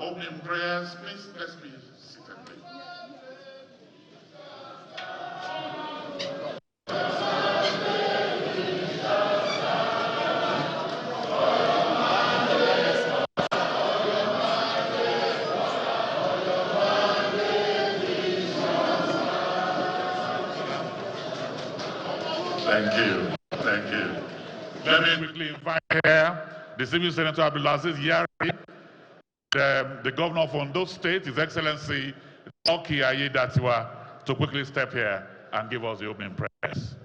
opening prayers. Please, let's be seated. Thank you. Thank you. Let me quickly invite here the Civil Senator Abdulaziz Yari, the Governor of Ondo State, His Excellency Oki Ayedatiwa, to quickly step here and give us the opening prayers.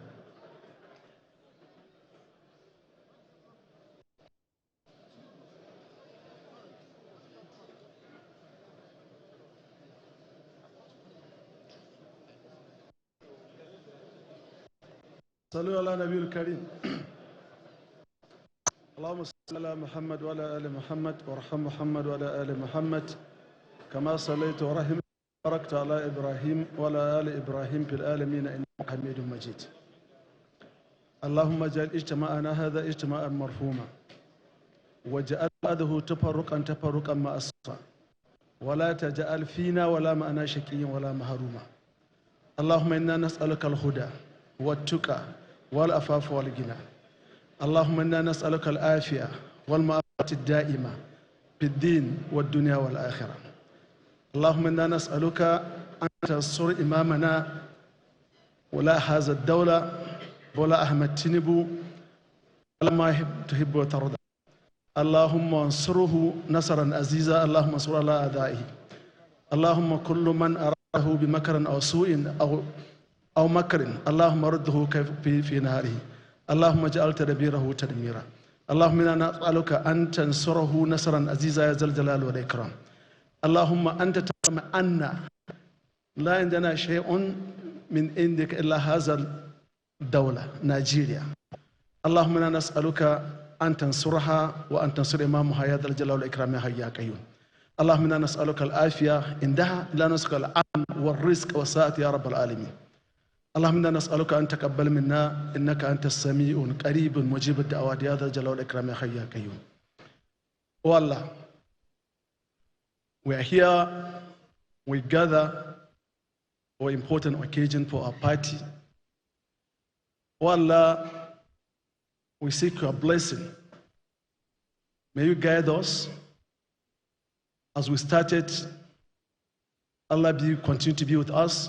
صلوا على نبي الكريم اللهم صل على محمد وعلى آل محمد وارحم محمد وعلى آل محمد كما صليت ورحمت وباركت على إبراهيم وعلى آل إبراهيم في العالمين إنك حميد مجيد اللهم اجعل اجتماعنا هذا اجتماعا مرحوما واجعل بعده تفرقا ما أسفا ولا تجعل فينا ولا معنا شقيا ولا محروما اللهم إنا نسألك الهدى والتقى والعفاف والغنى اللهم إنا نسألك العافية والمعافاة الدائمة في الدين والدنيا والآخرة اللهم إنا نسألك أن تنصر إمامنا ولا هذا الدولة ولا أحمد تينبو ولا ما تحب وترضى اللهم انصره نصرا عزيزا اللهم انصر على أعدائه اللهم كل من أراده بمكر أو سوء أو مكر اللهم رده في نهاره اللهم اجعل تدبيره تدميرا اللهم إنا نسألك أن تنصره نصرا عزيزا يا ذا الجلال والإكرام اللهم أنت تعلم أن لا عندنا شيء من عندك إلا هذا الدولة نيجيريا اللهم إنا نسألك أن تنصرها وأن تنصر إمامها يا ذا الجلال والإكرام يا حي يا قيوم اللهم إنا نسألك العافية عندها لا نسألك الأمن والرزق والسعة يا رب العالمين اللهم إنا نسألك أن تقبل منا إنك أنت السميع قريب مجيب الدعوات يا ذا الجلال والإكرام يا حي يا قيوم. Oh Allah, we are here, we gather for important occasion for our party. Oh Allah, we seek your blessing. May you guide us as we started. Allah continue to be with us.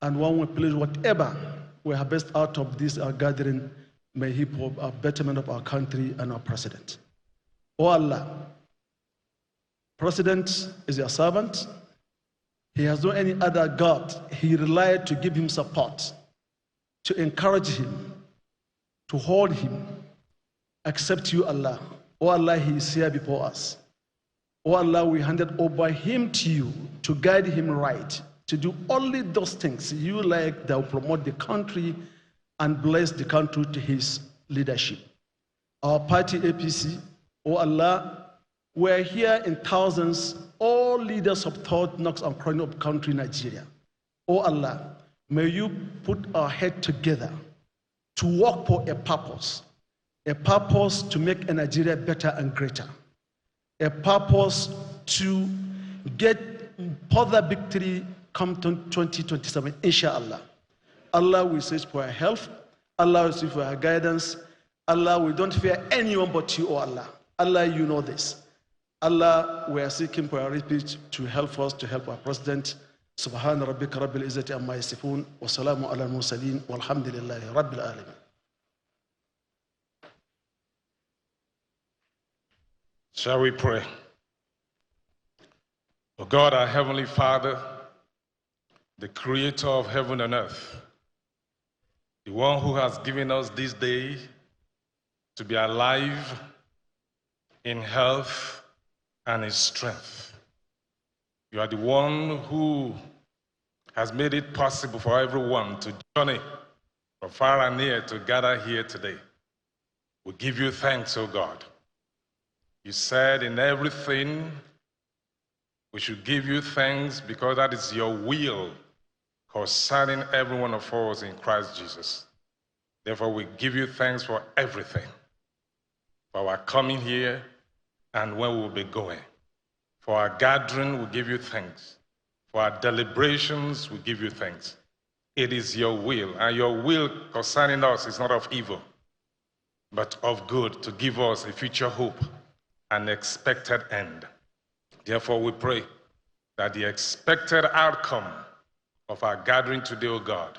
And when we please, whatever we have best out of this gathering, may He pour a betterment of our country and our president. Oh Allah, President is your servant. He has no any other God. He relied to give him support, to encourage him, to hold him, except you, Allah. Oh Allah, He is here before us. Oh Allah, we handed over him to you to guide him right, to do only those things you like that will promote the country and bless the country to his leadership. Our party APC, oh Allah, we're here in thousands, all leaders of thought, knocks and crying of country Nigeria. Oh Allah, may you put our head together to work for a purpose to make Nigeria better and greater, a purpose to get further victory come to 2027, inshallah. Allah, we search for our help. Allah, we seek for our guidance. Allah, we don't fear anyone but you, oh Allah. Allah, you know this. Allah, we are seeking for our refuge to help us, to help our president. Subhana rabbika rabbil izzati amma yasifun wa salamu ala al-mursalin walhamdulillahi rabbil alamin. Shall we pray? Oh God, our Heavenly Father, the creator of heaven and earth, the one who has given us this day to be alive in health and in strength. You are the one who has made it possible for everyone to journey from far and near to gather here today. We give you thanks, O God. You said in everything we should give you thanks because that is your will concerning every one of us in Christ Jesus. Therefore, we give you thanks for everything, for our coming here and where we'll be going. For our gathering, we give you thanks. For our deliberations, we give you thanks. It is your will, and your will concerning us is not of evil, but of good, to give us a future hope and expected end. Therefore, we pray that the expected outcome of our gathering today, O God,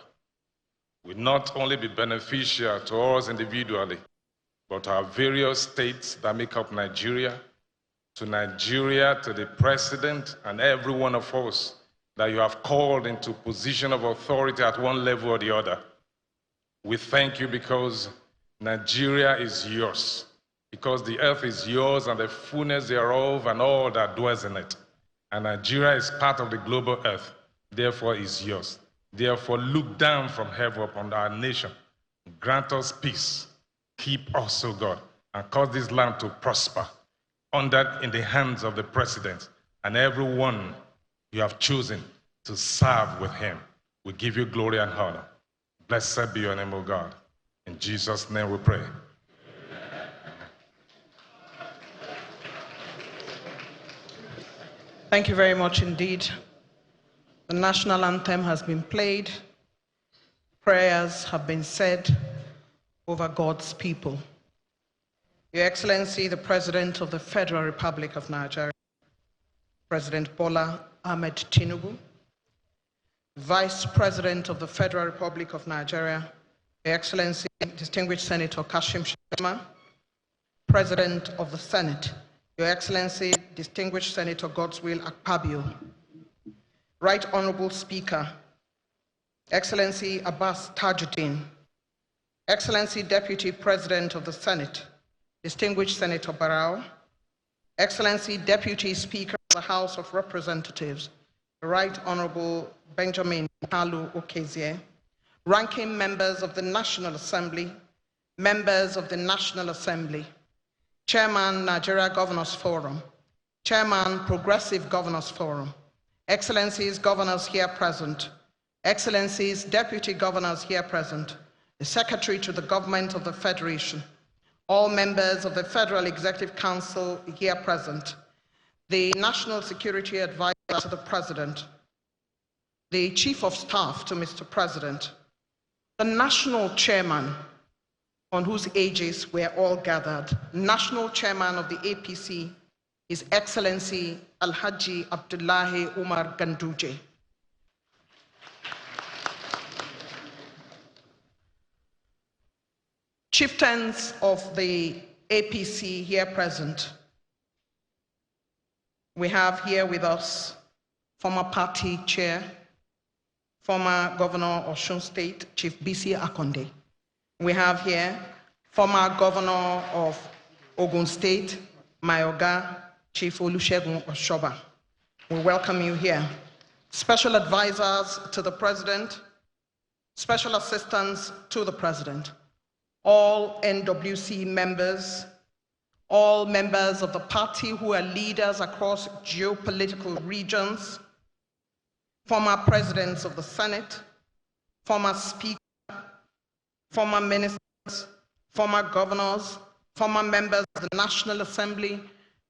will not only be beneficial to us individually, but to our various states that make up Nigeria, to the president, and every one of us that you have called into position of authority at one level or the other. We thank you because Nigeria is yours, because the earth is yours and the fullness thereof and all that dwells in it. And Nigeria is part of the global earth, therefore is yours. Therefore, look down from heaven upon our nation, grant us peace, keep us, O God, and cause this land to prosper in the hands of the president and everyone you have chosen to serve with him. We give you glory and honor. Blessed be your name, O God. In Jesus' name we pray. Thank you very much indeed. The national anthem has been played. Prayers have been said over God's people. Your Excellency, the President of the Federal Republic of Nigeria, President Bola Ahmed Tinubu, Vice President of the Federal Republic of Nigeria, Your Excellency, Distinguished Senator Kashim Shettima, President of the Senate, Your Excellency, Distinguished Senator Godswill Akpabio, Right Honorable Speaker, Excellency Abbas Tajuddin, Excellency Deputy President of the Senate, Distinguished Senator Barrow, Excellency Deputy Speaker of the House of Representatives, Right Honorable Benjamin Kalu Okezie, ranking members of the National Assembly, members of the National Assembly, Chairman Nigeria Governors Forum, Chairman Progressive Governors Forum, Excellencies Governors here present, Excellencies Deputy Governors here present, the Secretary to the Government of the Federation, all members of the Federal Executive Council here present, the National Security Advisor to the President, the Chief of Staff to Mr. President, the National Chairman on whose ages we're all gathered, National Chairman of the APC, His Excellency Alhaji Abdullahi Umar Ganduje. Chieftains of the APC here present. We have here with us former party chair, former Governor of Osun State, Chief Bisi Akonde. We have here former Governor of Ogun State, Mayoga, Chief Olusegun Oshoba. We welcome you here. Special advisors to the President, special assistants to the President, all NWC members, all members of the party who are leaders across geopolitical regions, former presidents of the Senate, former speakers, former ministers, former governors, former members of the National Assembly,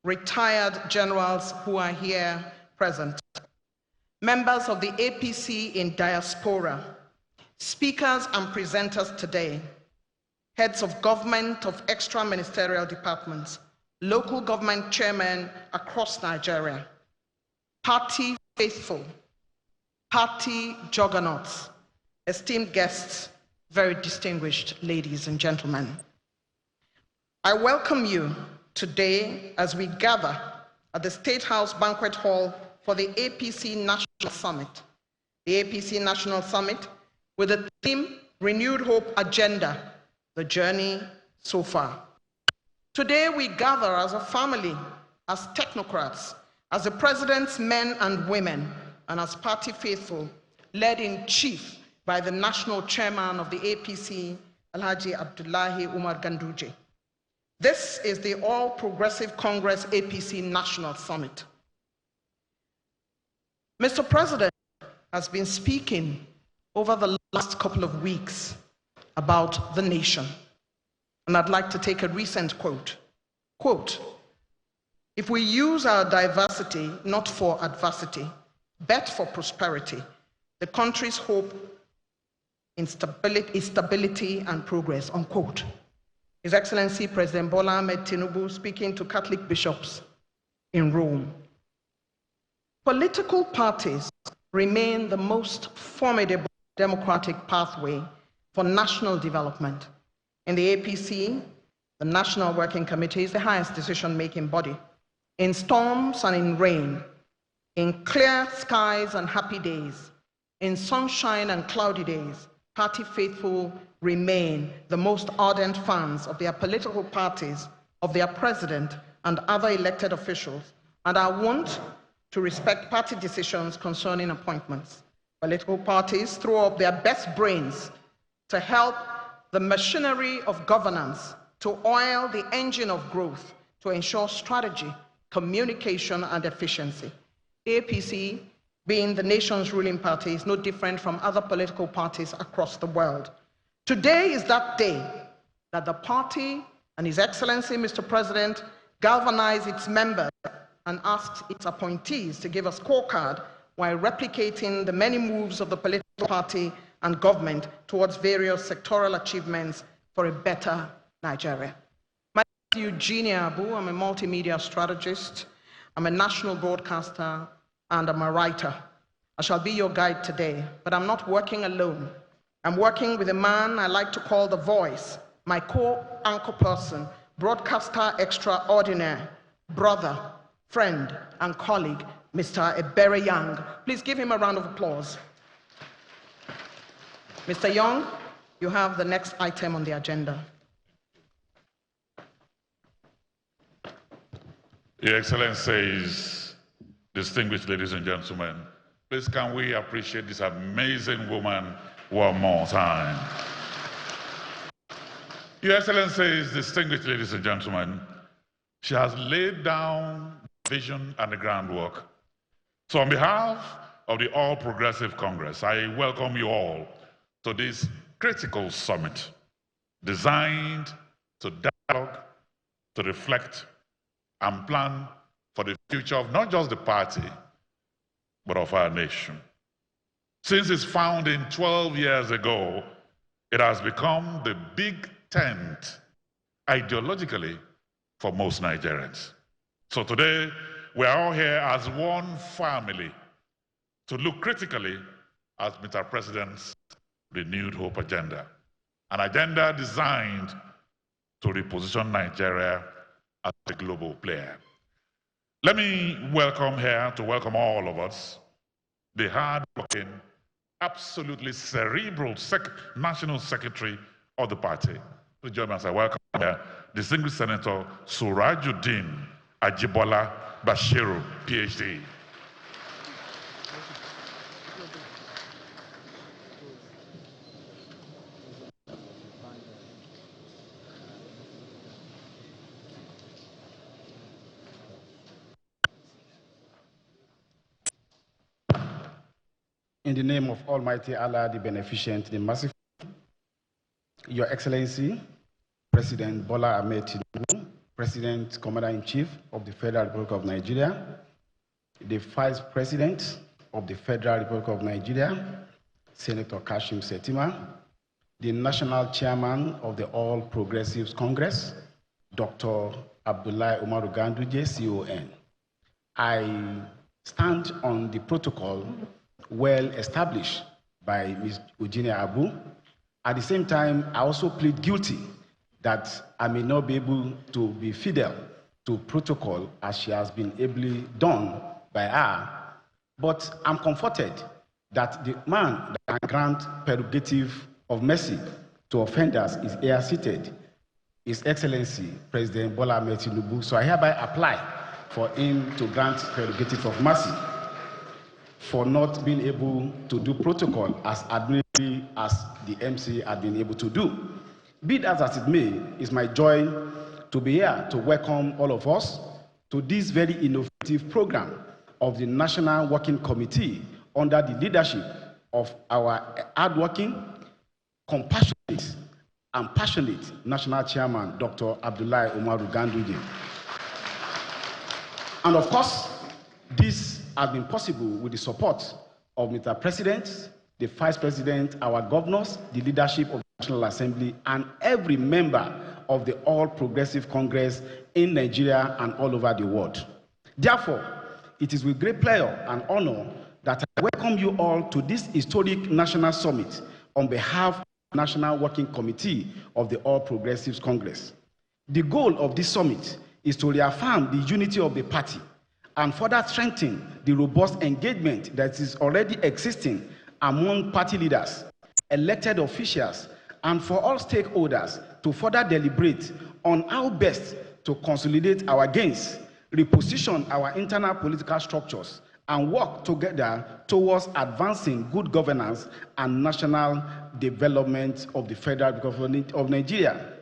retired generals who are here present, members of the APC in diaspora, speakers and presenters today, heads of government of extra-ministerial departments, local government chairmen across Nigeria, party faithful, party juggernauts, esteemed guests, very distinguished ladies and gentlemen. I welcome you today as we gather at the State House Banquet Hall for the APC National Summit. The APC National Summit with the theme, Renewed Hope Agenda, the journey so far. Today we gather as a family, as technocrats, as the president's men and women, and as party faithful, led in chief by the national chairman of the APC, Alhaji Abdullahi Umar Ganduje. This is the All Progressive Congress APC National Summit. Mr. President has been speaking over the last couple of weeks about the nation. And I'd like to take a recent quote. Quote, If we use our diversity not for adversity, but for prosperity, the country's hope is stability and progress, unquote. His Excellency President Bola Ahmed Tinubu speaking to Catholic bishops in Rome. Political parties remain the most formidable democratic pathway for national development. In the APC, the National Working Committee is the highest decision-making body. In storms and in rain, in clear skies and happy days, in sunshine and cloudy days, party faithful remain the most ardent fans of their political parties, of their president and other elected officials, and are wont to respect party decisions concerning appointments. Political parties throw up their best brains to help the machinery of governance, to oil the engine of growth, to ensure strategy, communication, and efficiency. The APC, being the nation's ruling party, is no different from other political parties across the world. Today is that day that the party and His Excellency, Mr. President, galvanize its members and asks its appointees to give a scorecard while replicating the many moves of the political party and government towards various sectoral achievements for a better Nigeria. My name is Eugenia Abu. I'm a multimedia strategist. I'm a national broadcaster, and I'm a writer. I shall be your guide today, but I'm not working alone. I'm working with a man I like to call the voice, my co-anchor person, broadcaster extraordinaire, brother, friend, and colleague, Mr. Ebere Young. Please give him a round of applause. Mr. Young, you have the next item on the agenda. Your Excellencies, distinguished ladies and gentlemen, please can we appreciate this amazing woman one more time? Your Excellencies, distinguished ladies and gentlemen, she has laid down the vision and the groundwork. So on behalf of the All Progressive Congress, I welcome you all to this critical summit designed to dialogue, to reflect, and plan for the future of not just the party, but of our nation. Since its founding 12 years ago, it has become the big tent ideologically for most Nigerians. So today, we are all here as one family to look critically at Mr. President's renewed hope agenda, an agenda designed to reposition Nigeria as a global player. Let me welcome here, to welcome all of us, the hard-working, absolutely cerebral National Secretary of the party. Please join me as I welcome here, distinguished Senator Surajuddin Ajibola Bashiru, PhD. In the name of Almighty Allah, the Beneficent, the Merciful, Your Excellency, President Bola Ahmed Tinubu, President Commander-in-Chief of the Federal Republic of Nigeria, the Vice President of the Federal Republic of Nigeria, Senator Kashim Shettima, the National Chairman of the All Progressives Congress, Dr. Abdullahi Umaru Ganduje, CON. I stand on the protocol well established by Ms. Eugenia Abu. At the same time, I also plead guilty that I may not be able to be fidel to protocol as she has been ably done by her. But I'm comforted that the man that can grant prerogative of mercy to offenders is here seated, His Excellency President Bola Ahmed Tinubu. So I hereby apply for him to grant prerogative of mercy for not being able to do protocol as admirably as the MC had been able to do. Be that as it may, it's my joy to be here to welcome all of us to this very innovative program of the National Working Committee under the leadership of our hardworking, compassionate, and passionate National Chairman, Dr. Abdullahi Umaru Ganduje. And of course, this has been possible with the support of Mr. President, the Vice President, our governors, the leadership of the National Assembly, and every member of the All Progressive Congress in Nigeria and all over the world. Therefore, it is with great pleasure and honor that I welcome you all to this historic national summit on behalf of the National Working Committee of the All Progressives Congress. The goal of this summit is to reaffirm the unity of the party and further strengthen the robust engagement that is already existing among party leaders, elected officials, and for all stakeholders to further deliberate on how best to consolidate our gains, reposition our internal political structures, and work together towards advancing good governance and national development of the Federal Republic of Nigeria.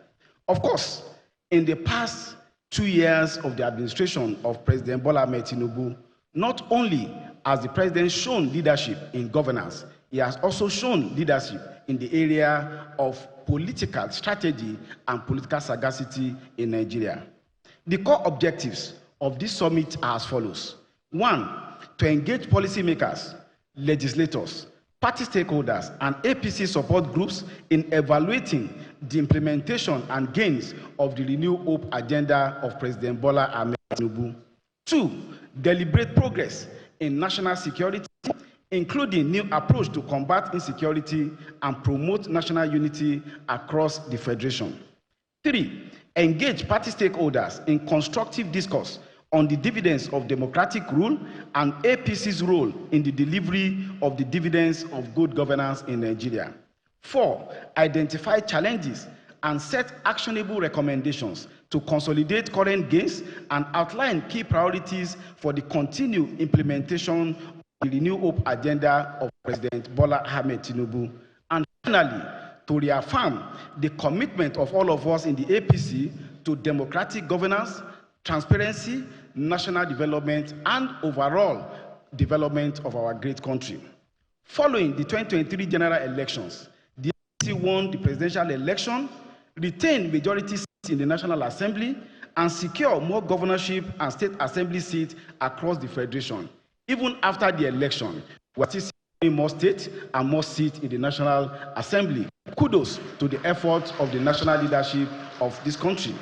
Of course, in the past 2 years of the administration of President Bola Ahmed Tinubu, not only has the president shown leadership in governance, he has also shown leadership in the area of political strategy and political sagacity in Nigeria. The core objectives of this summit are as follows. 1, to engage policymakers, legislators, party stakeholders, and APC support groups in evaluating the implementation and gains of the Renew Hope agenda of President Bola Ahmed Tinubu. 2, deliberate progress in national security, including new approach to combat insecurity and promote national unity across the Federation. 3, engage party stakeholders in constructive discourse on the dividends of democratic rule and APC's role in the delivery of the dividends of good governance in Nigeria. 4, identify challenges and set actionable recommendations to consolidate current gains and outline key priorities for the continued implementation of the Renew Hope agenda of President Bola Ahmed Tinubu. And finally, to reaffirm the commitment of all of us in the APC to democratic governance, transparency, national development, and overall development of our great country. Following the 2023 general elections, the APC won the presidential election, retained majority seats in the National Assembly, and secured more governorship and state assembly seats across the Federation. Even after the election, we are still seeing more states and more seats in the National Assembly. Kudos to the efforts of the national leadership of this country.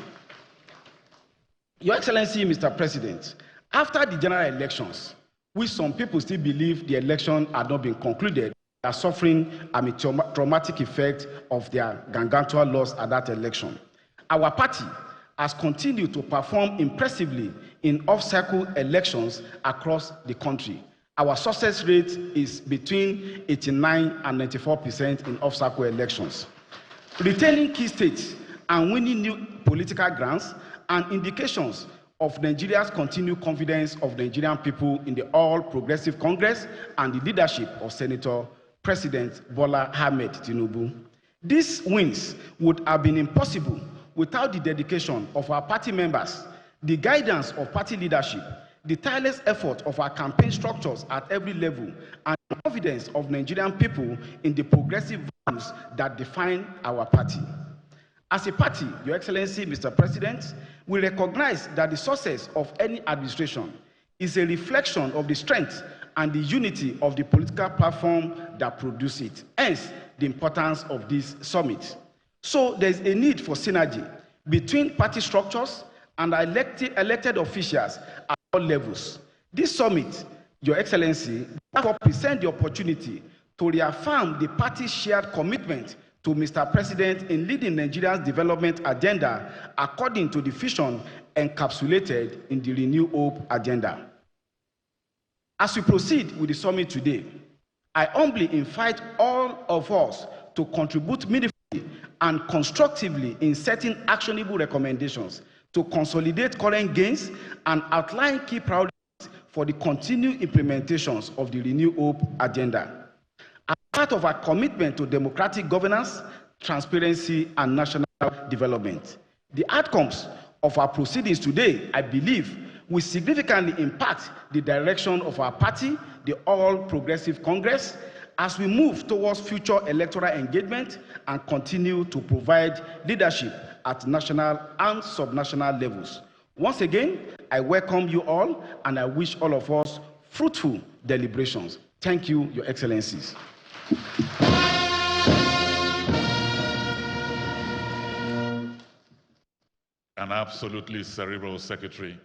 Your Excellency, Mr. President, after the general elections, which some people still believe the election had not been concluded, are suffering a traumatic effect of their gargantuan loss at that election. Our party has continued to perform impressively in off-cycle elections across the country. Our success rate is between 89% and 94% in off-cycle elections. Retaining key states and winning new political grants and indications of Nigeria's continued confidence of Nigerian people in the All Progressive Congress and the leadership of Senator President Bola Ahmed Tinubu. These wins would have been impossible without the dedication of our party members, the guidance of party leadership, the tireless effort of our campaign structures at every level, and the confidence of Nigerian people in the progressive values that define our party. As a party, Your Excellency, Mr. President, we recognize that the success of any administration is a reflection of the strength and the unity of the political platform that produces it. Hence, the importance of this summit. So there is a need for synergy between party structures and elected officials at all levels. This summit, Your Excellency, therefore presents the opportunity to reaffirm the party's shared commitment to Mr. President in leading Nigeria's development agenda according to the vision encapsulated in the Renew Hope agenda. As we proceed with the summit today, I humbly invite all of us to contribute meaningfully and constructively in setting actionable recommendations to consolidate current gains and outline key priorities for the continued implementations of the Renew Hope agenda. As part of our commitment to democratic governance, transparency, and national development, the outcomes of our proceedings today, I believe, will significantly impact the direction of our party, the All Progressive Congress, as we move towards future electoral engagement and continue to provide leadership at national and subnational levels. Once again, I welcome you all and I wish all of us fruitful deliberations. Thank you, Your Excellencies. An absolutely cerebral secretary.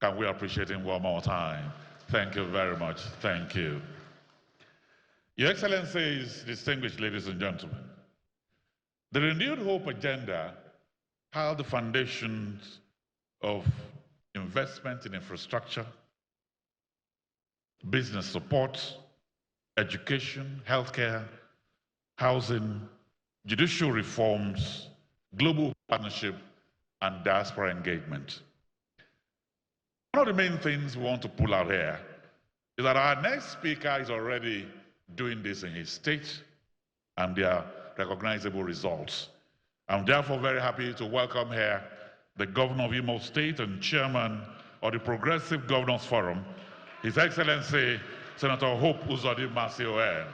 Can we appreciate him one more time? Thank you very much. Thank you. Your Excellencies, distinguished ladies and gentlemen, the Renewed Hope agenda held the foundations of investment in infrastructure, business support, education, healthcare, housing, judicial reforms, global partnership, and diaspora engagement. One of the main things we want to pull out here is that our next speaker is already doing this in his state, and there are recognizable results. I'm therefore very happy to welcome here the Governor of Imo State and Chairman of the Progressive Governors Forum, His Excellency Senator Hope Uzodimma.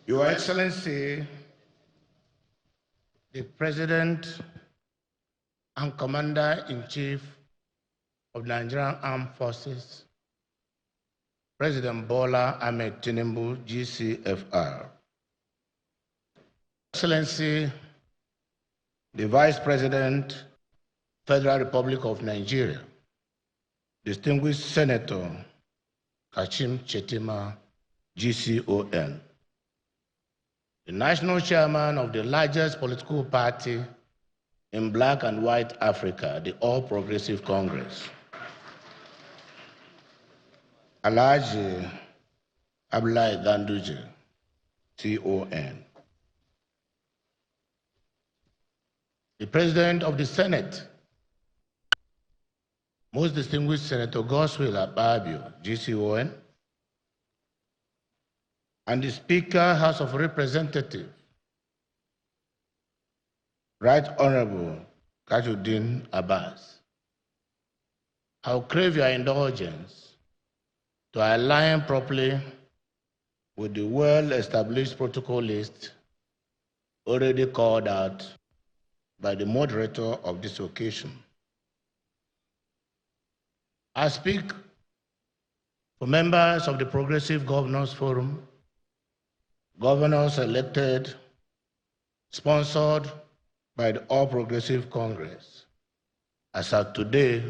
Your Excellency, the President and Commander-in-Chief of Nigerian Armed Forces, President Bola Ahmed Tinubu, GCFR. Excellency, the Vice President, Federal Republic of Nigeria, distinguished Senator Kashim Shettima, GCON, the National Chairman of the largest political party in Black and White Africa, the All Progressive Congress, Alhaji Abdullahi Ganduje, CON, the President of the Senate, most distinguished Senator Godswill Akpabio, GCON, and the Speaker, House of Representatives, Right Honorable Tajuddin Abbas. I will crave your indulgence to align properly with the well-established protocol list already called out by the moderator of this occasion. I speak for members of the Progressive Governors Forum, governors elected, sponsored by the All Progressive Congress. As of today,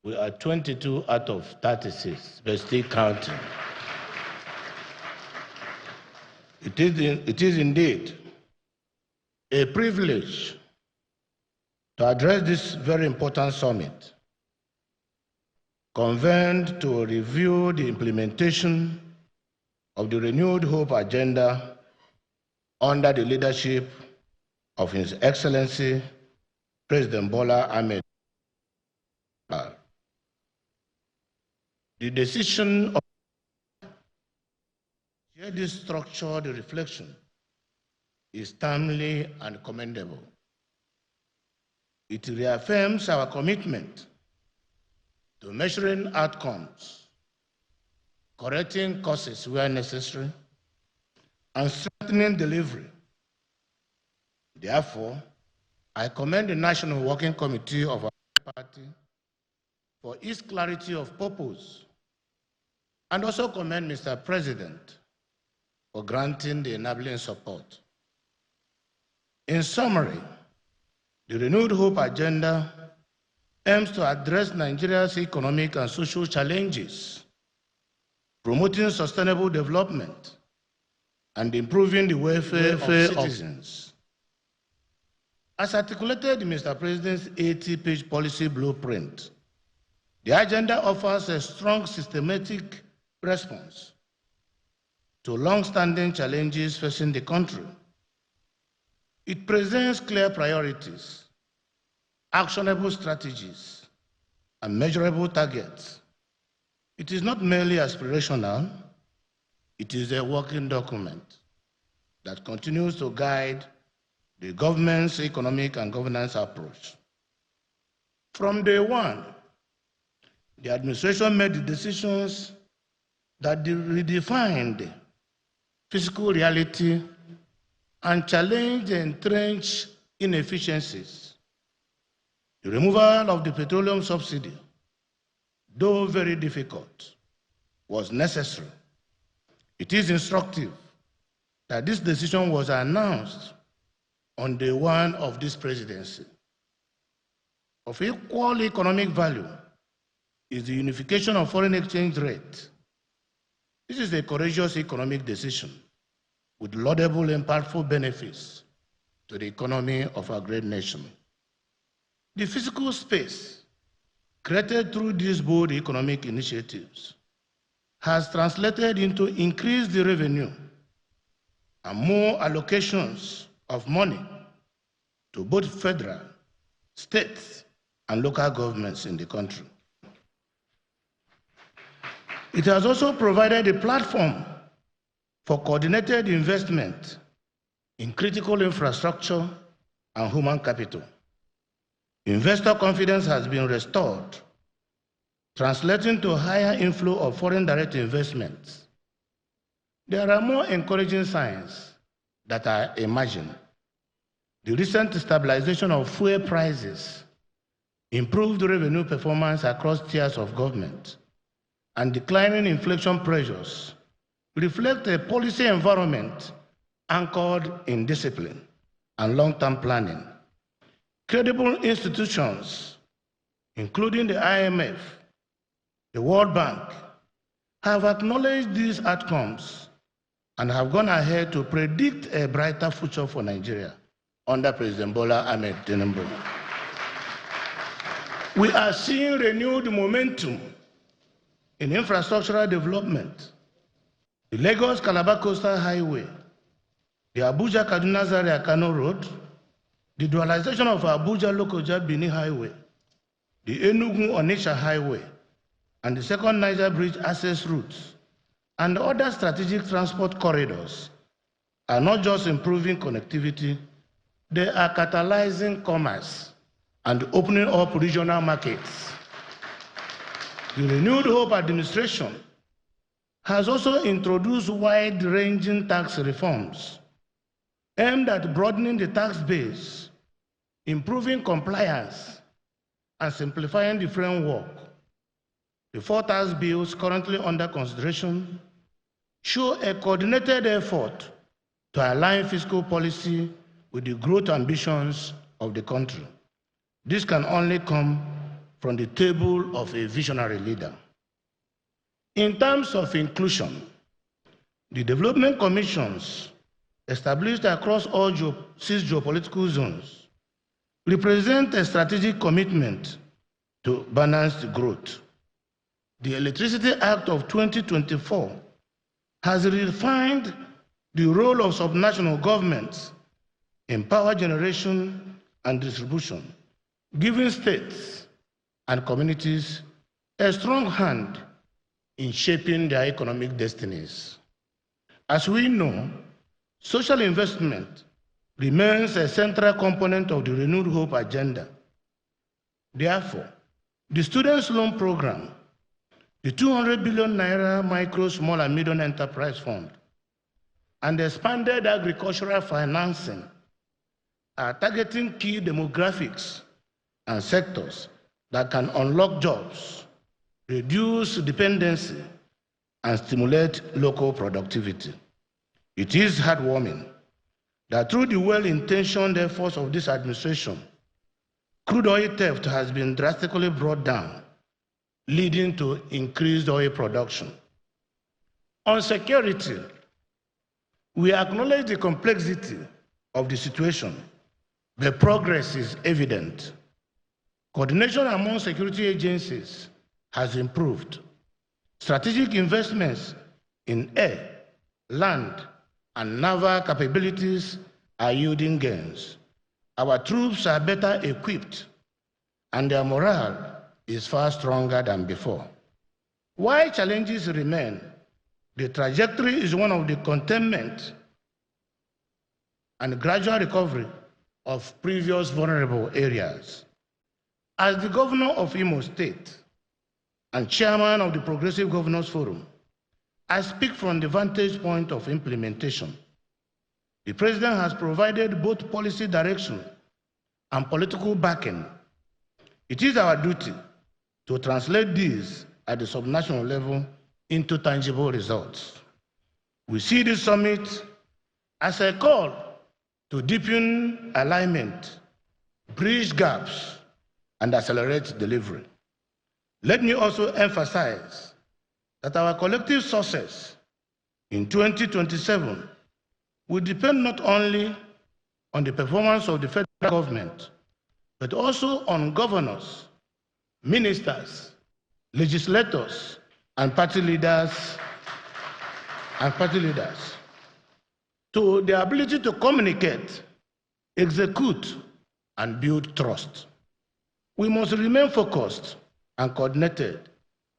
we are 22 out of 36, but still counting. It is indeed a privilege to address this very important summit, convened to review the implementation of the Renewed Hope agenda under the leadership of His Excellency President Bola Ahmed. The decision of this structured reflection is timely and commendable. It reaffirms our commitment to measuring outcomes, correcting causes where necessary, and strengthening delivery. Therefore, I commend the National Working Committee of our party for its clarity of purpose, and also commend Mr. President for granting the enabling support. In summary, the Renewed Hope agenda aims to address Nigeria's economic and social challenges, promoting sustainable development and improving the welfare of citizens. As articulated in Mr. President's 80-page policy blueprint, the agenda offers a strong systematic response to long-standing challenges facing the country. It presents clear priorities, actionable strategies, and measurable targets. It is not merely aspirational, it is a working document that continues to guide the government's economic and governance approach. From day one, the administration made the decisions that redefined fiscal reality and challenged the entrenched inefficiencies. The removal of the petroleum subsidy, though very difficult, was necessary. It is instructive that this decision was announced on day one of this presidency. Of equal economic value is the unification of foreign exchange rate. This is a courageous economic decision with laudable and impactful benefits to the economy of our great nation. The physical space created through these bold economic initiatives has translated into increased revenue and more allocations of money to both federal, state, and local governments in the country. It has also provided a platform for coordinated investment in critical infrastructure and human capital. Investor confidence has been restored, translating to higher inflow of foreign direct investments. There are more encouraging signs that are emerging. The recent stabilization of fuel prices, improved revenue performance across tiers of government, and declining inflation pressures reflect a policy environment anchored in discipline and long-term planning. Credible institutions, including the IMF, the World Bank, have acknowledged these outcomes and have gone ahead to predict a brighter future for Nigeria under President Bola Ahmed Tinubu. We are seeing renewed momentum in infrastructural development. The Lagos-Calabar Coastal Highway, the Abuja-Kaduna-Zaria-Kano Road, the dualization of Abuja-Lokoja-Benin Highway, the Enugu-Onitsha Highway, and the second Niger Bridge access routes, and other strategic transport corridors are not just improving connectivity, they are catalyzing commerce and opening up regional markets. The Renewed Hope administration has also introduced wide-ranging tax reforms aimed at broadening the tax base, improving compliance, and simplifying the framework. The 4 tax bills currently under consideration show a coordinated effort to align fiscal policy with the growth ambitions of the country. This can only come from the table of a visionary leader. In terms of inclusion, the development commissions established across all 6 geopolitical zones represent a strategic commitment to balanced growth. The Electricity Act of 2024 has redefined the role of subnational governments in power generation and distribution, giving states and communities a strong hand in shaping their economic destinies. As we know, social investment remains a central component of the Renewed Hope agenda. Therefore, the Students' Loan Program, the 200 billion naira micro, small, and medium enterprise fund, and the expanded agricultural financing are targeting key demographics and sectors that can unlock jobs, reduce dependency, and stimulate local productivity. It is heartwarming that through the well-intentioned efforts of this administration, crude oil theft has been drastically brought down, leading to increased oil production. On security, we acknowledge the complexity of the situation, but progress is evident. Coordination among security agencies has improved. Strategic investments in air, land, and naval capabilities are yielding gains. Our troops are better equipped, and their morale is far stronger than before. While challenges remain, the trajectory is one of the containment and gradual recovery of previous vulnerable areas. As the governor of Imo State and chairman of the Progressive Governors Forum, I speak from the vantage point of implementation. The president has provided both policy direction and political backing. It is our duty to translate these at the subnational level into tangible results. We see this summit as a call to deepen alignment, bridge gaps, and accelerate delivery. Let me also emphasize that our collective success in 2027 will depend not only on the performance of the federal government, but also on governors, ministers, legislators, and party leaders, to the ability to communicate, execute, and build trust. We must remain focused and coordinated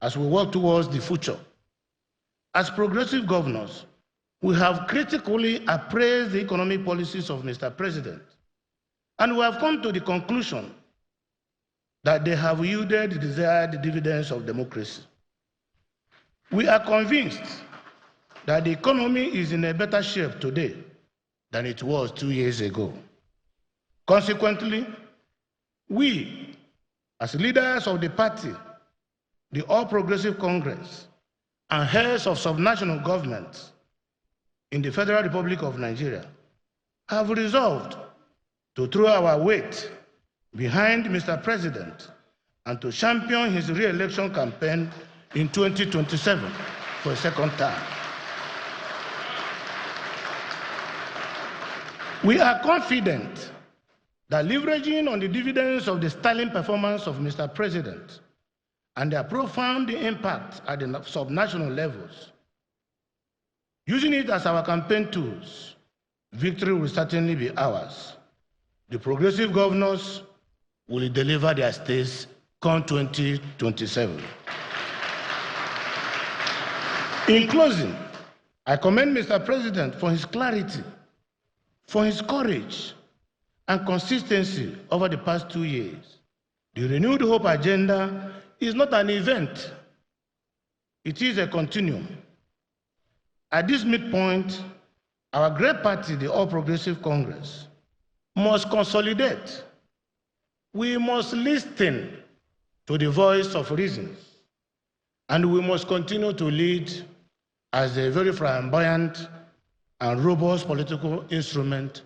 as we work towards the future. As progressive governors, we have critically appraised the economic policies of Mr. President, and we have come to the conclusion that they have yielded the desired dividends of democracy. We are convinced that the economy is in a better shape today than it was 2 years ago. Consequently, we, as leaders of the party, the All Progressive Congress, and heads of subnational governments in the Federal Republic of Nigeria, have resolved to throw our weight behind Mr. President and to champion his re-election campaign in 2027 for a second term. We are confident that leveraging on the dividends of the sterling performance of Mr. President and their profound impact at the subnational levels, using it as our campaign tools, victory will certainly be ours. The progressive governors will deliver their states come 2027. In closing, I commend Mr. President for his clarity, for his courage and consistency over the past 2 years. The Renewed Hope agenda is not an event, it is a continuum. At this midpoint, our great party, the All Progressive Congress, must consolidate. We must listen to the voice of reason, and we must continue to lead as a very flamboyant and robust political instrument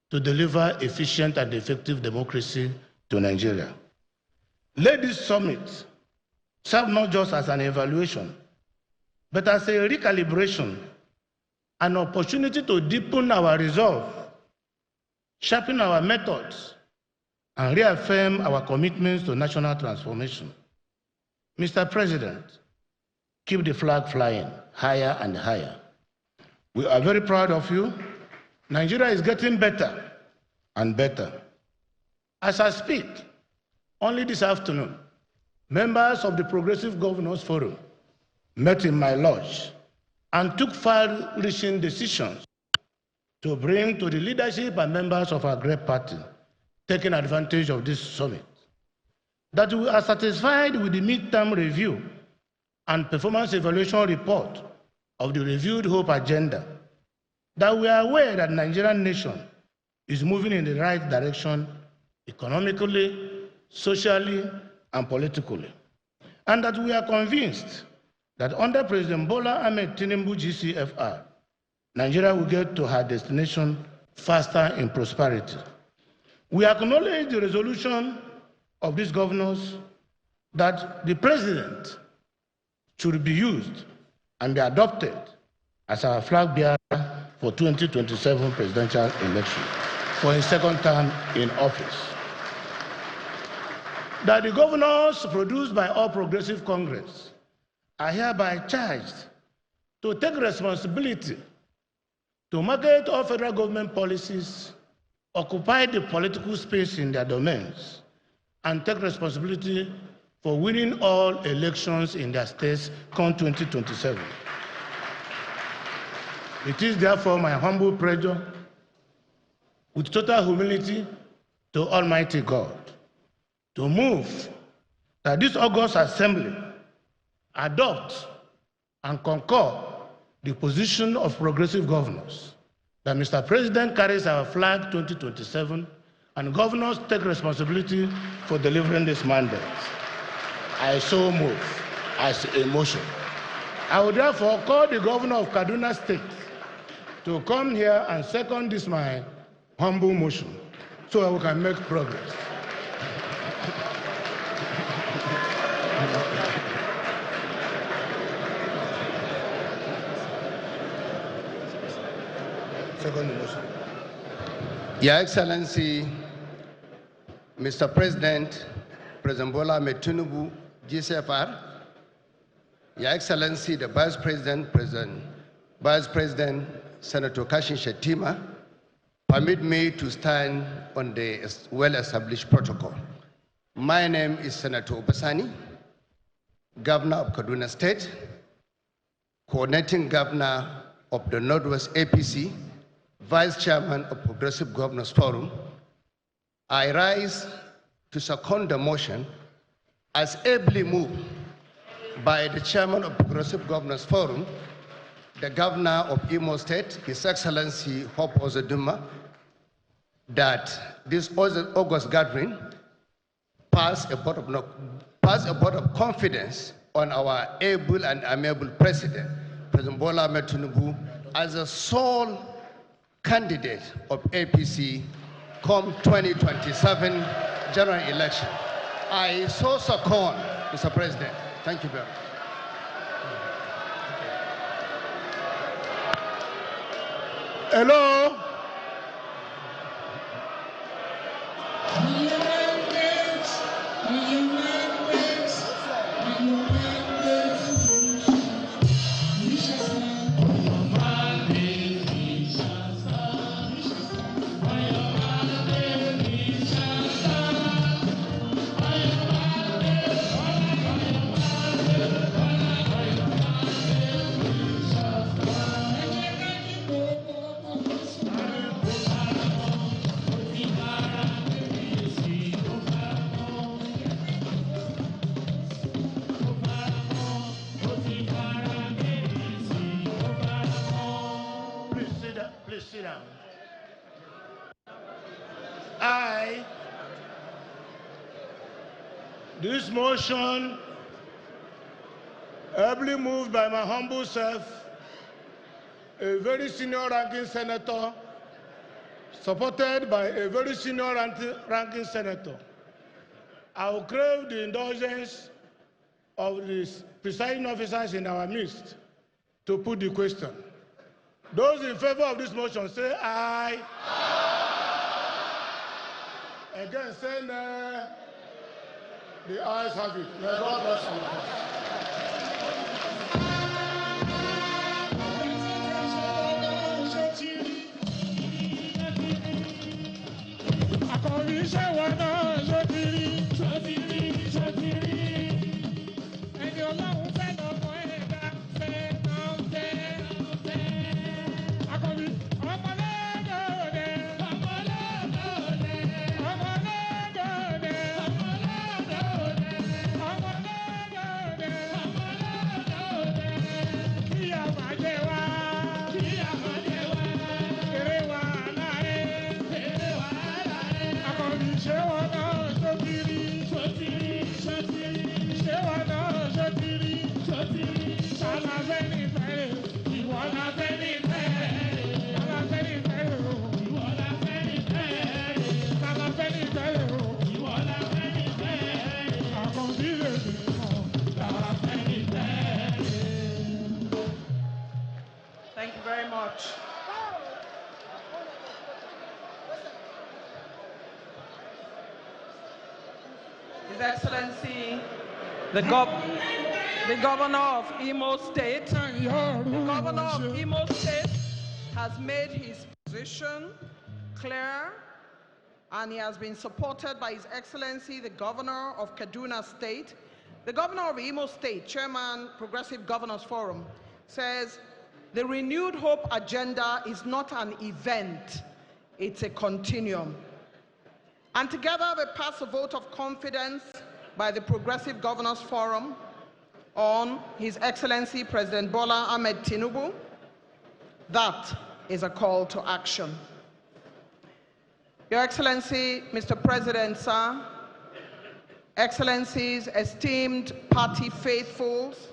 to deliver efficient and effective democracy to Nigeria. Let this summit serve not just as an evaluation, but as a recalibration, an opportunity to deepen our resolve, sharpen our methods, and reaffirm our commitments to national transformation. Mr. President, keep the flag flying higher and higher. We are very proud of you. Nigeria is getting better and better. As I speak, only this afternoon, members of the Progressive Governors Forum met in my lodge and took far-reaching decisions to bring to the leadership and members of our great party, taking advantage of this summit, that we are satisfied with the midterm review and performance evaluation report of the Reviewed Hope agenda, that we are aware that the Nigerian nation is moving in the right direction economically, socially, and politically, and that we are convinced that under President Bola Ahmed Tinubu GCFR, Nigeria will get to her destination faster in prosperity. We acknowledge the resolution of these governors that the president should be used and be adopted as our flag bearer for 2027 presidential election for his second term in office. That the governors produced by All Progressive Congress are hereby charged to take responsibility to market all federal government policies, occupy the political space in their domains, and take responsibility for winning all elections in their states come 2027. It is therefore my humble pleasure, with total humility to Almighty God to move that this August Assembly adopt and concur the position of progressive governors, that Mr. President carries our flag 2027 and governors take responsibility for delivering this mandate. I so move as a motion. I would therefore call the governor of Kaduna State to come here and second this my humble motion so that we can make progress. Second motion. Your Excellency, Mr. President, President Bola Ahmed Tinubu, GCFR, Your Excellency, the Vice President, Senator Kashin Shettima, permit me to stand on the well-established protocol. My name is Senator Obasani, Governor of Kaduna State, Coordinating Governor of the Northwest APC, Vice Chairman of Progressive Governors Forum. I rise to second the motion as ably moved by the Chairman of Progressive Governors Forum, the Governor of Imo State, His Excellency Hope Uzodinma, that this August gathering pass a vote of confidence on our able and amiable President, President Bola Ahmed Tinubu, as a sole candidate of APC come 2027 general election. I so second, Mr. President. Thank you very much. Hello? Please sit down. This motion, ably moved by my humble self, a very senior ranking senator, supported by a very senior ranking senator. I will crave the indulgence of the presiding officers in our midst to put the question. Those in favor of this motion say aye. Aye. Again, say nay. The ayes have it. May God bless all of us. Thank you very much. His Excellency, the Governor of Imo State, has made his position clear, and he has been supported by His Excellency, the Governor of Kaduna State. The Governor of Imo State, Chairman, Progressive Governors Forum, says the renewed hope agenda is not an event, it's a continuum. And together we pass a vote of confidence by the Progressive Governors Forum on His Excellency President Bola Ahmed Tinubu. That is a call to action. Your Excellency, Mr. President, sir, Excellencies, esteemed party faithfuls,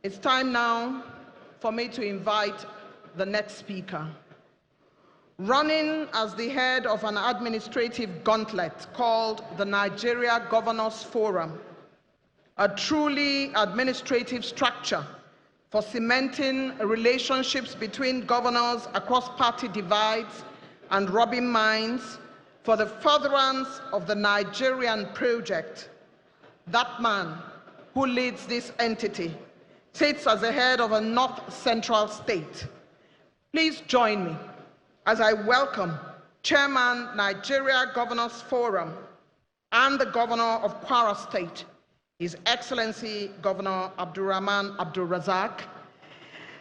it's time now for me to invite the next speaker. Running as the head of an administrative gauntlet called the Nigeria Governors Forum, a truly administrative structure for cementing relationships between governors across party divides and rubbing minds for the furtherance of the Nigerian project. That man who leads this entity sits as the head of a north-central state. Please join me as I welcome Chairman Nigeria Governors Forum and the Governor of Kwara State, His Excellency Governor Abdulrahman Abdulrazak,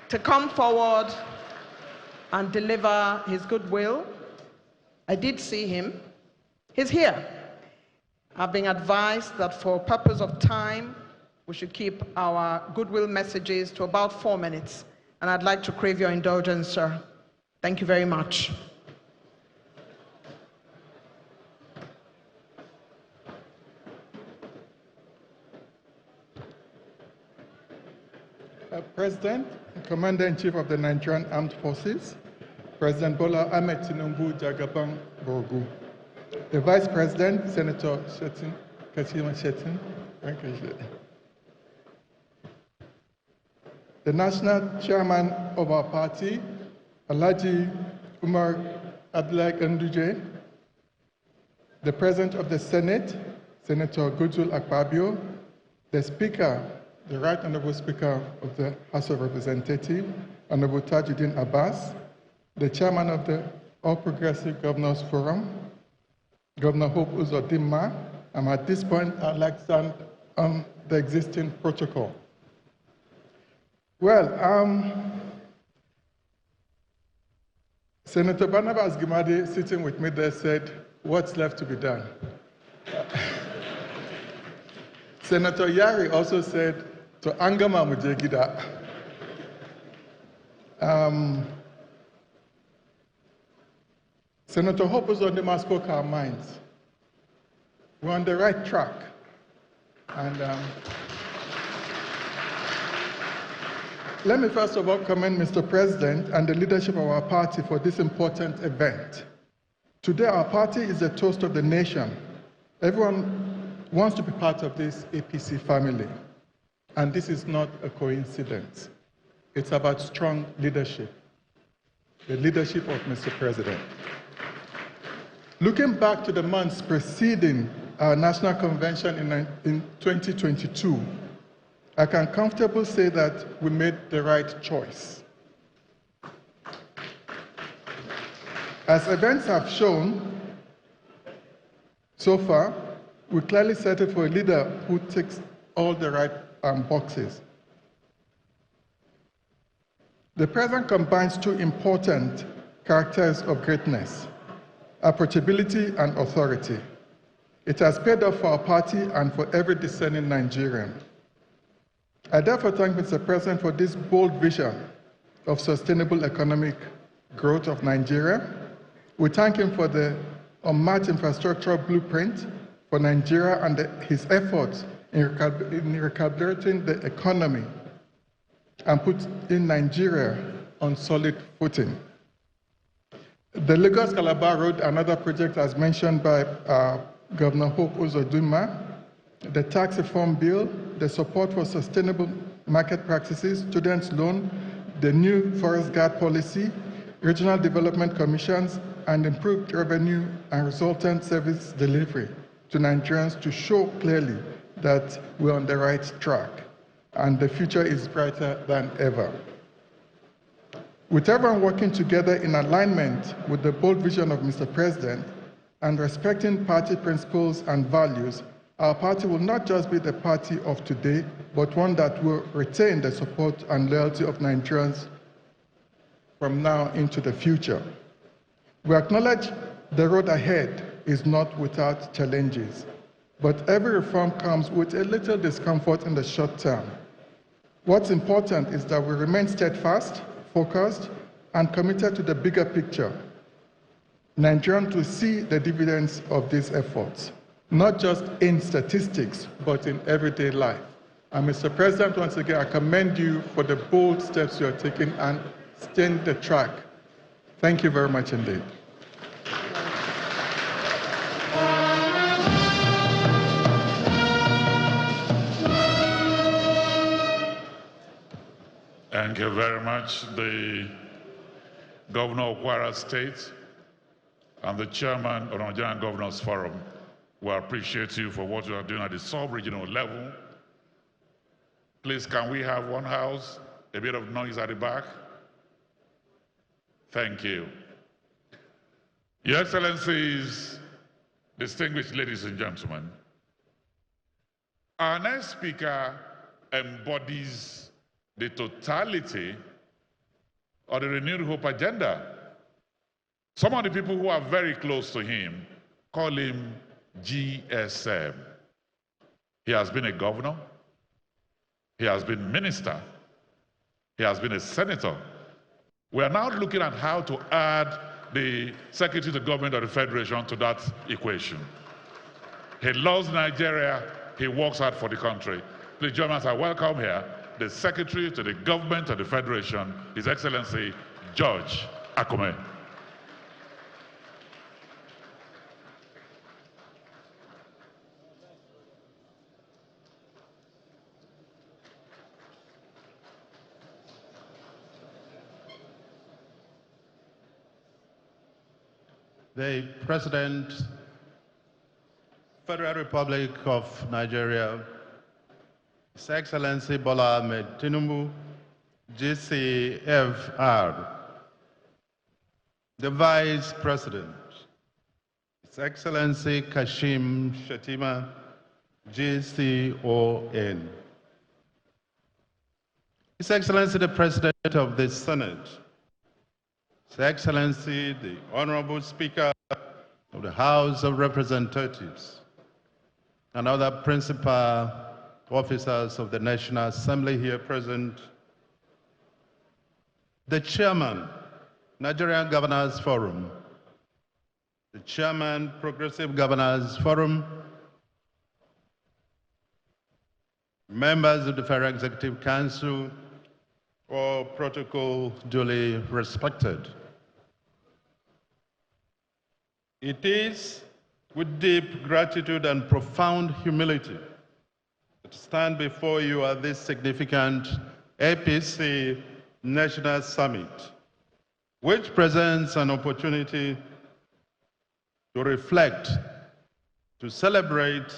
to come forward and deliver his goodwill. I did see him. He's here. I've been advised that for purpose of time, we should keep our goodwill messages to about 4 minutes, and I'd like to crave your indulgence, sir. Thank you very much. President, Commander-in-Chief of the Nigerian Armed Forces, President Bola Ahmed Tinubu Jagaban Borgu, the Vice President, Senator Kashima Shetin, the National Chairman of our party, Alhaji Umar Abdullahi Ganduje, the President of the Senate, Senator Godswill Akpabio, the Speaker, the Right Honorable Speaker of the House of Representatives, Honorable Tajuddin Abbas, the Chairman of the All Progressive Governors Forum, Governor Hope Uzodinma, and at this point, I'd like to stand on the existing protocol. Well, Senator Barnabas Gimadi, sitting with me there, said, what's left to be done? Senator Yari also said, to Angama Mujegida. Senator Hope Uzodinma spoke our minds. We're on the right track. And let me first of all commend Mr. President and the leadership of our party for this important event. Today, our party is a toast of the nation. Everyone wants to be part of this APC family. And this is not a coincidence. It's about strong leadership, the leadership of Mr. President. Looking back to the months preceding our national convention in 2022, I can comfortably say that we made the right choice. As events have shown so far, we clearly settled for a leader who ticks all the right boxes. The president combines two important characters of greatness: approachability and authority. It has paid off for our party and for every discerning Nigerian. I therefore thank Mr. President for this bold vision of sustainable economic growth of Nigeria. We thank him for the unmatched infrastructural blueprint for Nigeria and his efforts in recalibrating the economy and putting Nigeria on solid footing. The Lagos-Calabar Road, another project as mentioned by Governor Hope Uzodinma, the tax reform bill, the support for sustainable market practices, students' loan, the new forest guard policy, regional development commissions, and improved revenue and resultant service delivery to Nigerians to show clearly that we're on the right track and the future is brighter than ever. With everyone working together in alignment with the bold vision of Mr. President and respecting party principles and values, our party will not just be the party of today, but one that will retain the support and loyalty of Nigerians from now into the future. We acknowledge The road ahead is not without challenges, but every reform comes with a little discomfort in the short term. What's important is that we remain steadfast, focused, and committed to the bigger picture. Nigerians will see the dividends of these efforts, not just in statistics, but in everyday life. And Mr. President, once again, I commend you for the bold steps you are taking and staying the track. Thank you very much indeed. Thank you very much. The Governor of Kwara State and the Chairman of the Nigerian Governors Forum will appreciate you for what you are doing at the sub-regional level. Please, can we have one house? A bit of noise at the back. Thank you. Your Excellencies, distinguished ladies and gentlemen, our next speaker embodies the totality of the Renewed Hope agenda. Some of the people who are very close to him call him GSM. He has been a governor, he has been minister, he has been a senator. We are now looking at how to add the Secretary to the Government of the Federation to that equation. He loves Nigeria, he works hard for the country. Please join us, I welcome here the Secretary to the Government of the Federation, His Excellency George Akume. The President, Federal Republic of Nigeria, His Excellency Bola Ahmed Tinubu, GCFR, the Vice President, His Excellency Kashim Shettima, GCON, His Excellency the President of the Senate, His Excellency the Honorable Speaker of the House of Representatives, and other principal officers of the National Assembly here present, the Chairman, Nigerian Governors Forum, the Chairman, Progressive Governors Forum, members of the Federal Executive Council, all protocol duly respected. It is with deep gratitude and profound humility to stand before you at this significant APC National Summit, which presents an opportunity to reflect, to celebrate,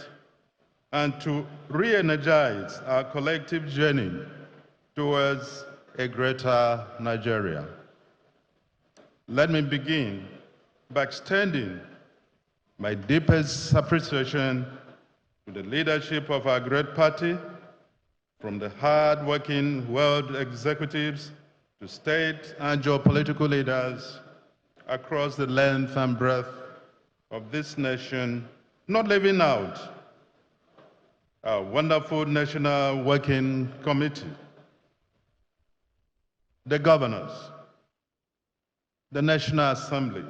and to re-energize our collective journey towards a greater Nigeria. Let me begin by extending my deepest appreciation to the leadership of our great party, from the hard-working world executives to state and geopolitical leaders across the length and breadth of this nation, not leaving out our wonderful National Working Committee, the governors, the National Assembly,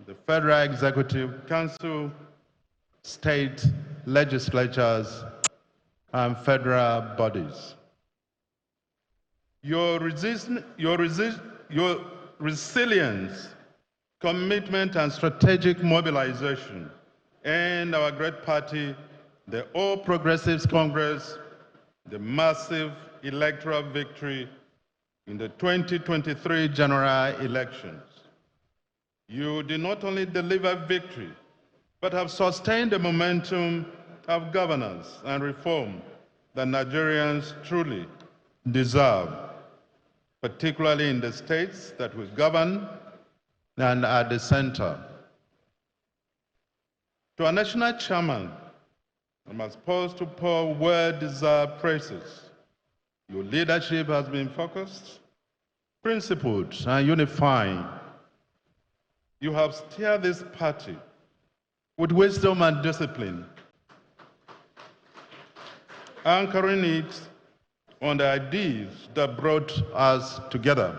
the Federal Executive Council, state legislatures, and federal bodies. Your resilience, commitment, and strategic mobilization, and our great party, the All Progressives Congress, the massive electoral victory in the 2023 general elections. You did not only deliver victory, but have sustained the momentum of governance and reform that Nigerians truly deserve, particularly in the states that we govern and at the center. To our national chairman, I must pause to pour well-deserved praises. Your leadership has been focused, principled, and unifying. you have steered this party with wisdom and discipline, anchoring it on the ideas that brought us together.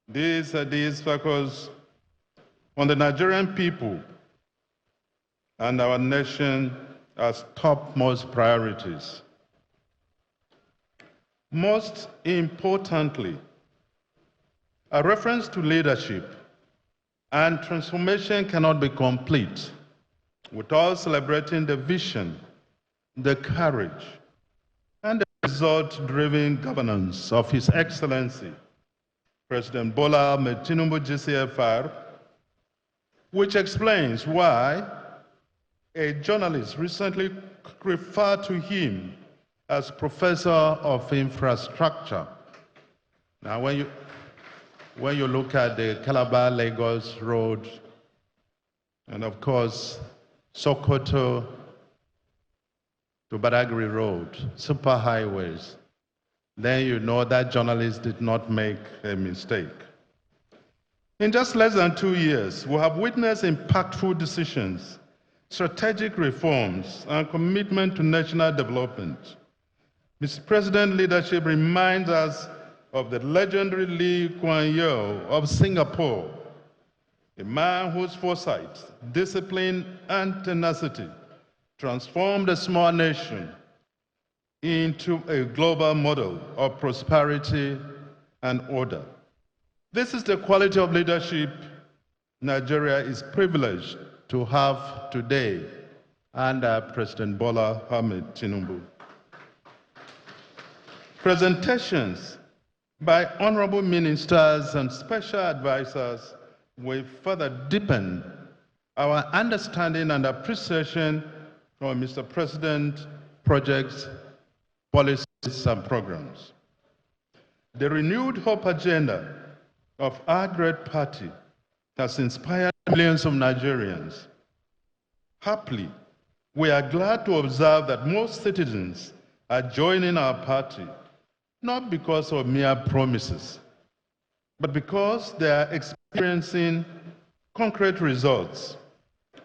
These ideas focus on the Nigerian people and our nation as topmost priorities. Most importantly, a reference to leadership and transformation cannot be complete without celebrating the vision, the courage, and the result-driven governance of His Excellency, President Bola Ahmed Tinubu GCFR, which explains why a journalist recently referred to him as Professor of Infrastructure. Now, when you look at the Calabar-Lagos Road, and of course, Sokoto to Badagry Road, superhighways, then you know that journalist did not make a mistake. In just less than 2 years, we have witnessed impactful decisions, strategic reforms, and commitment to national development. Mr. President, leadership reminds us of the legendary Lee Kuan Yew of Singapore, a man whose foresight, discipline, and tenacity transformed a small nation into a global model of prosperity and order. This is the quality of leadership Nigeria is privileged to have today under President Bola Ahmed Tinubu. Presentations by honorable ministers and special advisors will further deepen our understanding and appreciation of Mr. President's projects, policies, and programs. The renewed hope agenda of our great party has inspired millions of Nigerians. Happily, we are glad to observe that most citizens are joining our party, not because of mere promises, but because they are experiencing concrete results.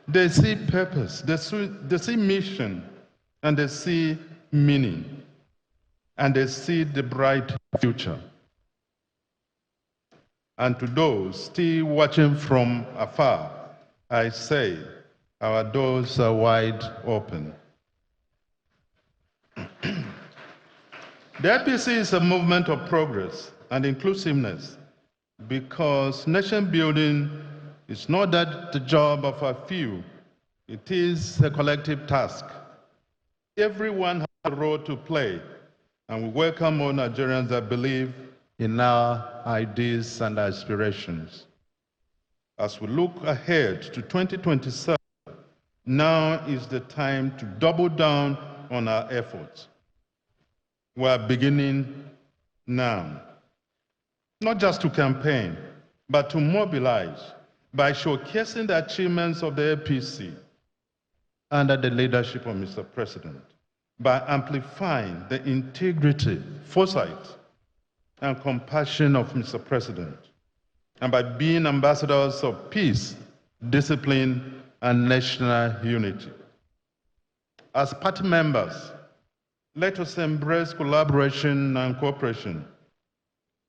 They see purpose, they see mission, and they see meaning, and they see the bright future. And to those still watching from afar, I say, our doors are wide open. The APC is a movement of progress and inclusiveness because nation building is not that the job of a few, it is a collective task. Everyone has a role to play, and we welcome all Nigerians that believe in our ideas and aspirations. As we look ahead to 2027, now is the time to double down on our efforts. We are beginning now, not just to campaign, but to mobilize by showcasing the achievements of the APC under the leadership of Mr. President, by amplifying the integrity, foresight, and compassion of Mr. President, and by being ambassadors of peace, discipline, and national unity. As party members, let us embrace collaboration and cooperation,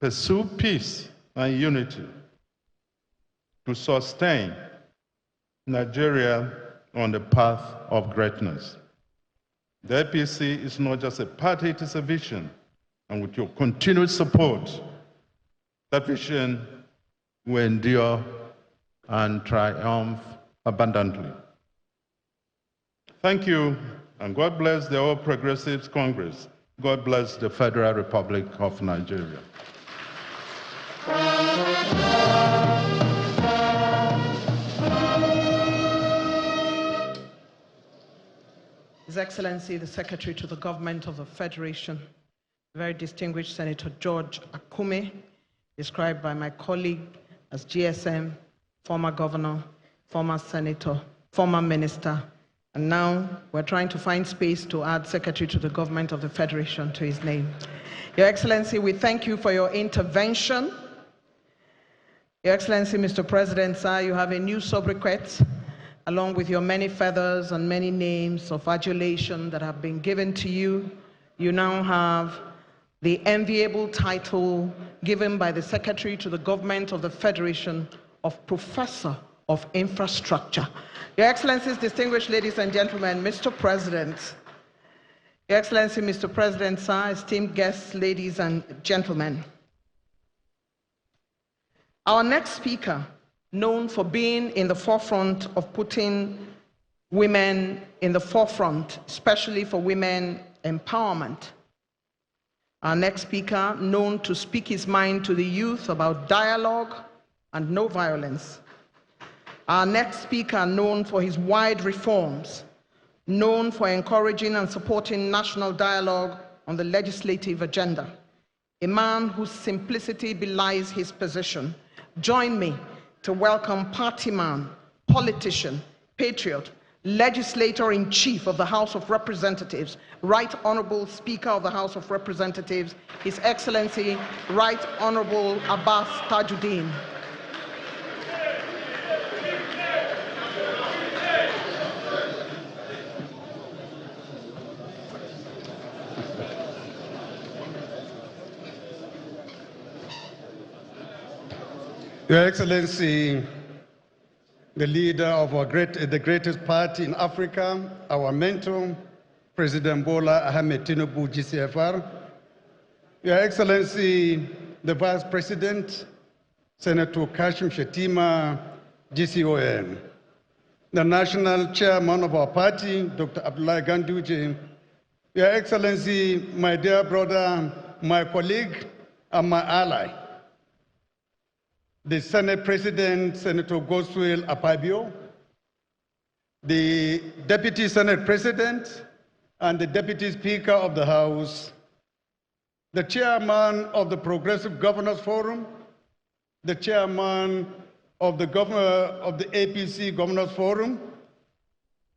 pursue peace and unity to sustain Nigeria on the path of greatness. The APC is not just a party, it is a vision. And with your continued support, that vision will endure and triumph abundantly. Thank you, and God bless the All Progressives Congress. God bless the Federal Republic of Nigeria. His Excellency, the Secretary to the Government of the Federation, very distinguished Senator George Akume, described by my colleague as GSM, former governor, former senator, former minister, and now we're trying to find space to add Secretary to the Government of the Federation to his name. Your Excellency, we thank you for your intervention. Your Excellency, Mr. President, sir, you have a new sobriquet, along with your many feathers and many names of adulation that have been given to you. You now have the enviable title given by the Secretary to the Government of the Federation of Professor of Infrastructure. Your Excellencies, distinguished ladies and gentlemen, Mr. President, Your Excellency, Mr. President, sir, esteemed guests, ladies and gentlemen. Our next speaker, known for being in the forefront of putting women in the forefront, especially for women empowerment. Our next speaker, known to speak his mind to the youth about dialogue and no violence. Our next speaker, known for his wide reforms, known for encouraging and supporting national dialogue on the legislative agenda. A man whose simplicity belies his position. Join me to welcome party man, politician, patriot, legislator-in-chief of the House of Representatives, Right Honorable Speaker of the House of Representatives, His Excellency Right Honorable Abbas Tajuddin. Your Excellency, the leader of the greatest party in Africa, our mentor, President Bola Ahmed Tinubu, GCFR. Your Excellency, the Vice President, Senator Kashim Shettima, GCON. The National Chairman of our party, Dr. Abdullahi Ganduje. Your Excellency, my dear brother, my colleague, and my ally, the Senate President, Senator Godswill Akpabio, the Deputy Senate President, and the Deputy Speaker of the House, the Chairman of the Progressive Governors Forum, the Chairman of the APC Governors Forum,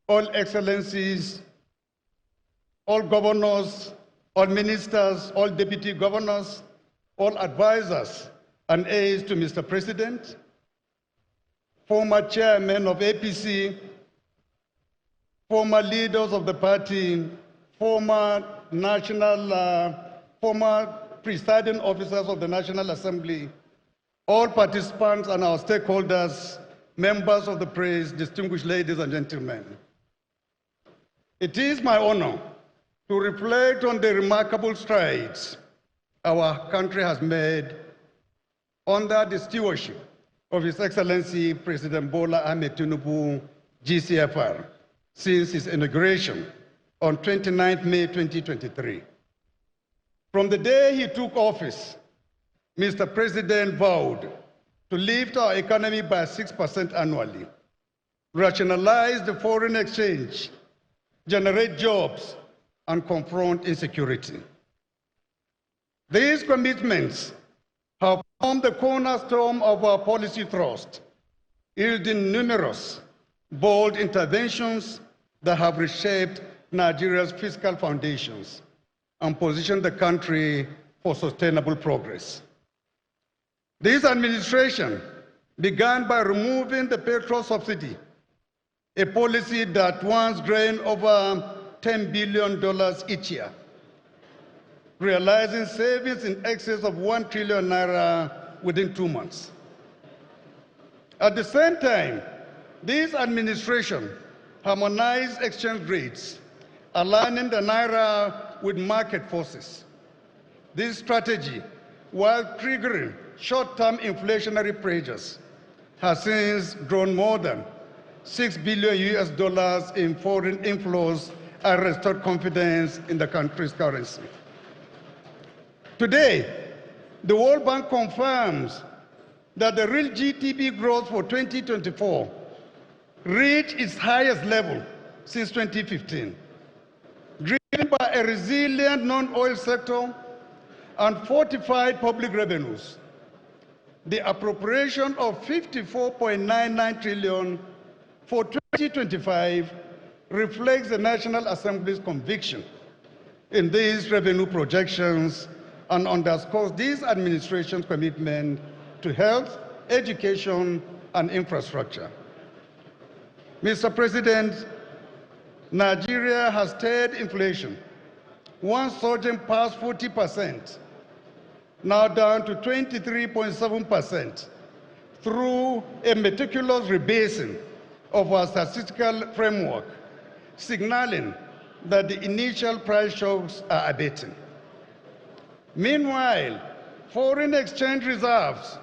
all Excellencies, all governors, all ministers, all deputy governors, all advisors, and aides to Mr. President, former chairmen of APC, former leaders of the party, former presiding officers of the National Assembly, all participants and our stakeholders, members of the press, distinguished ladies and gentlemen. It is my honor to reflect on the remarkable strides our country has made under the stewardship of His Excellency President Bola Ahmed Tinubu, GCFR, since his inauguration on 29 May 2023. From the day he took office, Mr. President vowed to lift our economy by 6% annually, rationalize the foreign exchange, generate jobs, and confront insecurity. These commitments have formed the cornerstone of our policy thrust, yielding numerous bold interventions that have reshaped Nigeria's fiscal foundations and positioned the country for sustainable progress. This administration began by removing the petrol subsidy, a policy that once drained over $10 billion each year, realizing savings in excess of 1 trillion naira within 2 months. At the same time, this administration harmonized exchange rates, aligning the naira with market forces. This strategy, while triggering short-term inflationary pressures, has since drawn more than $6 billion in foreign inflows and restored confidence in the country's currency. Today, the World Bank confirms that the real GDP growth for 2024 reached its highest level since 2015, driven by a resilient non-oil sector and fortified public revenues. The appropriation of $54.99 trillion for 2025 reflects the National Assembly's conviction in these revenue projections and underscores this administration's commitment to health, education, and infrastructure. Mr. President, Nigeria has steered inflation, once surging past 40%, now down to 23.7%, through a meticulous rebasing of our statistical framework, signaling that the initial price shocks are abating. Meanwhile, foreign exchange reserves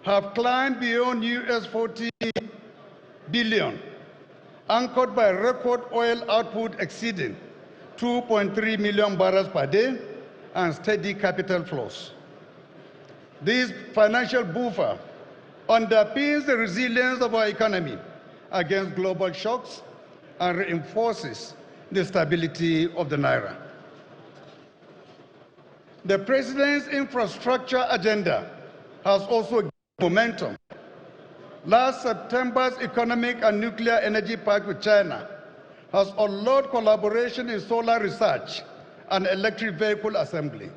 have climbed beyond US 40 billion, anchored by record oil output exceeding 2.3 million barrels per day and steady capital flows. This financial buffer underpins the resilience of our economy against global shocks and reinforces the stability of the Naira. The President's infrastructure agenda has also gained momentum. Last September's economic and nuclear energy pact with China has allowed collaboration in solar research and electric vehicle assembly,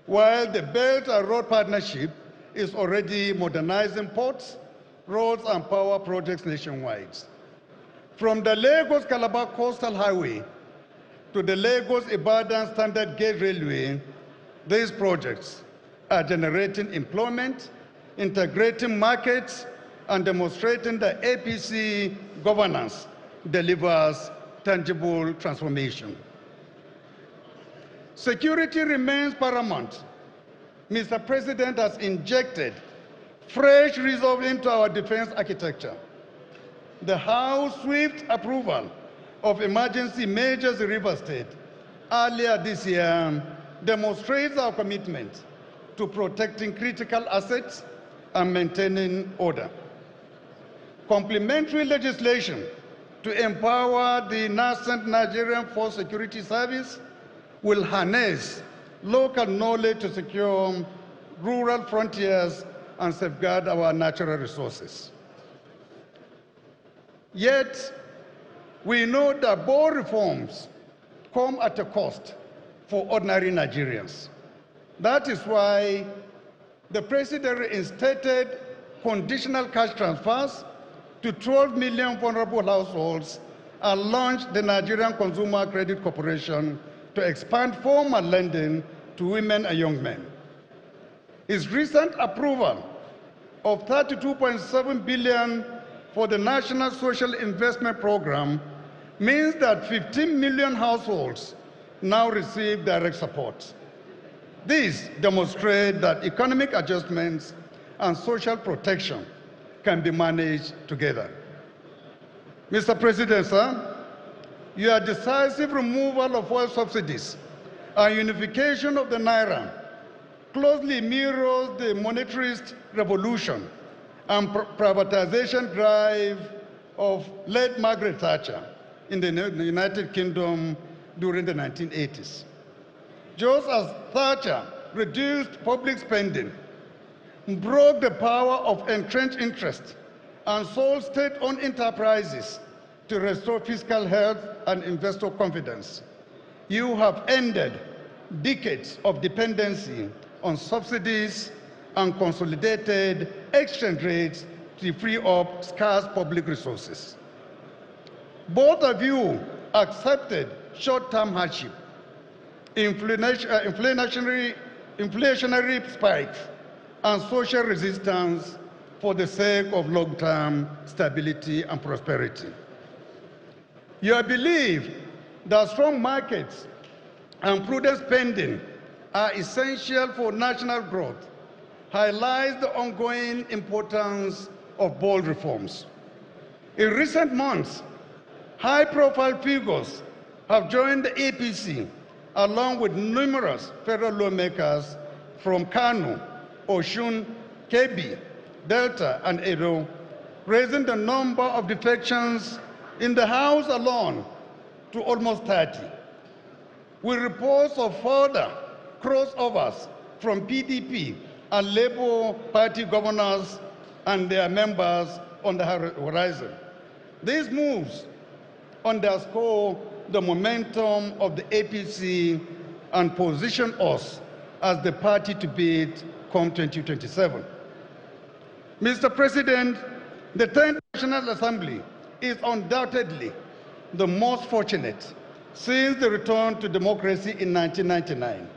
while the Belt and Road Partnership is already modernizing ports, roads, and power projects nationwide. From the Lagos-Calabar Coastal Highway to the Lagos-Ibadan Standard Gauge Railway, these projects are generating employment, integrating markets, and demonstrating that APC governance delivers tangible transformation. Security remains paramount. Mr. President has injected fresh resolve into our defense architecture. The House's swift approval of emergency measures in Rivers State earlier this year demonstrates our commitment to protecting critical assets and maintaining order. Complementary legislation to empower the nascent Nigerian Force Security Service will harness local knowledge to secure rural frontiers and safeguard our natural resources. Yet, we know that both reforms come at a cost for ordinary Nigerians. That is why the President reinstated conditional cash transfers to 12 million vulnerable households and launched the Nigerian Consumer Credit Corporation to expand formal lending to women and young men. His recent approval of 32.7 billion for the National Social Investment Program means that 15 million households now receive direct support. This demonstrates that economic adjustments and social protection can be managed together. Mr. President, sir, your decisive removal of oil subsidies and unification of the Naira closely mirrors the monetarist revolution and privatization drive of late Margaret Thatcher in the United Kingdom during the 1980s. Just as Thatcher reduced public spending, broke the power of entrenched interest, and sold state-owned enterprises to restore fiscal health and investor confidence, you have ended decades of dependency on subsidies and consolidated exchange rates to free up scarce public resources. Both of you accepted short-term hardship, inflationary spikes, and social resistance for the sake of long-term stability and prosperity. You believe that strong markets and prudent spending are essential for national growth, highlights the ongoing importance of bold reforms. In recent months, high-profile figures have joined the APC, along with numerous federal lawmakers from Kano, Osun, Kebbi, Delta, and Edo, raising the number of defections in the House alone to almost 30. With reports of further crossovers from PDP and Labour Party governors and their members on the horizon. These moves underscore the momentum of the APC and position us as the party to beat come 2027. Mr. President, the 10th National Assembly is undoubtedly the most fortunate since the return to democracy in 1999.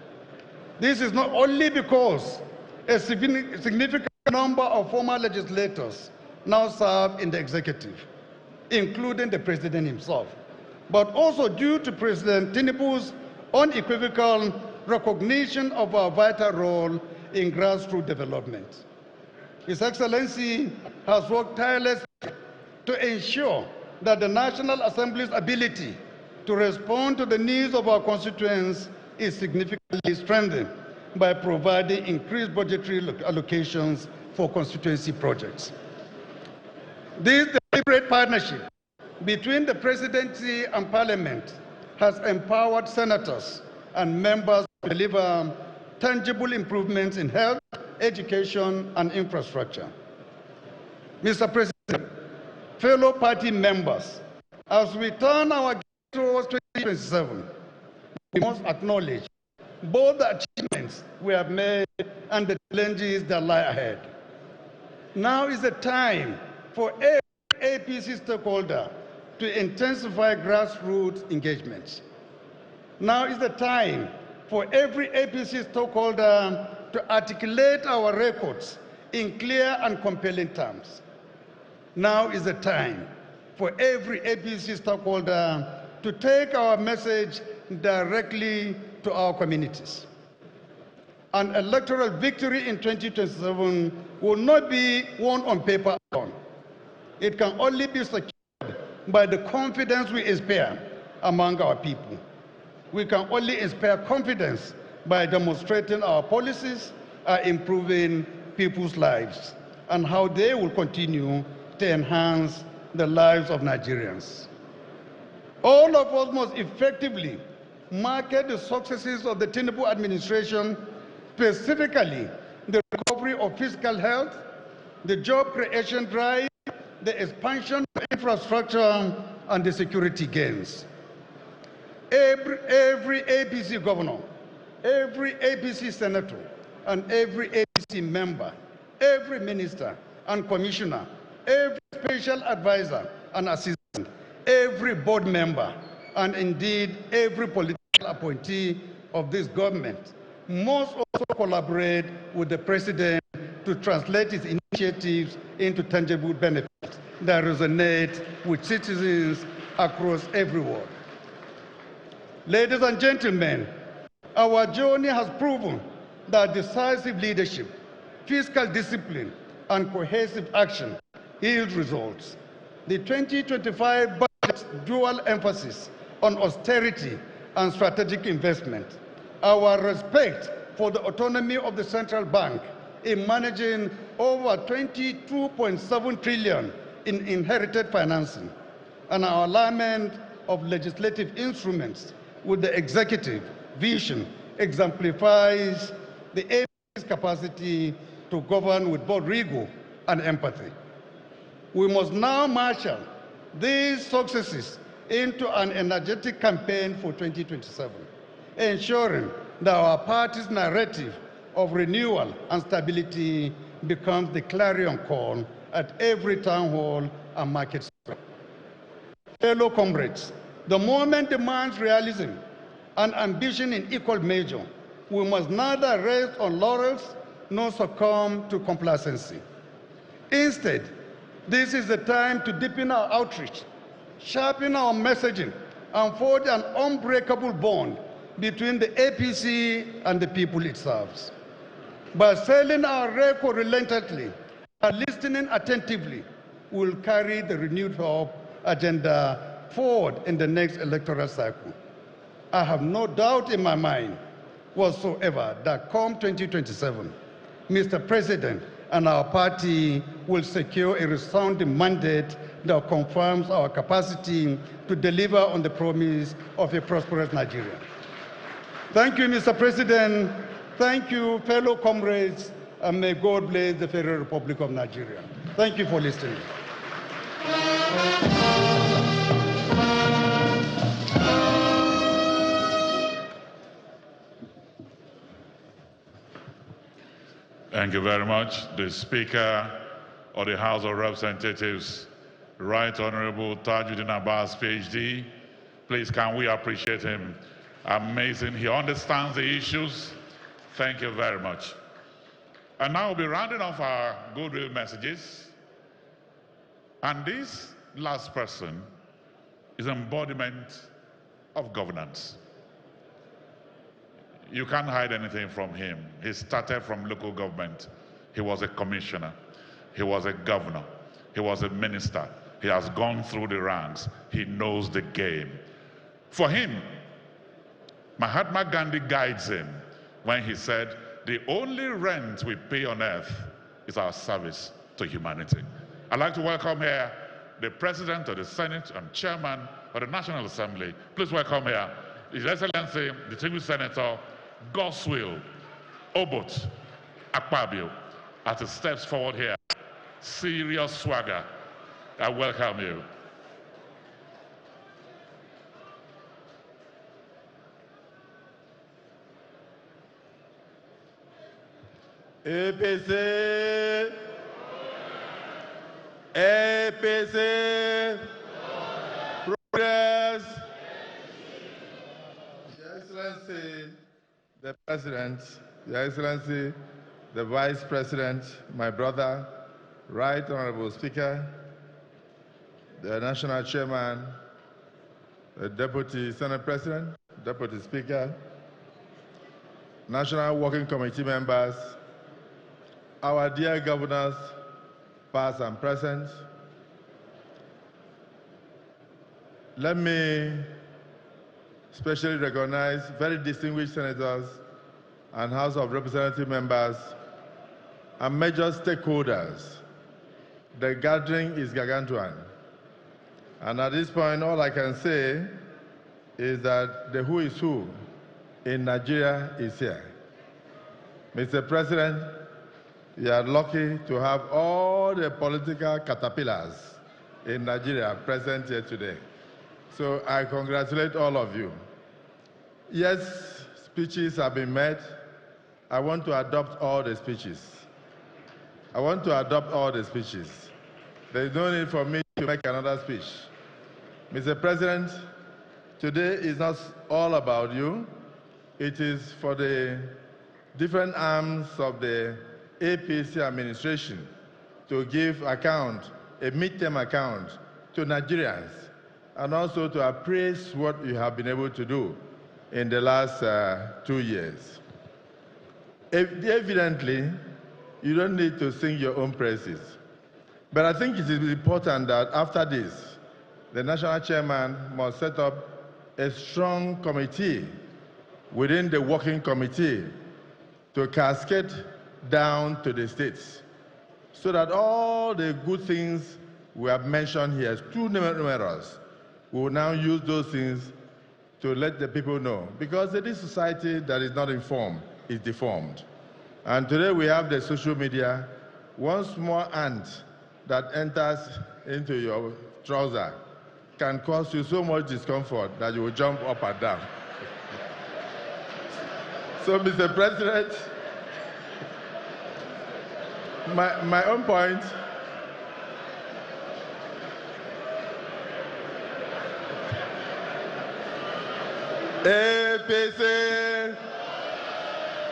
This is not only because a significant number of former legislators now serve in the executive, including the president himself, but also due to President Tinubu's unequivocal recognition of our vital role in grassroots development. His Excellency has worked tirelessly to ensure that the National Assembly's ability to respond to the needs of our constituents is significantly strengthened by providing increased budgetary allocations for constituency projects. This deliberate partnership between the Presidency and Parliament has empowered senators and members to deliver tangible improvements in health, education, and infrastructure. Mr. President, fellow party members, as we turn our gaze towards 2027, we must acknowledge both the achievements we have made and the challenges that lie ahead. Now is the time for every APC stakeholder to intensify grassroots engagements. Now is the time for every APC stakeholder to articulate our records in clear and compelling terms. Now is the time for every APC stakeholder to take our message directly to our communities. An electoral victory in 2027 will not be won on paper alone. It can only be secured by the confidence we inspire among our people. We can only inspire confidence by demonstrating our policies are improving people's lives and how they will continue to enhance the lives of Nigerians. All of us must effectively market the successes of the Tinubu administration, specifically the recovery of fiscal health, the job creation drive, the expansion of infrastructure, and the security gains. Every APC governor, every APC senator, and every APC member, every minister and commissioner, every special advisor and assistant, every board member, and indeed every political appointee of this government must also collaborate with the president to translate his initiatives into tangible benefits that resonate with citizens across every world. Ladies and gentlemen, our journey has proven that decisive leadership, fiscal discipline, and cohesive action yield results. The 2025 budget's dual emphasis on austerity and strategic investment, our respect for the autonomy of the central bank in managing over 22.7 trillion in inherited financing, and our alignment of legislative instruments with the executive vision exemplifies the APC's capacity to govern with both rigor and empathy. We must now marshal these successes into an energetic campaign for 2027, ensuring that our party's narrative of renewal and stability becomes the clarion call at every town hall and market square. Fellow comrades, the moment demands realism and ambition in equal measure. We must neither rest on laurels nor succumb to complacency. Instead, this is the time to deepen our outreach, sharpen our messaging, and forge an unbreakable bond between the APC and the people it serves. By selling our record relentlessly and listening attentively, we will carry the renewed hope agenda forward in the next electoral cycle. I have no doubt in my mind whatsoever that come 2027, Mr. President and our party will secure a resounding mandate that confirms our capacity to deliver on the promise of a prosperous Nigeria. Thank you, Mr. President. Thank you, fellow comrades, and may God bless the Federal Republic of Nigeria. Thank you for listening. Thank you very much. The Speaker of the House of Representatives, Right Honorable Tajuddin Abbas, PhD. Please, can we appreciate him? Amazing. He understands the issues. Thank you very much. And now we'll be rounding off our goodwill messages. And this last person is embodiment of governance. You can't hide anything from him. He started from local government. He was a commissioner. He was a governor. He was a minister. He has gone through the ranks. He knows the game. For him, Mahatma Gandhi guides him when he said, the only rent we pay on earth is our service to humanity. I'd like to welcome here the President of the Senate and Chairman of the National Assembly. Please welcome here His Excellency, the Distinguished Senator Godswill Obot Akpabio, as he steps forward here. Serious swagger. I welcome you. APC, APC, progress. Your Excellency, the President, Your Excellency, the Vice President, my brother, Right Honorable Speaker, the National Chairman, the Deputy Senate President, Deputy Speaker, National Working Committee members, our dear governors, past and present. Let me especially recognize very distinguished senators and House of Representative members and major stakeholders. The gathering is gargantuan. And at this point, all I can say is that the who is who in Nigeria is here. Mr. President, you are lucky to have all the political caterpillars in Nigeria present here today. So I congratulate all of you. Yes, speeches have been made. I want to adopt all the speeches. I want to adopt all the speeches. There is no need for me to make another speech. Mr. President, today is not all about you. It is for the different arms of the APC administration to give account, a midterm account, to Nigerians, and also to appraise what you have been able to do in the last 2 years. Evidently, you don't need to sing your own praises. But I think it is important that after this, the national chairman must set up a strong committee within the working committee to cascade down to the states, so that all the good things we have mentioned here, too numerous, we will now use those things to let the people know. Because this society that is not informed is deformed. And today we have the social media. One small ant that enters into your trouser can cause you so much discomfort that you will jump up and down. So, Mr. President, my own point, APC,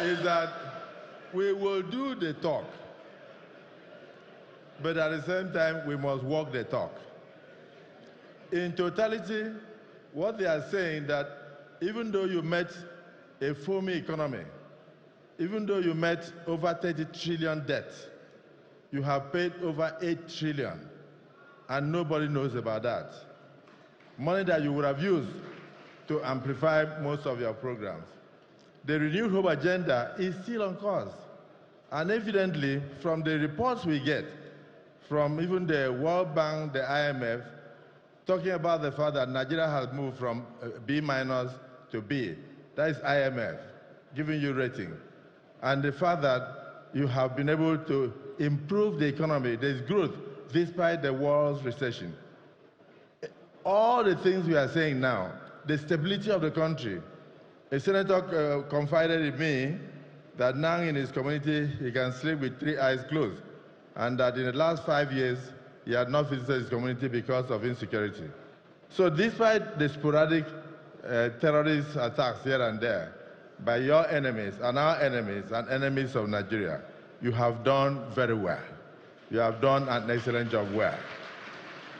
is that we will do the talk, but at the same time, we must walk the talk. In totality, what they are saying that even though you met a foamy economy, even though you met over 30 trillion debt, you have paid over 8 trillion, and nobody knows about that. Money that you would have used to amplify most of your programs. The Renewed Hope agenda is still on course. And evidently, from the reports we get, from even the World Bank, the IMF, talking about the fact that Nigeria has moved from B- to B. That is IMF, giving you rating. And the fact that you have been able to improve the economy, there is growth, despite the world's recession. All the things we are saying now, the stability of the country. A senator confided in me that now in his community, he can sleep with 3 eyes closed and that in the last 5 years, he had not visited his community because of insecurity. So despite the sporadic terrorist attacks here and there by your enemies and our enemies and enemies of Nigeria, you have done very well. You have done an excellent job well.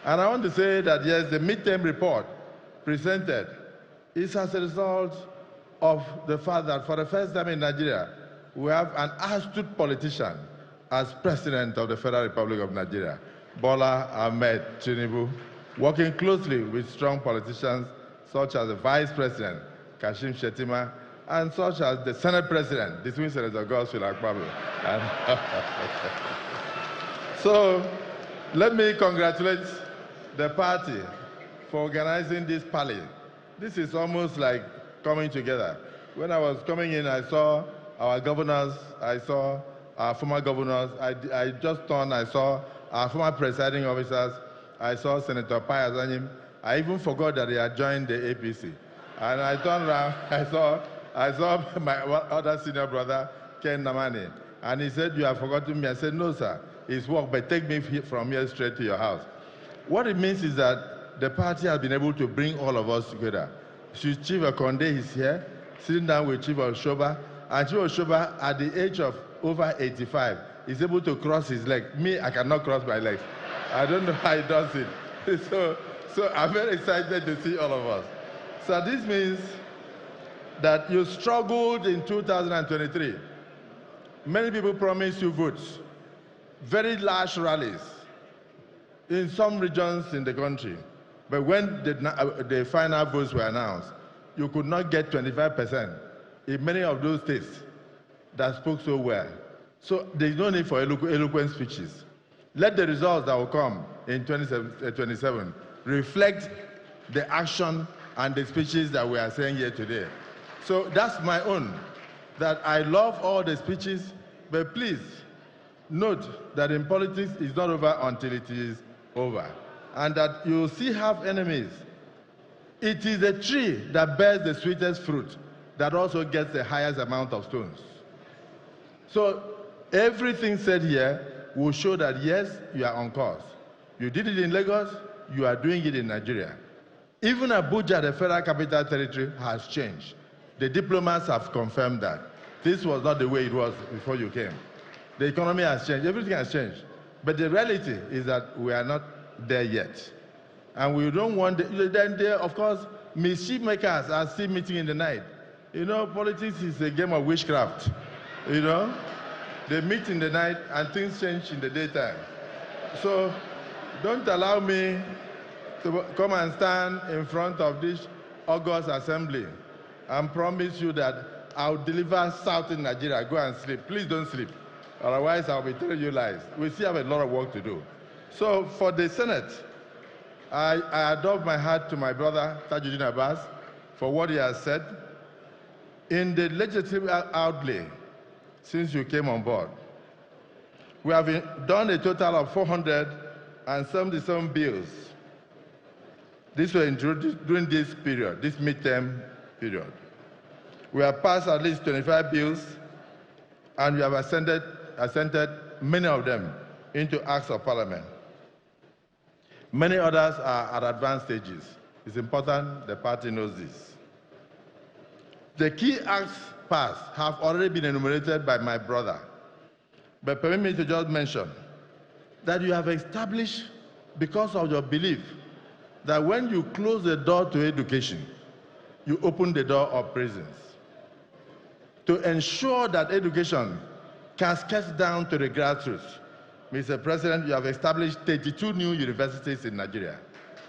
And I want to say that, yes, the midterm report presented is as a result of the fact that for the first time in Nigeria, we have an astute politician as President of the Federal Republic of Nigeria, Bola Ahmed Tinubu, working closely with strong politicians such as the Vice President, Kashim Shettima, and such as the Senate President, distinguished Senator Godswill Akpabio. So let me congratulate the party for organizing this rally. This is almost like coming together. When I was coming in, I saw our governors, I saw our former governors, I just turned, I saw our former presiding officers, I saw Senator Pai Azanyim. I even forgot that he had joined the APC. And I turned around, I saw my other senior brother, Ken Namani, and he said, "You have forgotten me." I said, "No, sir, it's work, but take me from here straight to your house." What it means is that the party has been able to bring all of us together. Chief Akonde is here, sitting down with Chief Oshoba, and Chief Oshoba, at the age of over 85, is able to cross his leg. Me, I cannot cross my legs. I don't know how he does it. So I'm very excited to see all of us. So this means that you struggled in 2023. Many people promised you votes, very large rallies in some regions in the country. But when the final votes were announced, you could not get 25% in many of those states that spoke so well. So there's no need for eloquent speeches. Let the results that will come in 2027 reflect the action and the speeches that we are saying here today. So that's my own, that I love all the speeches, but please note that in politics it's not over until it is over, and that you still have enemies. It is the tree that bears the sweetest fruit that also gets the highest amount of stones. So everything said here will show that, yes, you are on course. You did it in Lagos, you are doing it in Nigeria. Even Abuja, the Federal Capital Territory, has changed. The diplomats have confirmed that. This was not the way it was before you came. The economy has changed, everything has changed. But the reality is that we are not there yet. And we don't want, then there, of course, mischief makers are still meeting in the night. You know, politics is a game of witchcraft, you know? They meet in the night and things change in the daytime. So don't allow me to come and stand in front of this August assembly and promise you that I'll deliver South in Nigeria. Go and sleep. Please don't sleep. Otherwise, I'll be telling you lies. We still have a lot of work to do. So for the Senate, I adopt my hat to my brother, Tajuddin Abbas, for what he has said. In the legislative outlay, since you came on board, we have done a total of 477 bills. These were introduced during this period, this midterm period. We have passed at least 25 bills, and we have assented many of them into acts of parliament. Many others are at advanced stages. It's important the party knows this. The key acts passed have already been enumerated by my brother. But permit me to just mention that you have established, because of your belief, that when you close the door to education, you open the door of prisons. To ensure that education cascades down to the grassroots, Mr. President, you have established 32 new universities in Nigeria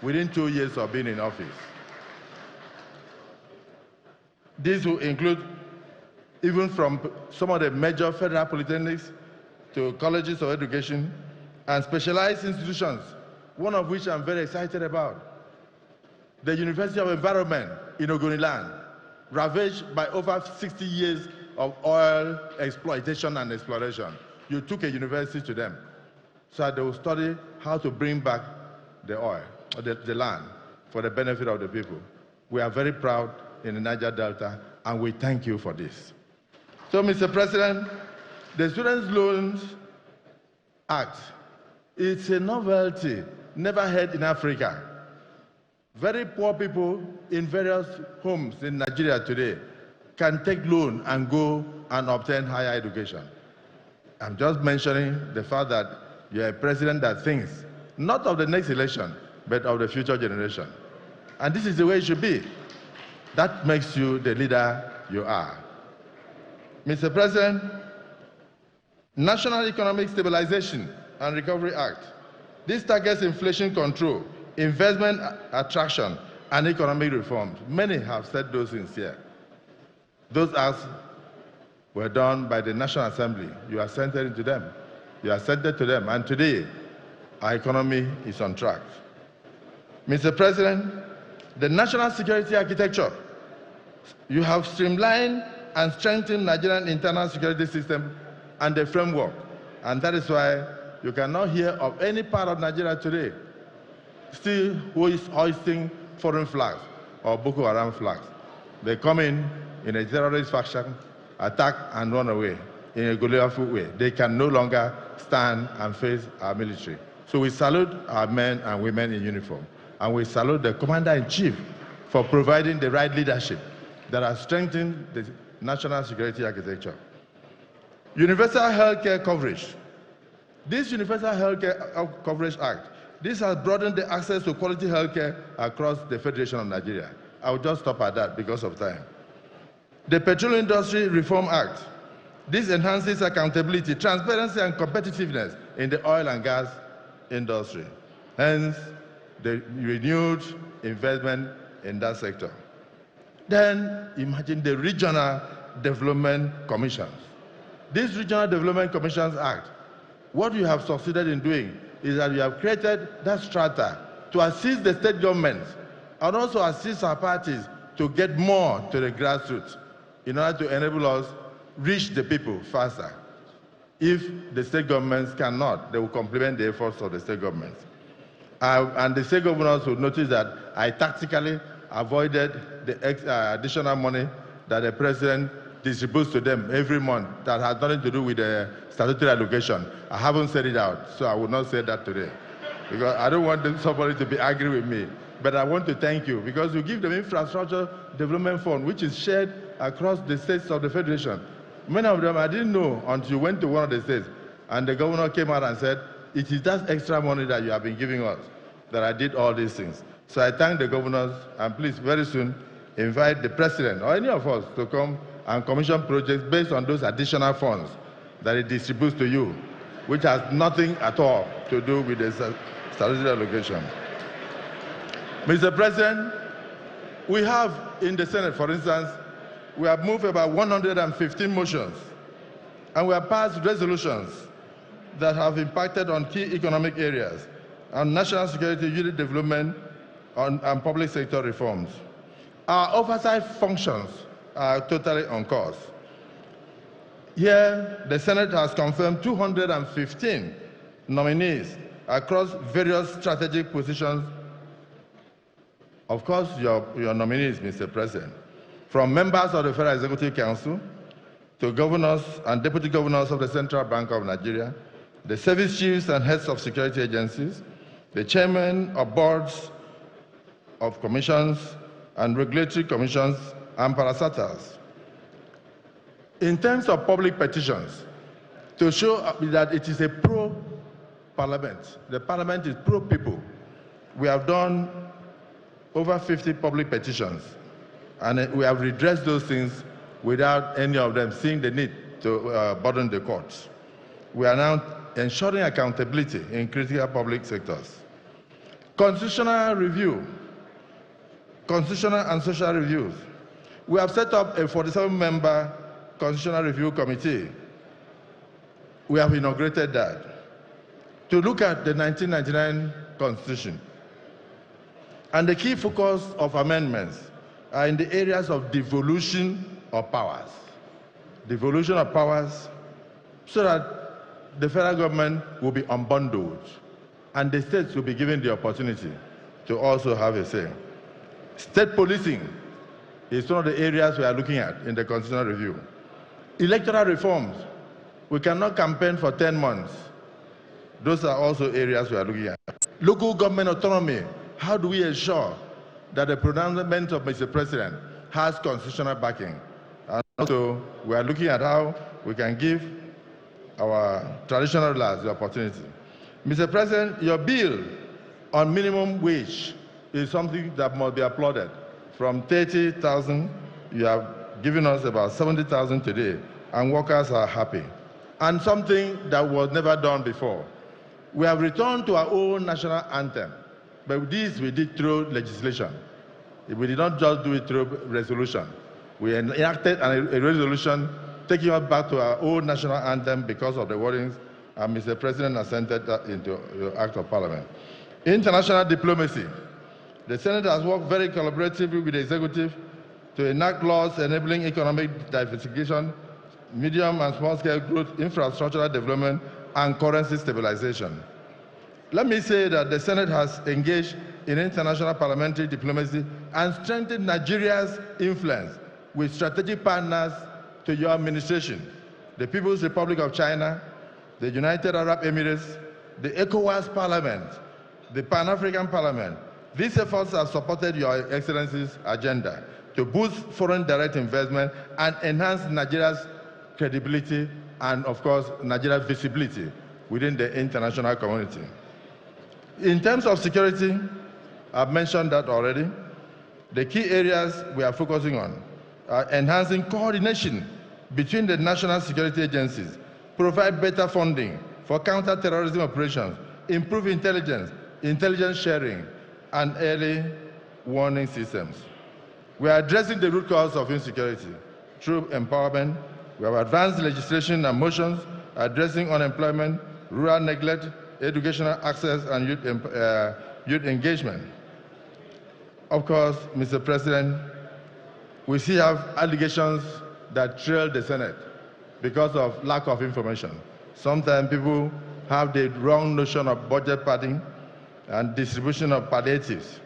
within 2 years of being in office. These will include even from some of the major federal polytechnics to colleges of education and specialized institutions, one of which I'm very excited about. The University of Environment in Ogoniland, ravaged by over 60 years of oil exploitation and exploration. You took a university to them so that they will study how to bring back the oil, or the land, for the benefit of the people. We are very proud in the Niger Delta, and we thank you for this. So, Mr. President, the students' loans Act. It's a novelty never heard in Africa. Very poor people in various homes in Nigeria today can take loan and go and obtain higher education. I'm just mentioning the fact that you're a president that thinks not of the next election, but of the future generation. And this is the way it should be. That makes you the leader you are. Mr. President, National Economic Stabilization and Recovery Act. This targets inflation control, investment attraction, and economic reforms. Many have said those things here. Those acts were done by the National Assembly. You assented to them. You assented to them. And today, our economy is on track. Mr. President, the national security architecture, you have streamlined and strengthened Nigerian internal security system and the framework. And that is why you cannot hear of any part of Nigeria today still who is hoisting foreign flags or Boko Haram flags. They come in a terrorist faction, attack and run away in a Goliath way. They can no longer stand and face our military. So we salute our men and women in uniform. And we salute the Commander-in-Chief for providing the right leadership that has strengthened the national security architecture. Universal healthcare coverage. This Universal Healthcare Coverage Act, this has broadened the access to quality healthcare across the Federation of Nigeria. I will just stop at that because of time. The Petroleum Industry Reform Act. This enhances accountability, transparency, and competitiveness in the oil and gas industry. Hence, the renewed investment in that sector. Then, imagine the Regional Development Commissions. This Regional Development Commissions Act, what you have succeeded in doing is that you have created that strata to assist the state governments and also assist our parties to get more to the grassroots in order to enable us reach the people faster. If the state governments cannot, they will complement the efforts of the state governments. And the state governors will notice that I tactically avoided the additional money that the president distributes to them every month that has nothing to do with the statutory allocation. I haven't said it out, so I will not say that today. Because I don't want somebody to be angry with me. But I want to thank you because you give them infrastructure development fund, which is shared across the states of the Federation. Many of them I didn't know until you went to one of the states, and the governor came out and said, it is that extra money that you have been giving us that I did all these things. So I thank the governors, and please, very soon, invite the president or any of us to come and commission projects based on those additional funds that it distributes to you, which has nothing at all to do with the statutory allocation. Mr. President, we have in the Senate, for instance, we have moved about 115 motions, and we have passed resolutions that have impacted on key economic areas, on national security, unit development, and public sector reforms. Our oversight functions are totally on course. Here, the Senate has confirmed 215 nominees across various strategic positions. Of course, your nominees, Mr. President, from members of the Federal Executive Council to governors and deputy governors of the Central Bank of Nigeria, the service chiefs and heads of security agencies, the chairmen of boards of commissions and regulatory commissions and parastatals. In terms of public petitions, to show that it is a pro-parliament, the parliament is pro-people, we have done over 50 public petitions, and we have redressed those things without any of them seeing the need to burden the courts. We are now ensuring accountability in critical public sectors. Constitutional review, constitutional and social reviews. We have set up a 47-member Constitutional Review Committee. We have inaugurated that to look at the 1999 Constitution. And the key focus of amendments are in the areas of devolution of powers. Devolution of powers so that the federal government will be unbundled and the states will be given the opportunity to also have a say. State policing is one of the areas we are looking at in the Constitutional Review. Electoral reforms. We cannot campaign for 10 months Those are also areas we are looking at. Local government autonomy. How do we ensure that the pronouncement of Mr. President has constitutional backing? And also, we are looking at how we can give our traditional rulers the opportunity. Mr. President, your bill on minimum wage is something that must be applauded. From 30,000, you have given us about 70,000 today, and workers are happy. And something that was never done before. We have returned to our own national anthem, but this we did through legislation. We did not just do it through resolution. We enacted a resolution taking us back to our own national anthem because of the wordings, and Mr. President assented into the Act of Parliament. International diplomacy. The Senate has worked very collaboratively with the executive to enact laws enabling economic diversification, medium and small-scale growth, infrastructural development, and currency stabilization. Let me say that the Senate has engaged in international parliamentary diplomacy and strengthened Nigeria's influence with strategic partners to your administration, the People's Republic of China, the United Arab Emirates, the ECOWAS Parliament, the Pan-African Parliament. These efforts have supported Your Excellency's agenda to boost foreign direct investment and enhance Nigeria's credibility and, of course, Nigeria's visibility within the international community. In terms of security, I've mentioned that already. The key areas we are focusing on are enhancing coordination between the national security agencies, provide better funding for counter-terrorism operations, improve intelligence sharing, and early warning systems. We are addressing the root cause of insecurity through empowerment. We have advanced legislation and motions addressing unemployment, rural neglect, educational access, and youth engagement. Of course, Mr. President, we still have allegations that trail the Senate because of lack of information. Sometimes people have the wrong notion of budget padding and distribution of palliatives.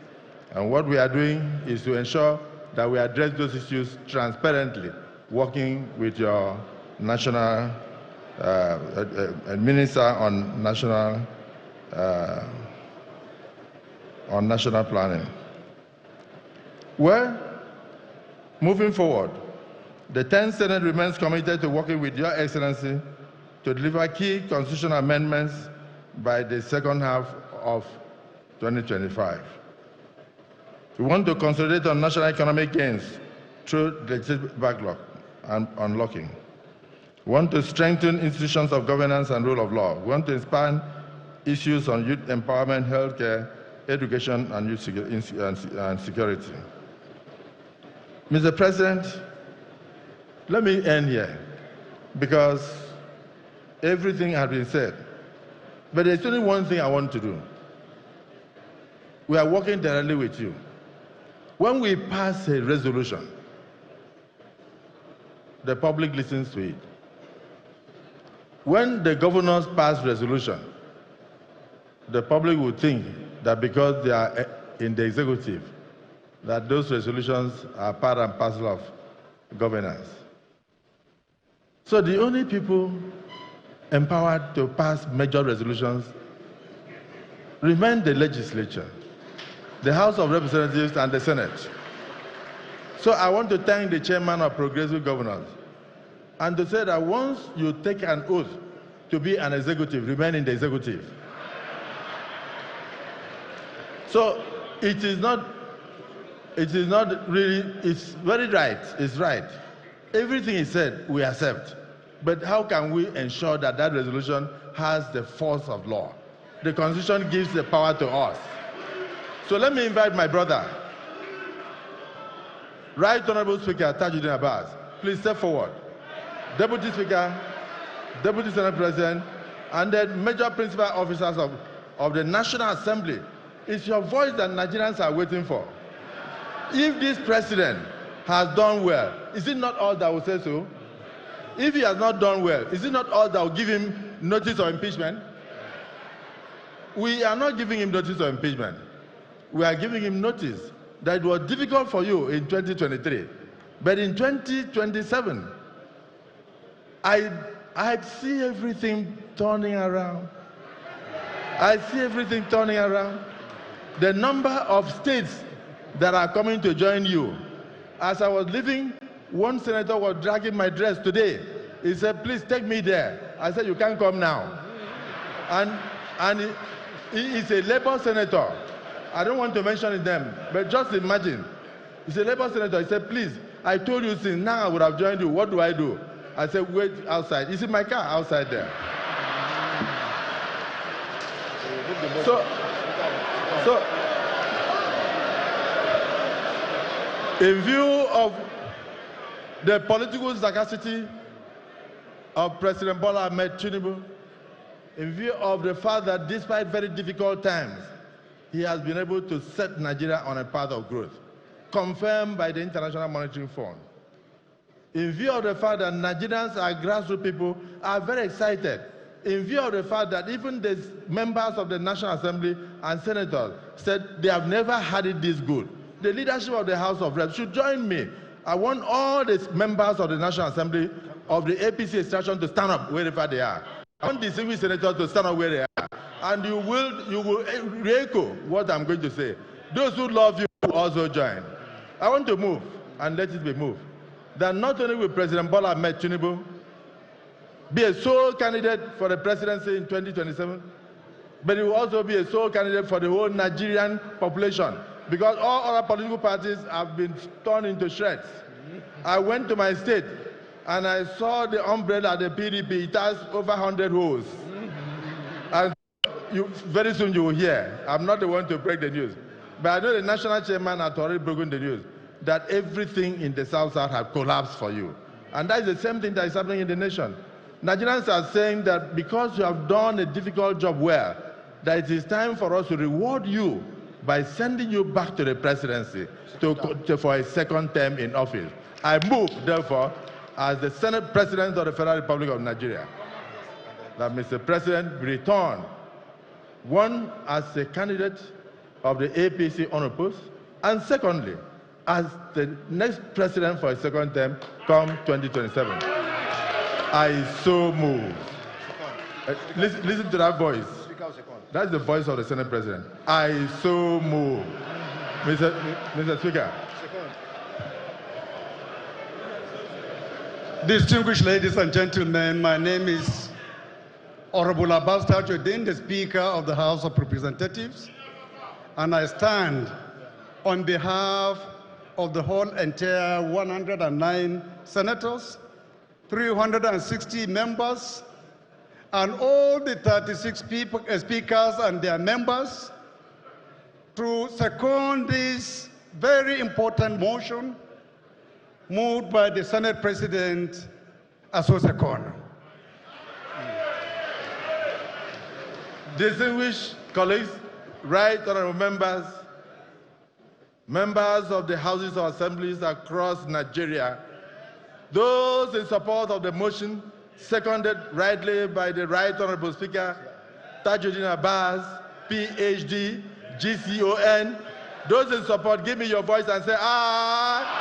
And what we are doing is to ensure that we address those issues transparently, working with your national minister on national planning. Well, moving forward, the 10th Senate remains committed to working with Your Excellency to deliver key constitutional amendments by the second half of 2025. We want to consolidate on national economic gains through legislative backlog and unlocking. We want to strengthen institutions of governance and rule of law. We want to expand issues on youth empowerment, healthcare, education, and youth security. Mr. President, let me end here because everything has been said. But there's only one thing I want to do. We are working directly with you. When we pass a resolution, the public listens to it. When the governors pass resolution, the public will think that because they are in the executive, that those resolutions are part and parcel of governance. So the only people empowered to pass major resolutions remain the legislature, the House of Representatives, and the Senate. So I want to thank the chairman of Progressive Governors and to say that once you take an oath to be an executive, remain in the executive. So it is not really, it's very right, it's right. Everything is said, we accept. But how can we ensure that that resolution has the force of law? The Constitution gives the power to us. So let me invite my brother, Right Honorable Speaker Tajuddin Abbas. Please step forward. Deputy Speaker, Deputy Senate President, and the major principal officers of the National Assembly. It's your voice that Nigerians are waiting for. If this president has done well, is it not all that will say so? If he has not done well, is it not all that will give him notice of impeachment? We are not giving him notice of impeachment. We are giving him notice that it was difficult for you in 2023. But in 2027, I see everything turning around. I see everything turning around. The number of states that are coming to join you. As I was leaving, one senator was dragging my dress today. He said, please take me there. I said, you can't come now. And he is a Labour senator. I don't want to mention his name, but just imagine. He's a Labour senator. He said, please, I told you since now I would have joined you. What do I do? I said, wait outside. He's in my car outside there. So, in view of the political sagacity of President Bola Ahmed Tinubu, in view of the fact that despite very difficult times, he has been able to set Nigeria on a path of growth, confirmed by the International Monetary Fund. In view of the fact that Nigerians are grassroots people are very excited, in view of the fact that even the members of the National Assembly and senators said they have never had it this good, the leadership of the House of Reps should join me. I want all the members of the National Assembly of the APC extraction to stand up wherever they are. I want the single senators to stand up where they are. And you will re-echo what I'm going to say. Those who love you will also join. I want to move, and let it be moved, that not only will President Bola Ahmed Tinubu be a sole candidate for the presidency in 2027, but he will also be a sole candidate for the whole Nigerian population, because all other political parties have been torn into shreds. I went to my state, and I saw the umbrella, the PDP, it has over 100 holes. And very soon you will hear, I'm not the one to break the news, but I know the national chairman has already broken the news, that everything in the South-South has collapsed for you. And that is the same thing that is happening in the nation. Nigerians are saying that because you have done a difficult job well, that it is time for us to reward you by sending you back to the presidency for a second term in office. I move, therefore, as the Senate President of the Federal Republic of Nigeria, that Mr. President return, one, as a candidate of the APC unopposed, and secondly, as the next president for a second term come 2027. I so move. Listen to that voice. That's the voice of the Senate President. I so move. Mr. Speaker. Distinguished ladies and gentlemen, my name is Honorable Abbas Tajuddin, the Speaker of the House of Representatives, and I stand on behalf of the whole entire 109 senators, 360 members, and all the 36 speakers and their members to second this very important motion moved by the Senate President Asosakon. Distinguished colleagues, right honorable members, members of the houses of assemblies across Nigeria, those in support of the motion, seconded rightly by the right honorable Speaker, Tajuddin Abbas, PhD, GCON, those in support, give me your voice and say, aye.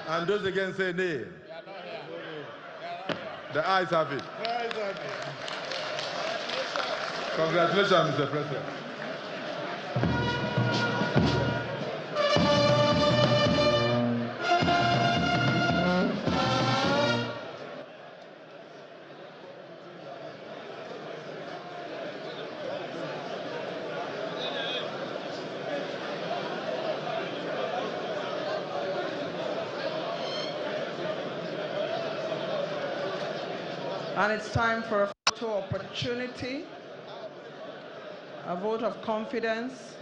And those against say nay. The ayes have it. Congratulations, Mr. President. And it's time for a photo opportunity, a vote of confidence,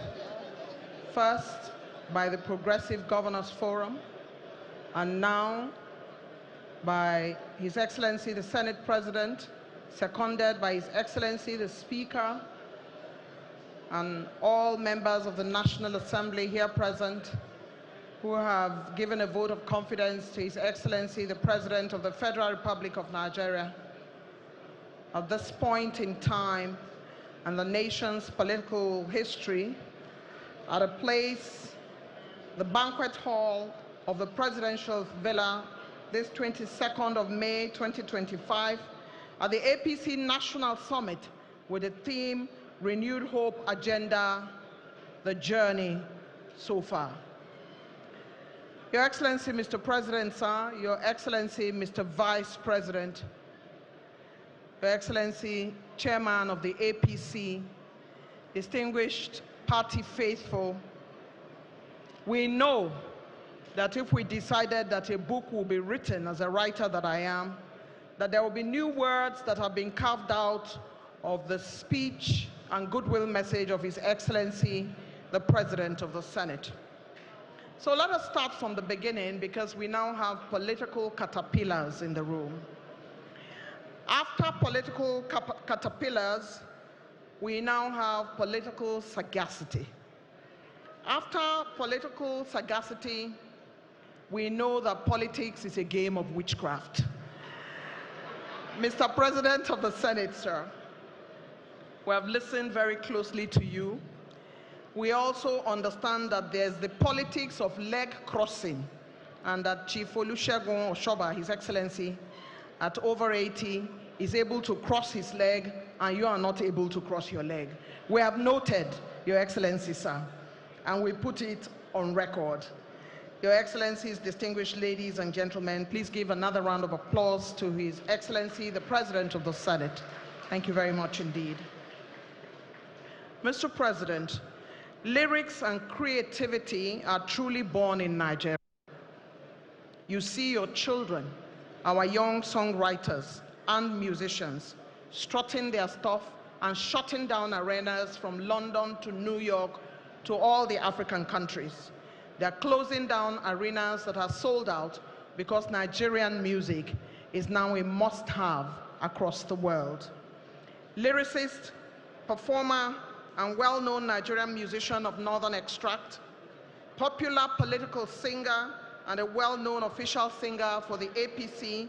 first by the Progressive Governors Forum, and now by His Excellency the Senate President, seconded by His Excellency the Speaker, and all members of the National Assembly here present who have given a vote of confidence to His Excellency the President of the Federal Republic of Nigeria. At this point in time and the nation's political history, at a place, the banquet hall of the presidential villa, this 22nd of May 2025, at the APC National Summit with the theme Renewed Hope Agenda, the Journey So Far. Your Excellency, Mr. President, sir, Your Excellency, Mr. Vice President, Your Excellency, Chairman of the APC, distinguished party faithful, we know that if we decided that a book will be written, as a writer that I am, that there will be new words that have been carved out of the speech and goodwill message of His Excellency, the President of the Senate. So let us start from the beginning, because we now have political caterpillars in the room. After political caterpillars, we now have political sagacity. After political sagacity, we know that politics is a game of witchcraft. Mr. President of the Senate, sir, we have listened very closely to you. We also understand that there's the politics of leg crossing, and that Chief Olusegun Oshoba, His Excellency, at over 80, is able to cross his leg, and you are not able to cross your leg. We have noted, Your Excellency, sir, and we put it on record. Your Excellencies, distinguished ladies and gentlemen, please give another round of applause to His Excellency, the President of the Senate. Thank you very much indeed. Mr. President, lyrics and creativity are truly born in Nigeria. You see your children, our young songwriters and musicians, strutting their stuff and shutting down arenas from London to New York to all the African countries. They're closing down arenas that are sold out because Nigerian music is now a must-have across the world. Lyricist, performer, and well-known Nigerian musician of Northern extract, popular political singer, and a well-known official singer for the APC,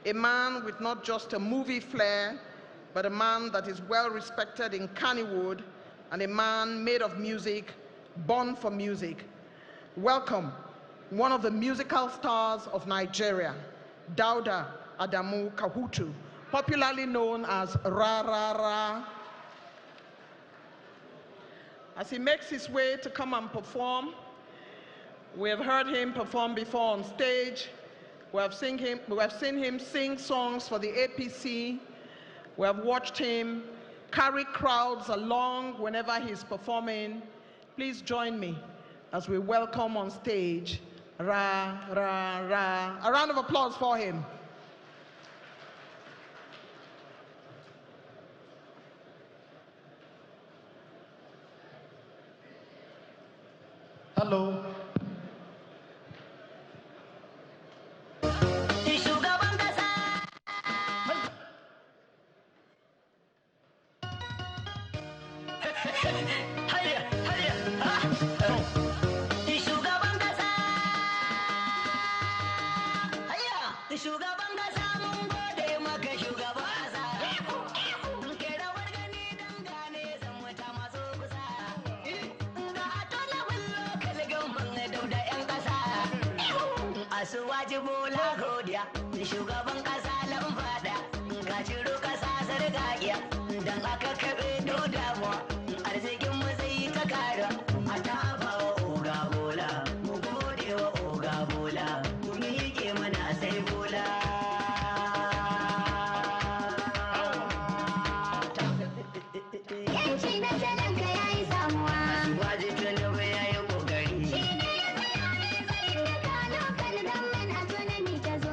a man with not just a movie flair, but a man that is well-respected in Kannywood, and a man made of music, born for music. Welcome, one of the musical stars of Nigeria, Dauda Adamu Kahutu, popularly known as Ra Ra Ra. As he makes his way to come and perform, we have heard him perform before on stage. We have seen him sing songs for the APC. We have watched him carry crowds along whenever he's performing. Please join me as we welcome on stage Ra Ra Ra. A round of applause for him. Hello. Shugaban kasa lamfada ka ciro kasa sargagiya dan aka kabe do damuwa arzikin mu zai ta kara a tafa wa oga bola mu gode wa oga bola mu miƙe mana sai bola yanci na talaka yayi samuwa waje Tinubu yayi kokari shine ya tsaya ne sai da kano kalgan mana tunani ta zo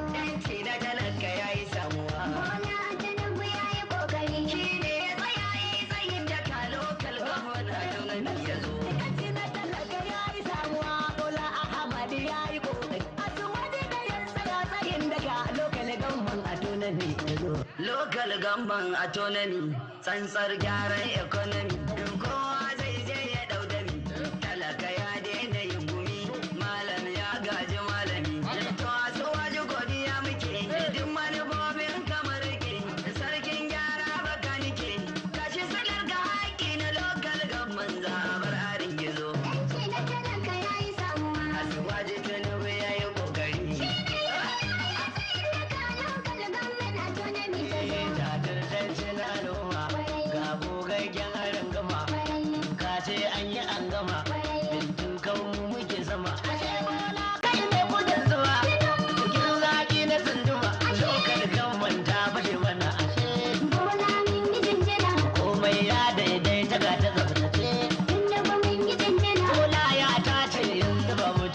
Local gamban autonomy, tsantsar gyaran economy. Kowa zai je ya daudami, talaka ya daina yin gumi, malam ya gaji malami. To asu waje godiya muke, duk manufofin kamar ke, sarkin gyara baka nike. Kashi sanar ga haƙƙi na local gamban zabar harin gizo. Yanci na talaka ya yi samuwa. Asu waje Tinubu ya yi ƙoƙari. Shi ne ya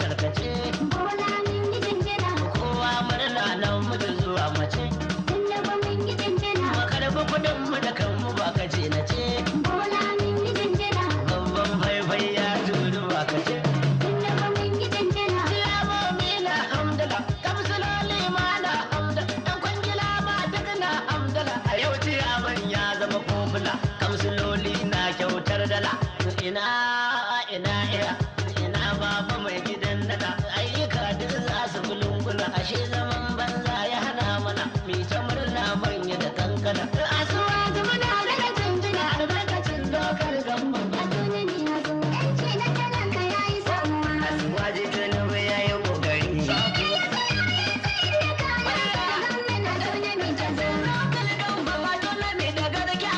tarkace bola min yi jinjina kowa murna nan muka zuwa mace Tinubu min yi jinjina makarbi kudin mu da kanmu ba ka ce na ce bola min yi jinjina babban faifai ya turu ba ka ce Tinubu min yi jinjina lamomi na hamdala kamsuloli ma na hamdala dan kwangila ma duk na hamdala a yau ciyaman ya zama kofula kamsuloli na kyautar dala ina baba mai gidan nada ayyuka duk za su bulungula ashe zaman banza ya hana mana mi ta murna manya da kankana asuwa zama na daga jinjina albarkacin dokar gamban a tunani na zo yanci na talaka ya yi samuwa asuwa ji Tinubu ya yi kokari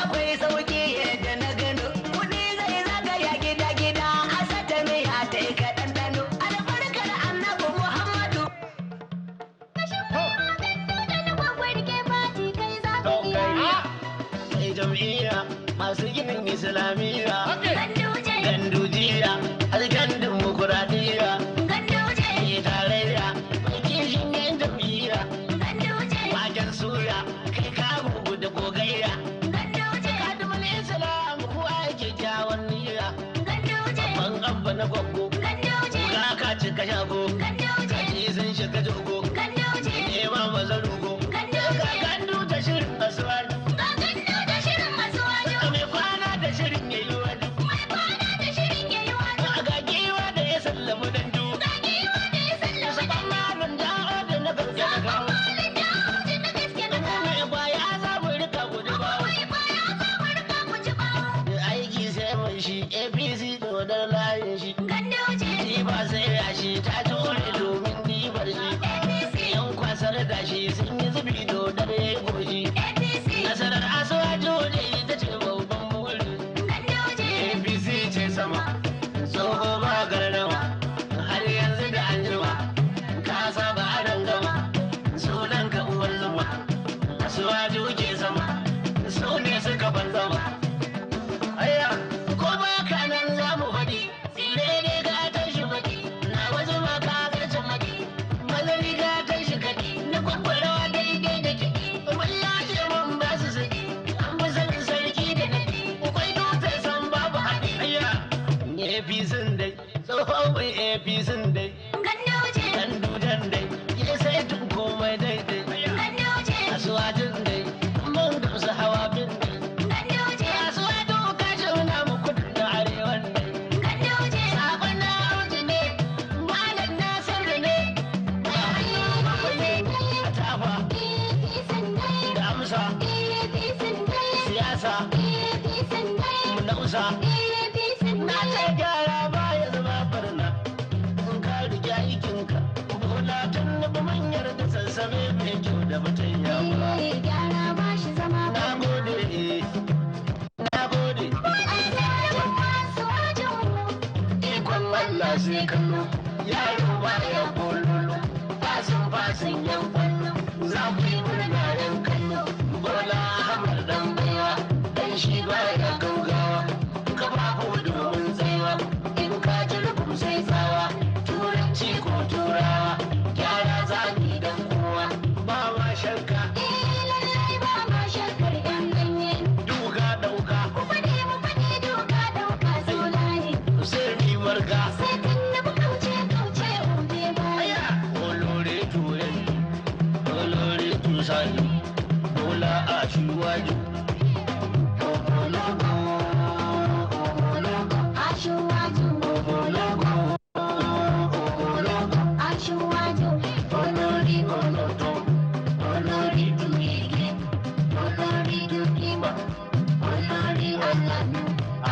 akwai sauki yadda na gano kudi zai zagaya gida-gida a satani a ta yi kaɗan dano albarkar annabi Muhammadu. Kai jam'iyya masu ginin islamiyya gandujiya hasken dimokuraɗiyya ke tarayya kishin yan jam'iyya wajen suya kai kago da gogayya kadimul islam ko ake kyawun niyya ban abba na gwaggo ga ka cika shago kaji sun shiga jogo ne ma maza rugo gandu ta shirin asuwaju mai kwana da shirin yayi wani ga giwa da ya sallamu dandu su ban malin da'o da na gaske da kawo mai baya za mu rika gudu ba aiki sai mai shi APC dodar layin shi shi ba sai yashi ta ture domin dibar shi yan kwasar da shi sun yi zubi dodar ya yi goshi nasarar asuwaju ne ita ce babban burin APC ce sama tsoho ba garnawa har yanzu da anjima ka saba a dangama sunan ka uwar zuma asuwaju ke sama su ne suka ban zama aya ko ba ka nan za mu faɗi tsire ne ga tashi faɗi na waje ma ka zarce maɗi mazari ga tashi kaɗi na kwakwarawa daidai da kiɗi mun lashe mun ba su saɗi an fi sanin sarki da naɗi akwai dutse san babu haɗi aya APC dai tsohon mai APC dai gandujan dai ya sai tun komai daidai asuwajin dai mun gamsu hawa bin dai asuwaju kashe na mu kudu da arewan dai sabon na auji ne malam nasir ne a hannu bakwai ne a tafa da amsa siyasa mu nausa na ta gyara baya zama barna in ka rike aikinka bola Tinubu manyar da sassabe mai kyau da batun yawa na gode ikon Allah sai kallo yaro ba ya bololo fasin yan kwallo za ku yi murna yan kallo bola hamar dan baiwa dan shi ba ya gaugawa kafafu domin tsaiwa in ka ji rukun sai tsawa turanci ko turawa gyara zaɓi dan kowa ba ma shakka duka ɗauka sai mi marga aya olore turen olore tusani bola a shiwaju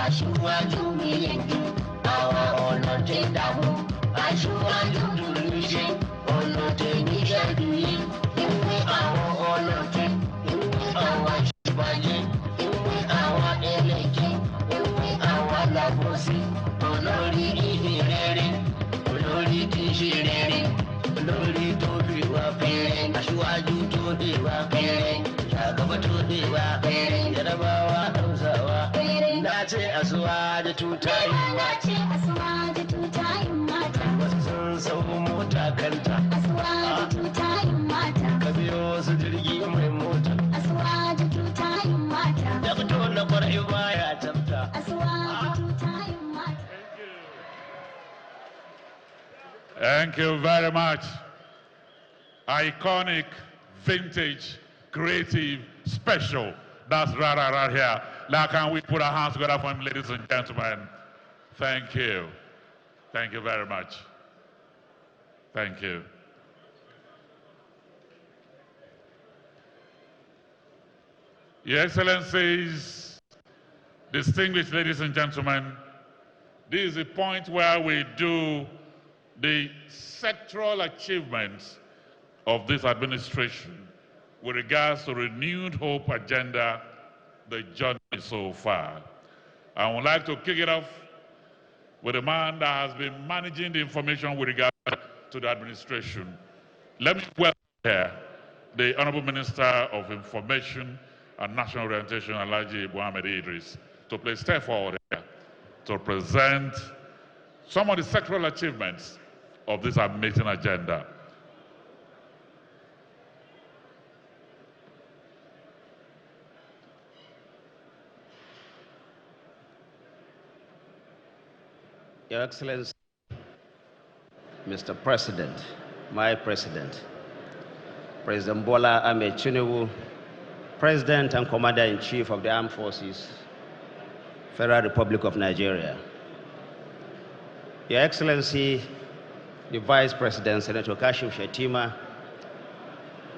Aṣíwájú mi yanjú àwọn ọ̀nà tí ń dààmú. Aṣíwájú dùnú ṣe ọ̀nà tí níṣẹ́ dùnyí. Ìwé àwọn ọ̀nà tí ìwé àwọn aṣíwájú. Ìwé àwọn ẹlẹ́jì. Ìwé àwọn alábòsí. Olórí ìdí rere. Olórí tí ń ṣe rere. Olórí tó fi wá péré. Aṣíwájú tó dé wá péré. Ṣàgọ́bọ̀ tó dé wá péré. Yarabawa Hausawa. Na ce asuwa da tutayin mata. Wasu sun sau mota kanta. Asuwa tutayin mata. Ka biyo su jirgi mai mota. Asuwa tutayin mata. Da fito na kwarai baya tafta. Asuwa tutayin mata. Thank you very much. Iconic, vintage, creative, special. That's right here. Now can we put our hands together for him, ladies and gentlemen? Thank you. Thank you very much. Thank you. Your Excellencies, distinguished ladies and gentlemen, this is the point where we do the sectoral achievements of this administration with regards to renewed hope agenda, the journey so far. I would like to kick it off with a man that has been managing the information with regard to the administration. Let me welcome here the Honorable Minister of Information and National Orientation, Alhaji Mohammed Idris, to please step forward here to present some of the sectoral achievements of this amazing agenda. Your Excellency, Mr. President, my President, President Bola Ahmed Tinubu, President and Commander-in-Chief of the Armed Forces, Federal Republic of Nigeria. Your Excellency, the Vice President, Senator Kashim Shettima,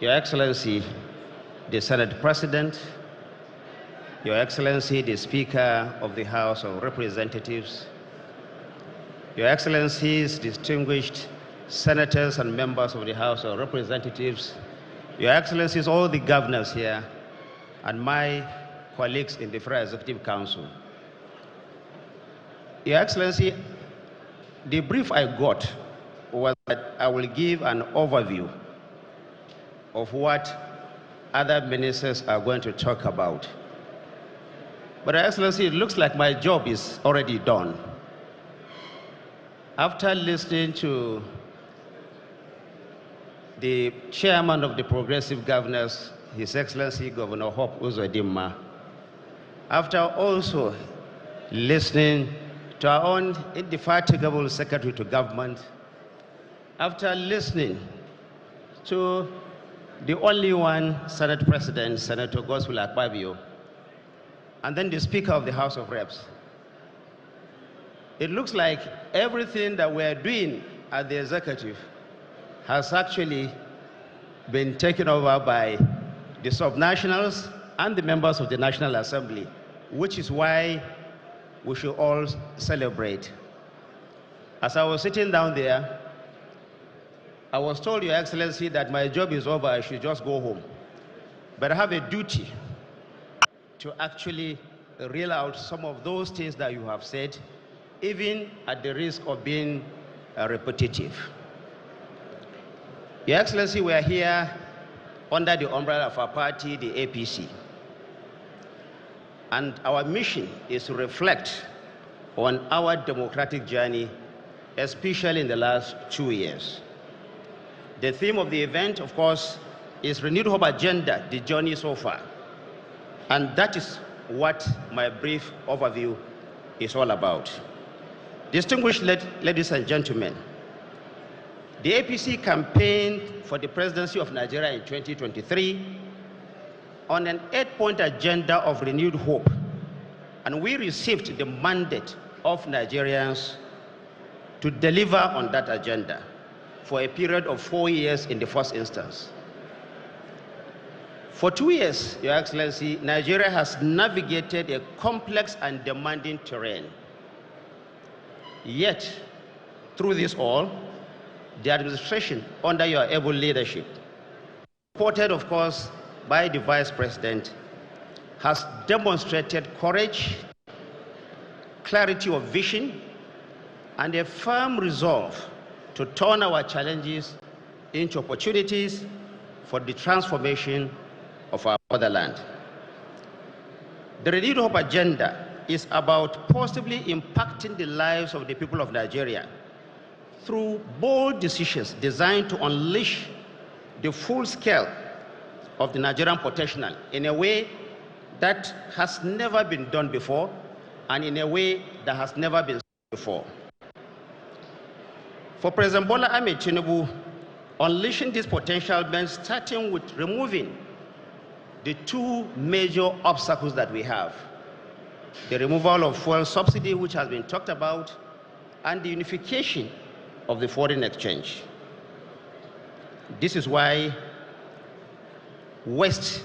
Your Excellency, the Senate President, Your Excellency, the Speaker of the House of Representatives, Your Excellencies, distinguished senators and members of the House of Representatives, Your Excellencies, all the governors here, and my colleagues in the Federal Executive Council. Your Excellency, the brief I got was that I will give an overview of what other ministers are going to talk about. But Your Excellency, it looks like my job is already done. After listening to the chairman of the Progressive Governors, His Excellency Governor Hope Uzodimma, after also listening to our own indefatigable Secretary to Government, after listening to the only one Senate President, Senator Godswill Akpabio, and then the Speaker of the House of Reps, it looks like everything that we're doing at the executive has actually been taken over by the subnationals and the members of the National Assembly, which is why we should all celebrate. As I was sitting down there, I was told, Your Excellency, that my job is over, I should just go home. But I have a duty to actually reel out some of those things that you have said, even at the risk of being repetitive. Your Excellency, we are here under the umbrella of our party, the APC. And our mission is to reflect on our democratic journey, especially in the last 2 years. The theme of the event, of course, is Renewed Hope Agenda, the journey so far. And that is what my brief overview is all about. Distinguished ladies and gentlemen, the APC campaigned for the presidency of Nigeria in 2023 on an 8-point agenda of renewed hope, and we received the mandate of Nigerians to deliver on that agenda for a period of 4 years in the first instance. For 2 years, Your Excellency, Nigeria has navigated a complex and demanding terrain. Yet, through this all, the administration, under your able leadership, supported, of course, by the Vice President, has demonstrated courage, clarity of vision, and a firm resolve to turn our challenges into opportunities for the transformation of our motherland. The Renewed Hope Agenda is about positively impacting the lives of the people of Nigeria through bold decisions designed to unleash the full scale of the Nigerian potential in a way that has never been done before and in a way that has never been seen before. For President Bola Ahmed Tinubu, unleashing this potential meant starting with removing the two major obstacles that we have: the removal of fuel subsidy, which has been talked about, and the unification of the foreign exchange. This is why waste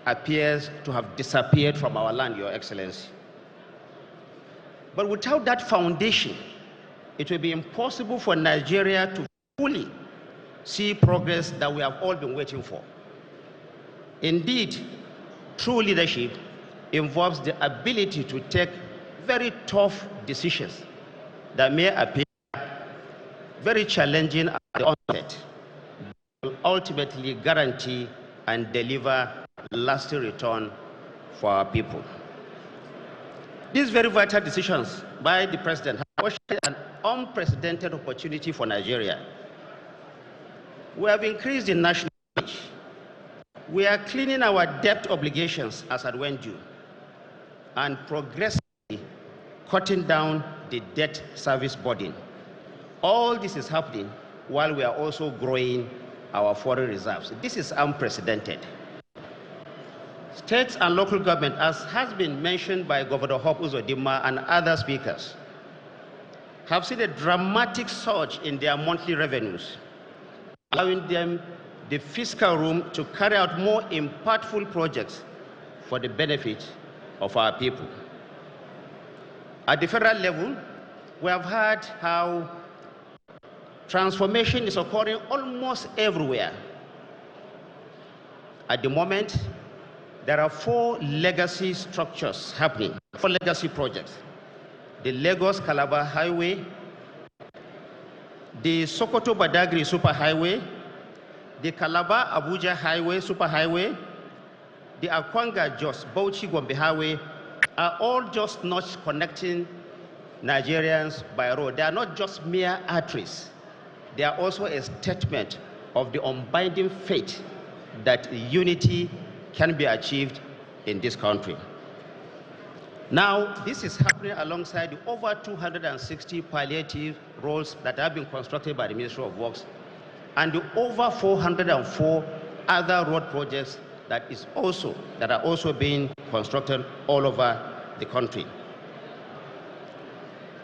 appears to have disappeared from our land, Your Excellency. But without that foundation, it will be impossible for Nigeria to fully see progress that we have all been waiting for. Indeed, true leadership involves the ability to take very tough decisions that may appear very challenging at the onset, but will ultimately guarantee and deliver lasting return for our people. These very vital decisions by the President have ushered an unprecedented opportunity for Nigeria. We have increased the national wage. We are cleaning our debt obligations as at when due, and progressively cutting down the debt service burden. All this is happening while we are also growing our foreign reserves. This is unprecedented. States and local government, as has been mentioned by Governor Hope Uzodimma and other speakers, have seen a dramatic surge in their monthly revenues, allowing them the fiscal room to carry out more impactful projects for the benefit of our people. At the federal level, we have heard how transformation is occurring almost everywhere. At the moment, there are 4 legacy structures happening, 4 legacy projects: the Lagos-Calabar Highway, the Sokoto-Badagry Superhighway, the Calabar-Abuja Highway Superhighway, the Akwanga-Jos Bauchi-Gombe Highway are all just not connecting Nigerians by road. They are not just mere arteries. They are also a statement of the unbinding faith that unity can be achieved in this country. Now, this is happening alongside the over 260 palliative roads that have been constructed by the Ministry of Works and the over 404 other road projects that are also being constructed all over the country.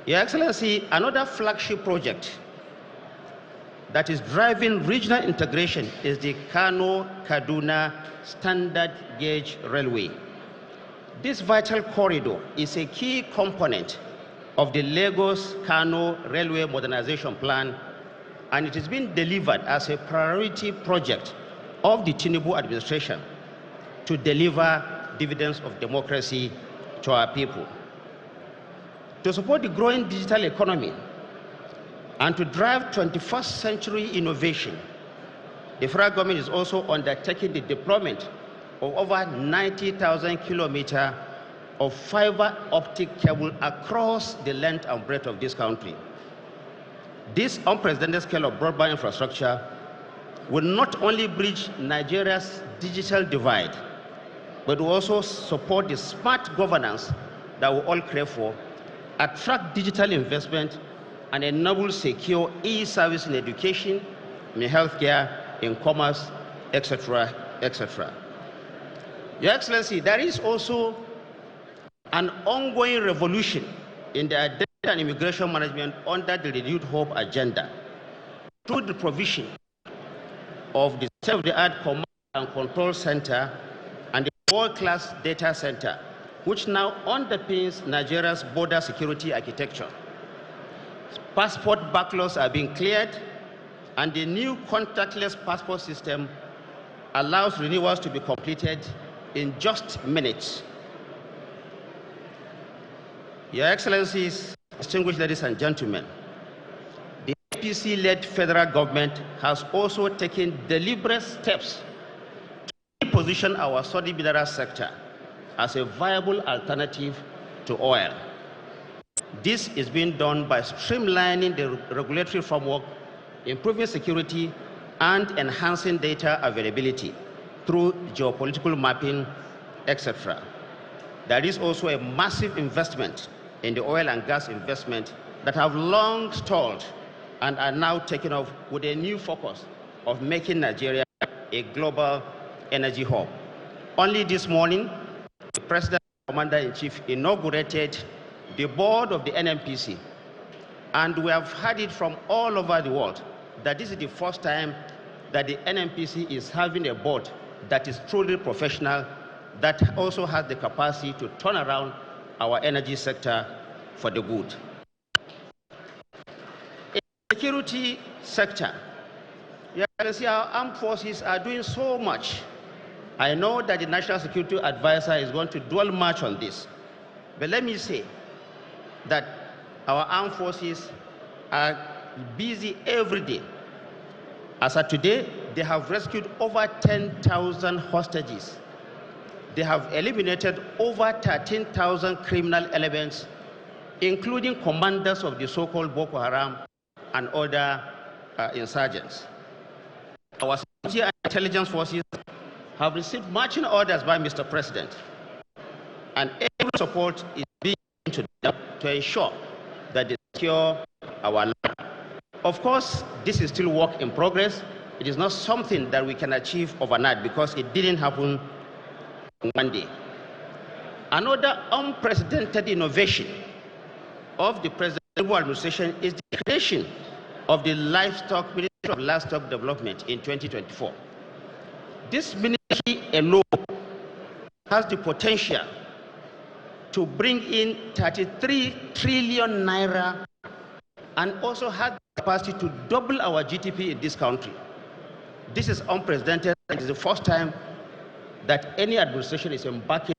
Your Excellency, another flagship project that is driving regional integration is the Kano-Kaduna Standard Gauge Railway. This vital corridor is a key component of the Lagos-Kano Railway Modernization Plan, and it is being delivered as a priority project of the Tinubu administration to deliver dividends of democracy to our people. To support the growing digital economy and to drive 21st century innovation, the federal government is also undertaking the deployment of over 90,000 kilometers of fiber optic cable across the length and breadth of this country. This unprecedented scale of broadband infrastructure will not only bridge Nigeria's digital divide, but will also support the smart governance that we all crave for, attract digital investment, and enable secure e-service in education, in healthcare, in commerce, etc., etc. Your Excellency, there is also an ongoing revolution in the identity and immigration management under the Renewed Hope agenda through the provision of the state-of-the-art command and control center and the world-class data center, which now underpins Nigeria's border security architecture. Passport backlogs are being cleared, and the new contactless passport system allows renewals to be completed in just minutes. Your Excellencies, distinguished ladies and gentlemen, the APC-led federal government has also taken deliberate steps to reposition our solid mineral sector as a viable alternative to oil. This is being done by streamlining the regulatory framework, improving security, and enhancing data availability through geopolitical mapping, etc. There is also a massive investment in the oil and gas investment that have long stalled and are now taken off with a new focus of making Nigeria a global energy hub. Only this morning, the President and Commander-in-Chief inaugurated the board of the NNPC, and we have heard it from all over the world that this is the first time that the NNPC is having a board that is truly professional, that also has the capacity to turn around our energy sector for the good. In the security sector, you can see our armed forces are doing so much. I know that the National Security Advisor is going to dwell much on this, but let me say that our armed forces are busy every day. As of today, they have rescued over 10,000 hostages. They have eliminated over 13,000 criminal elements, including commanders of the so-called Boko Haram and other insurgents. Our security and intelligence forces have received marching orders by Mr. President, and every support is being given to them to ensure that they secure our land. Of course, this is still work in progress. It is not something that we can achieve overnight because it didn't happen one day. Another unprecedented innovation of the presidential administration is the creation of the Ministry of Livestock Development in 2024. This ministry alone has the potential to bring in 33 trillion naira and also has the capacity to double our GDP in this country. This is unprecedented. It is the first time that any administration is embarking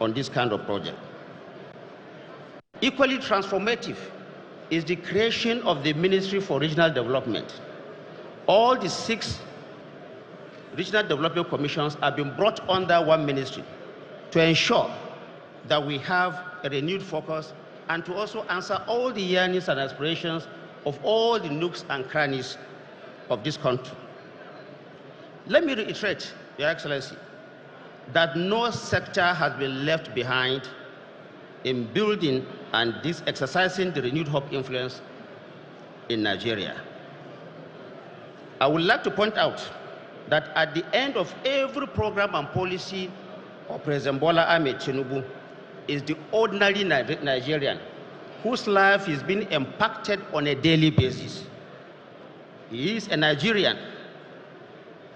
on this kind of project. Equally transformative is the creation of the Ministry for Regional Development. All the 6 regional development commissions have been brought under one ministry to ensure that we have a renewed focus and to also answer all the yearnings and aspirations of all the nooks and crannies of this country. Let me reiterate, Your Excellency, that no sector has been left behind in building and exercising the renewed hope influence in Nigeria. I would like to point out that at the end of every program and policy of President Bola Ahmed Tinubu is the ordinary Nigerian whose life is being impacted on a daily basis. He is a Nigerian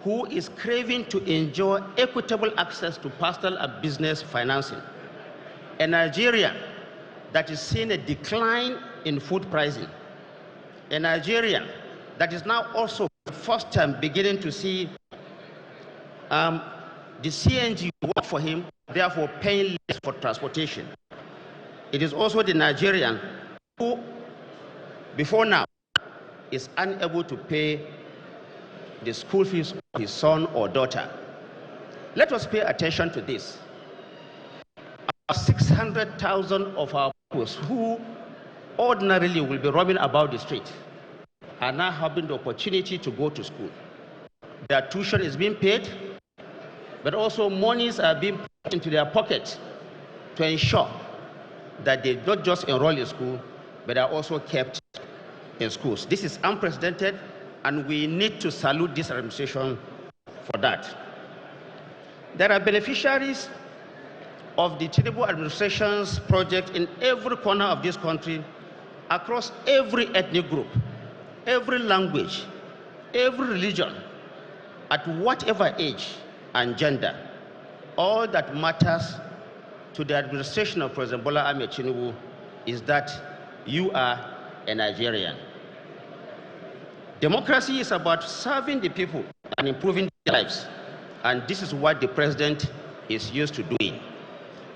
who is craving to enjoy equitable access to personal and business financing. A Nigerian that is seeing a decline in food pricing. A Nigerian that is now also for the first time beginning to see the CNG work for him, therefore paying less for transportation. It is also the Nigerian who, before now, is unable to pay the school fees of his son or daughter. Let us pay attention to this. 600,000 of our pupils who ordinarily will be roaming about the street are now having the opportunity to go to school. Their tuition is being paid, but also monies are being put into their pockets to ensure that they not just enroll in school, but are also kept in schools. This is unprecedented, and we need to salute this administration for that. There are beneficiaries of the Tinubu administration's project in every corner of this country, across every ethnic group, every language, every religion, at whatever age and gender. All that matters to the administration of President Bola Ahmed Tinubu is that you are a Nigerian. Democracy is about serving the people and improving their lives, and this is what the president is used to doing.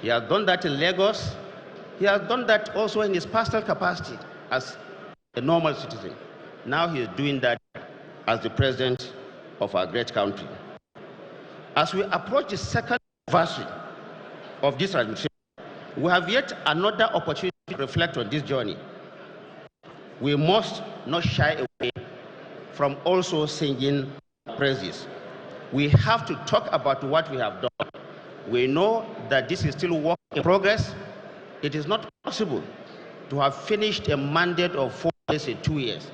He has done that in Lagos. He has done that also in his personal capacity as a normal citizen. Now he is doing that as the president of our great country. As we approach the second anniversary of this administration, we have yet another opportunity to reflect on this journey, we must not shy away from also singing praises. We have to talk about what we have done. We know that this is still work in progress. It is not possible to have finished a mandate of 4 years in 2 years,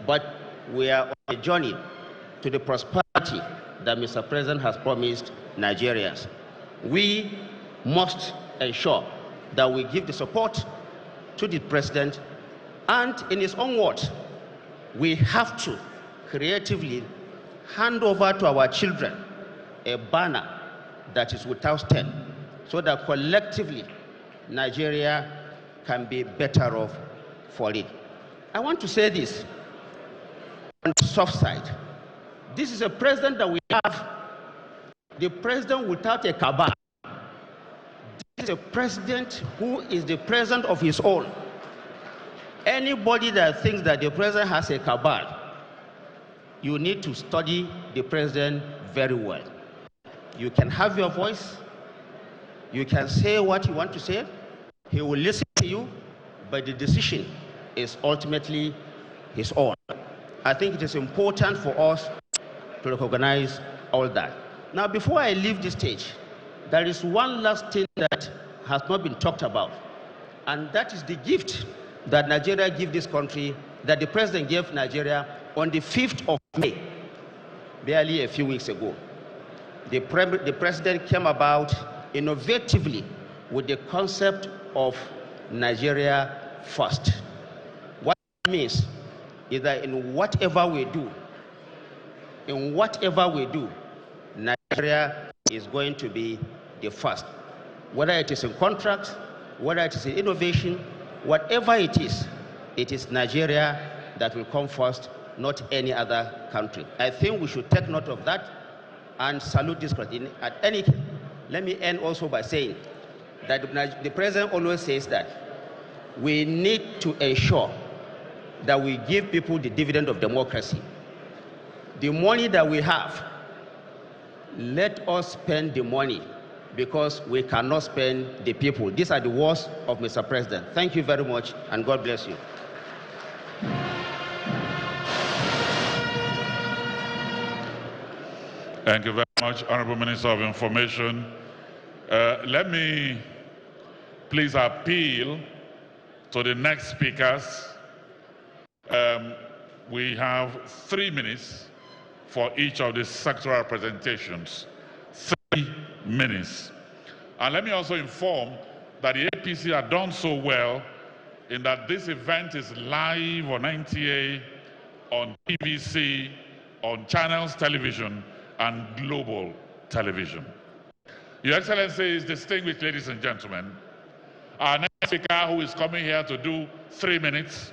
but we are on a journey to the prosperity that Mr. President has promised Nigerians. We must ensure that we give the support to the president, and in his own words, we have to creatively hand over to our children a banner that is without stain, so that collectively Nigeria can be better off for it. I want to say this on the soft side. This is a president that we have, the president without a cabal. This is a president who is the president of his own. Anybody that thinks that the president has a cabal, you need to study the president very well. You can have your voice, you can say what you want to say, he will listen to you, but the decision is ultimately his own. I think it is important for us to recognize all that. Now, before I leave this stage, there is one last thing that has not been talked about, and that is the gift that Nigeria gave this country, that the president gave Nigeria on the 5th of May, barely a few weeks ago. The president came about innovatively with the concept of Nigeria first. What it means is that in whatever we do, Nigeria is going to be the first. Whether it is in contracts, whether it is in innovation, whatever it is Nigeria that will come first, not any other country. I think we should take note of that and salute this country. At any case, let me end also by saying that the president always says that we need to ensure that we give people the dividend of democracy. The money that we have, let us spend the money, because we cannot spend the people. These are the words of Mr. President. Thank you very much, and God bless you. Thank you very much, Honorable Minister of Information. Let me please appeal to the next speakers. We have 3 minutes for each of the sectoral presentations. 3 minutes. And let me also inform that the APC have done so well in that this event is live on NTA, on PVC, on Channels Television, and Global Television. Your Excellencies, distinguished ladies and gentlemen, our next speaker, who is coming here to do 3 minutes,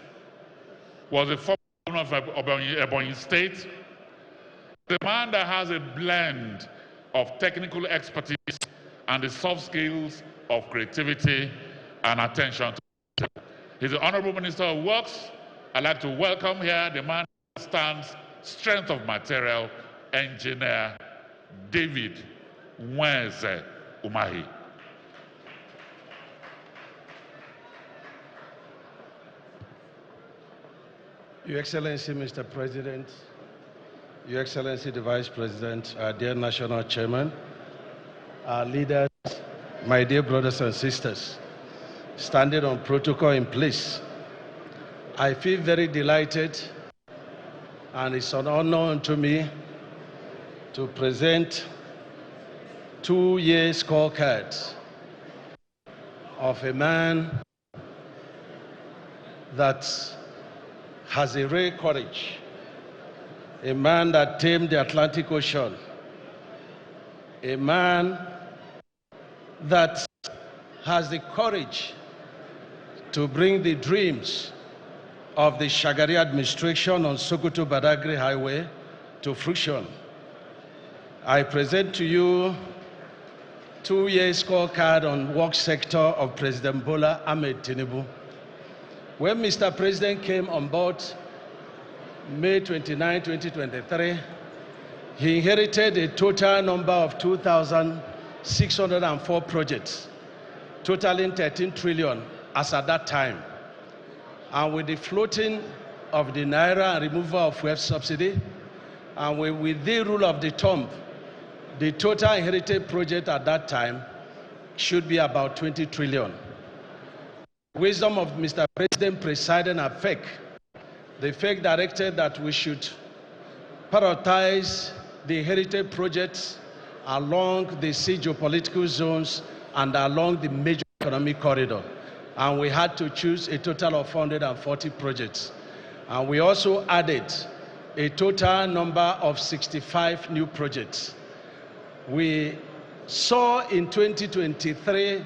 was the former governor of Ebonyi State, the man that has a blend of technical expertise and the soft skills of creativity and attention to detail. He's the Honorable Minister of Works. I'd like to welcome here the man who stands strength of material, Engineer David Nweze Umahi. Your Excellency, Mr. President, Your Excellency, the Vice President, our dear National Chairman, our leaders, my dear brothers and sisters, standing on protocol in place, I feel very delighted, and it's an honor to me to present 2-year scorecards of a man that has a rare courage, a man that tamed the Atlantic Ocean, a man that has the courage to bring the dreams of the Shagari administration on Sokoto-Badagry Highway to fruition. I present to you 2-year scorecard on work sector of President Bola Ahmed Tinubu. When Mr. President came on board May 29, 2023, he inherited a total number of 2,604 projects, totaling 13 trillion as at that time. And with the floating of the naira and removal of fuel subsidy, and with the rule of the thumb, the total inherited project at that time should be about 20 trillion. Wisdom of Mr. President presiding at FEC, the FEC directed that we should prioritize the inherited projects along the geopolitical zones and along the major economic corridor. And we had to choose a total of 440 projects. And we also added a total number of 65 new projects. We saw in 2023,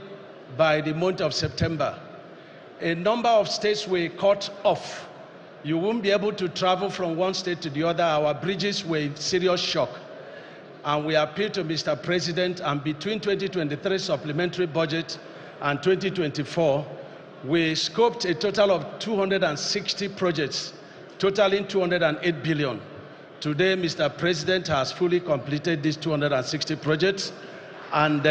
by the month of September, a number of states were cut off. You won't be able to travel from one state to the other. Our bridges were in serious shock. And we appeal to Mr. President, and between 2023 supplementary budget and 2024, we scoped a total of 260 projects, totaling 208 billion. Today, Mr. President has fully completed these 260 projects, and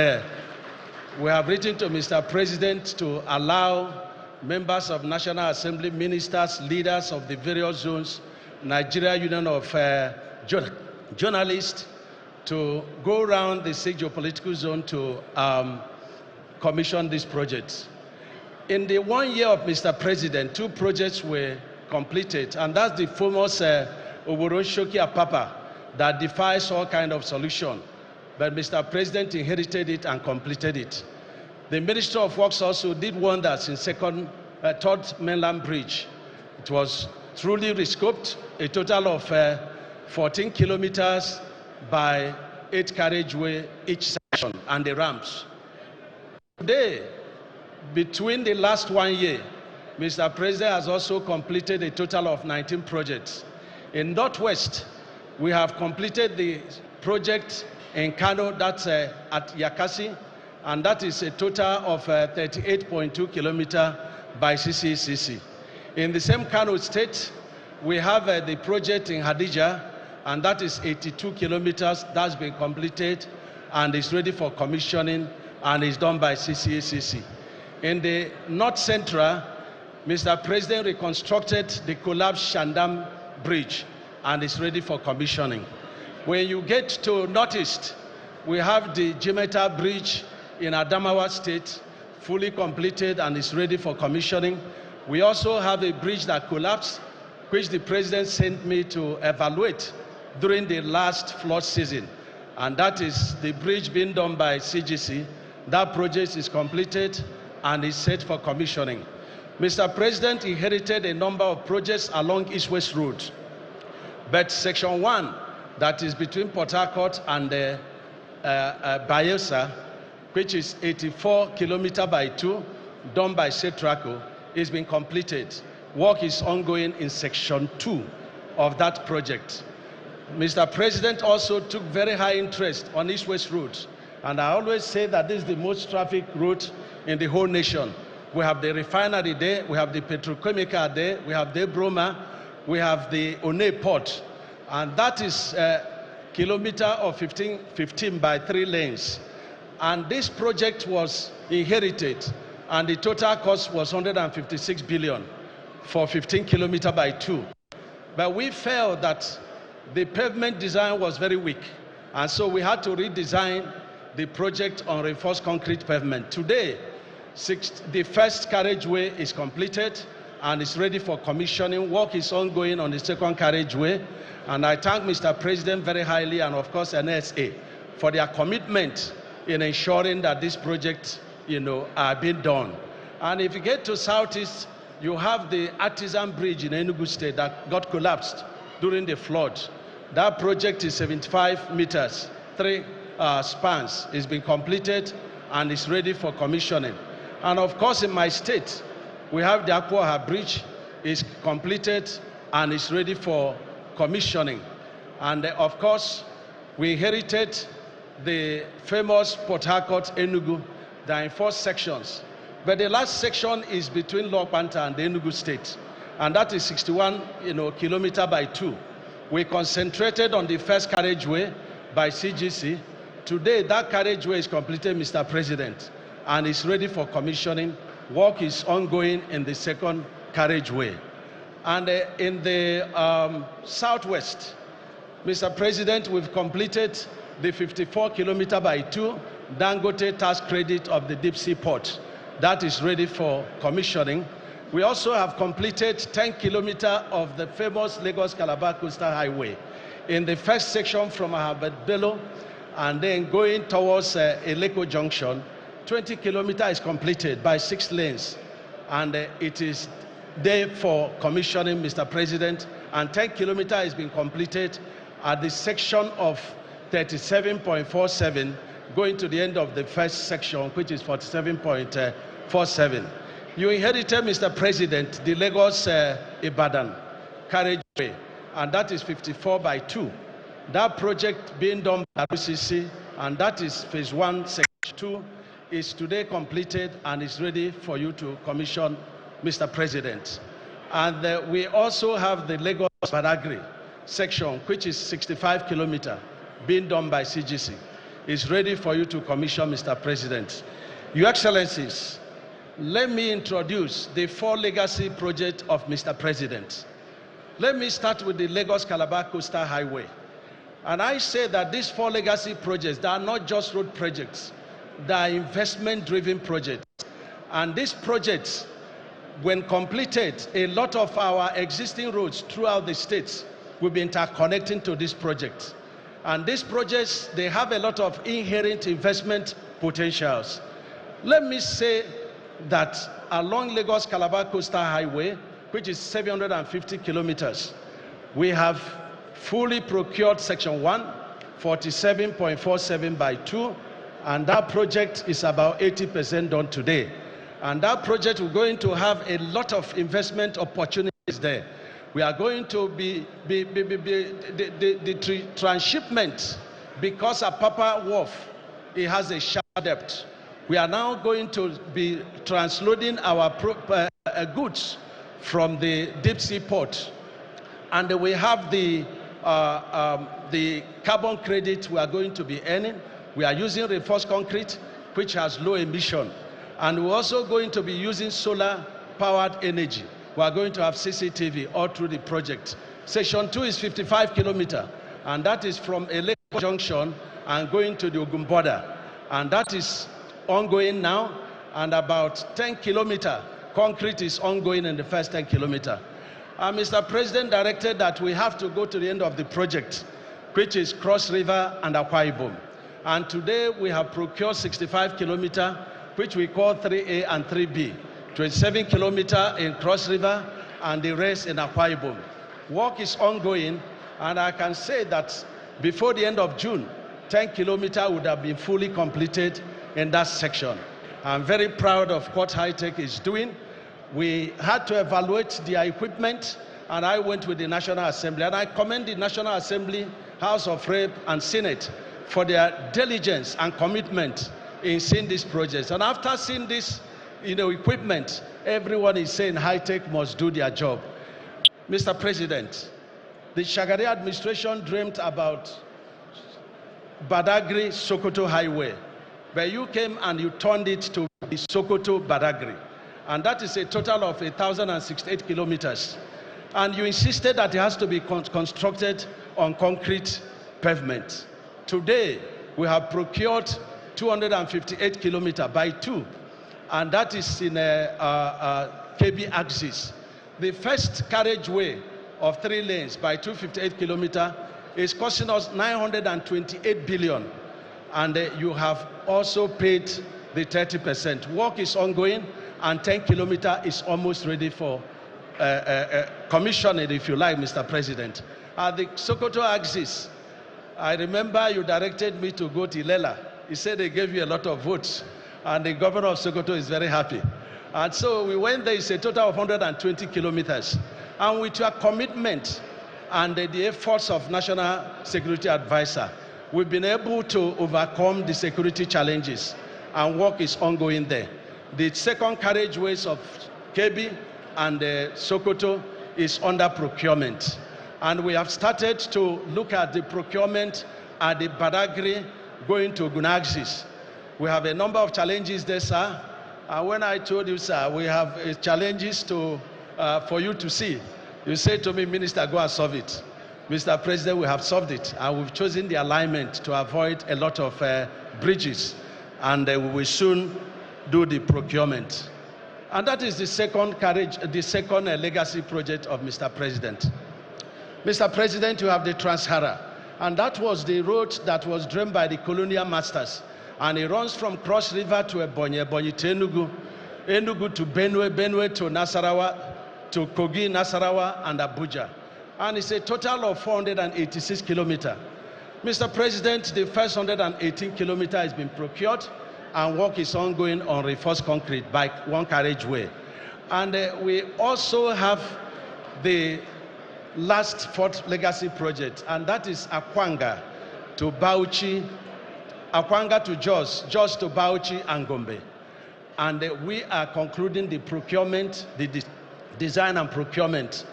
we have written to Mr. President to allow members of National Assembly, ministers, leaders of the various zones, Nigeria Union of Journalists, to go around the geopolitical zone to commission these projects. In the 1 year of Mr. President, 2 projects were completed, and that's the famous Oboronshoki Apapa that defies all kind of solution. But Mr. President inherited it and completed it. The Ministry of Works also did wonders in third mainland bridge. It was truly rescoped, a total of 14 kilometers by 8 carriageway each section, and the ramps. Today, between the last 1 year, Mr. President has also completed a total of 19 projects. In Northwest, we have completed the project in Kano, that's at Yakasi, and that is a total of 38.2 kilometers by CCCC. In the same Kano State, we have the project in Hadija, and that is 82 kilometers. That's been completed and is ready for commissioning and is done by CCCC. In the North Central, Mr. President reconstructed the collapsed Shandam Bridge and is ready for commissioning. When you get to Northeast, we have the Jimeta Bridge in Adamawa State, fully completed and is ready for commissioning. We also have a bridge that collapsed, which the President sent me to evaluate during the last flood season. And that is the bridge being done by CGC. That project is completed and is set for commissioning. Mr. President inherited a number of projects along East-West Road. But Section 1, that is between Port Harcourt and Bayelsa, which is 84 kilometers by 2, done by Setraco, is being completed. Work is ongoing in Section 2 of that project. Mr. President also took very high interest on East-West Road, and I always say that this is the most traffic route in the whole nation. We have the refinery there, we have the petrochemical there, we have the Broma, we have the One port, and that is a kilometer of 15 by 3 lanes. And this project was inherited, and the total cost was 156 billion for 15 kilometers by 2. But we felt that the pavement design was very weak, and so we had to redesign the project on reinforced concrete pavement. Today, the first carriageway is completed and is ready for commissioning. Work is ongoing on the second carriageway, and I thank Mr. President very highly, and of course NSA, for their commitment in ensuring that this project, are being done. And if you get to Southeast, you have the Artisan Bridge in Enugu State that got collapsed during the flood. That project is 75 meters, 3 spans. It's been completed and is ready for commissioning. And of course, in my state, we have the Akwaha Bridge, is completed and is ready for commissioning. And of course, we inherited the famous Port Harcourt Enugu. There are in 4 sections. But the last section is between Lokpanta and the Enugu State, and that is 61 kilometers by 2. We concentrated on the first carriageway by CGC. Today, that carriageway is completed, Mr. President, and is ready for commissioning. Work is ongoing in the second carriageway. And in the southwest, Mr. President, we've completed the 54-kilometer by 2 Dangote tax credit of the deep sea port. That is ready for commissioning. We also have completed 10 kilometers of the famous Lagos-Calabar Coastal Highway in the first section from Ahmed Bello and then going towards Eleko Junction. 20 kilometers is completed by 6 lanes, and it is there for commissioning, Mr. President, and 10 kilometers has been completed at the section of 37.47 going to the end of the first section, which is 47.47. You inherited, Mr. President, the Lagos-Ibadan carriageway, and that is 54 by 2. That project being done by APC, and that is phase 1, section 2, is today completed and is ready for you to commission, Mr. President. And we also have the Lagos-Badagry section, which is 65 kilometers, being done by CGC. It's ready for you to commission, Mr. President. Your Excellencies, let me introduce the 4 legacy projects of Mr. President. Let me start with the Lagos-Calabar Coastal Highway. And I say that these 4 legacy projects, they are not just road projects, they are investment-driven projects. And these projects, when completed, a lot of our existing roads throughout the states will be interconnecting to this project. And these projects, they have a lot of inherent investment potentials. Let me say that along Lagos-Calabar Coastal Highway, which is 750 kilometers, we have fully procured section 1, 47.47 by 2, and that project is about 80% done today. And that project, we're going to have a lot of investment opportunities there. We are going to be the transshipment, because at Papa Wharf, it has a shallow depth. We are now going to be transloading our goods from the deep sea port. And we have the carbon credit we are going to be earning. We are using reinforced concrete, which has low emission. And we're also going to be using solar-powered energy. We are going to have CCTV all through the project. Section 2 is 55 kilometers, and that is from Eleko Junction and going to the Ogun border. And that is ongoing now, and about 10 kilometers, concrete is ongoing in the first 10 kilometers. Mr. President directed that we have to go to the end of the project, which is Cross River and Akwa Ibom. And today we have procured 65 kilometers, which we call 3A and 3B. 27 kilometers in Cross River and the rest in Akwa Ibom. Work is ongoing, and I can say that before the end of June, 10 kilometers would have been fully completed in that section. I'm very proud of what High Tech is doing. We had to evaluate their equipment, and I went with the National Assembly, and I commend the National Assembly, House of Rep, and Senate for their diligence and commitment in seeing these projects. And after seeing this, equipment, everyone is saying High Tech must do their job. Mr. President, the Shagari administration dreamt about Badagry-Sokoto Highway, but you came and you turned it to the Sokoto-Badagry, and that is a total of 1,068 kilometers. And you insisted that it has to be constructed on concrete pavement. Today, we have procured 258 kilometers by 2, and that is in KB axis. The first carriageway of 3 lanes by 258 kilometers is costing us 928 billion, and you have also paid the 30%. Work is ongoing, and 10 kilometers is almost ready for commissioning, if you like, Mr. President. At the Sokoto axis, I remember you directed me to go to Ilela. He said they gave you a lot of votes, and the governor of Sokoto is very happy. And so we went there. It's a total of 120 kilometers. And with your commitment and the efforts of National Security Advisor, we've been able to overcome the security challenges, and work is ongoing there. The second carriageways of KB and Sokoto is under procurement. And we have started to look at the procurement at the Badagry going to Gunaxis. We have a number of challenges there, sir. And when I told you, sir, we have challenges for you to see, you say to me, Minister, go and solve it. Mr. President, we have solved it, and we've chosen the alignment to avoid a lot of bridges, and we will soon do the procurement. And that is the second legacy project of Mr. President. Mr. President, you have the Trans-Sahara, and that was the road that was dreamed by the colonial masters, and it runs from Cross River to Ebonyi, Ebonyi to Enugu, Enugu to Benue, Benue to Nasarawa, to Kogi, Nasarawa, and Abuja. And it's a total of 486 kilometers. Mr. President, the first 118 kilometers has been procured, and work is ongoing on reinforced concrete by one carriageway. And we also have the last fourth legacy project, and that is Akwanga to Bauchi, Akwanga to Jos, Jos to Bauchi and Gombe. And we are concluding the procurement, the design and procurement.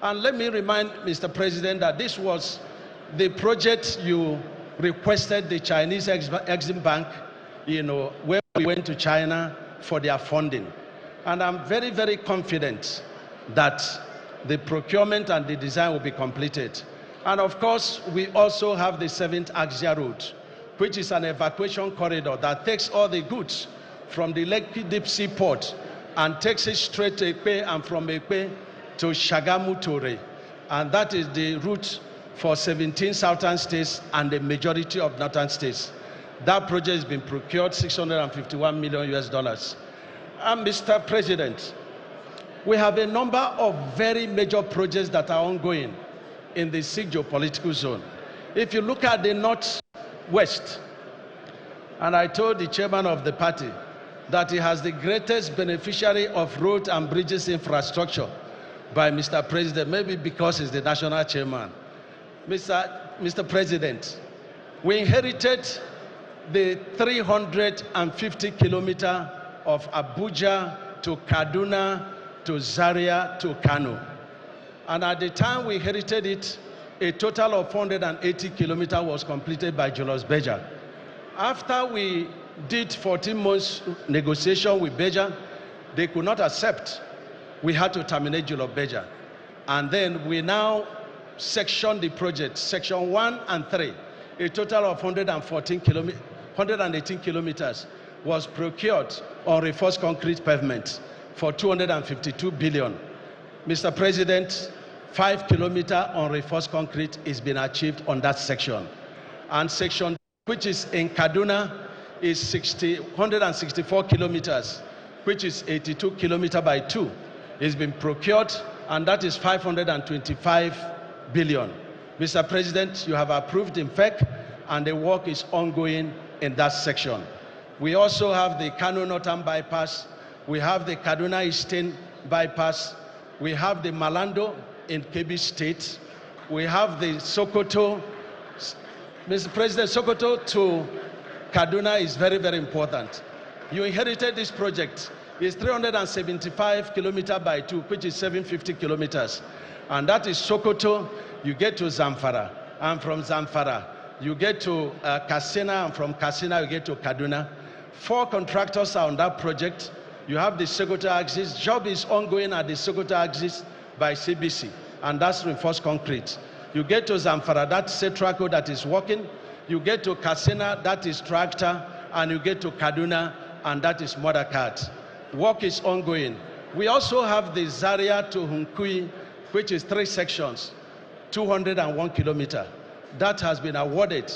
And let me remind Mr. President that this was the project you requested the Chinese Exim Bank, where we went to China for their funding. And I'm very, very confident that the procurement and the design will be completed. And of course, we also have the 7th Axia Road, which is an evacuation corridor that takes all the goods from the Lekki Deep Sea Port and takes it straight to Ekpe, and from Ekpe to Shagamu Tore. And that is the route for 17 southern states and the majority of northern states. That project has been procured, $651 million US. And Mr. President, we have a number of very major projects that are ongoing in the SIG geopolitical zone. If you look at the northwest, and I told the chairman of the party that he has the greatest beneficiary of road and bridges infrastructure by Mr. President, maybe because he's the national chairman. Mr. President, we inherited the 350 kilometers of Abuja to Kaduna to Zaria to Kano. And at the time we inherited it, a total of 480 kilometers was completed by Julius Berger. After we did 14 months negotiation with Berger, they could not accept. We had to terminate Julius Berger. And then we now section the project, section 1 and 3, a total of 118 kilometers was procured on reinforced concrete pavement for 252 billion. Mr. President, 5 kilometers on reinforced concrete is being achieved on that section. And section, which is in Kaduna, is 164 kilometers, which is 82 kilometers by 2, is being procured, and that is 525 billion. Mr. President, you have approved in FEC, and the work is ongoing in that section. We also have the Kano Northern Bypass, we have the Kaduna Eastern Bypass, we have the Malando in Kebbi State, we have the Sokoto. Mr. President, Sokoto to Kaduna is very, very important. You inherited this project. It's 375 kilometers by 2, which is 750 kilometers. And that is Sokoto, you get to Zamfara. And from Zamfara, you get to Katsina, and from Katsina, you get to Kaduna. 4 contractors are on that project. You have the Sokoto axis. Job is ongoing at the Sokoto axis by CBC, and that's reinforced concrete. You get to Zamfara, that's Setraco that is working. You get to Katsina, that is tractor, and you get to Kaduna, and that is mother cart. Work is ongoing. We also have the Zaria to Hunkui, which is 3 sections, 201 kilometers. That has been awarded,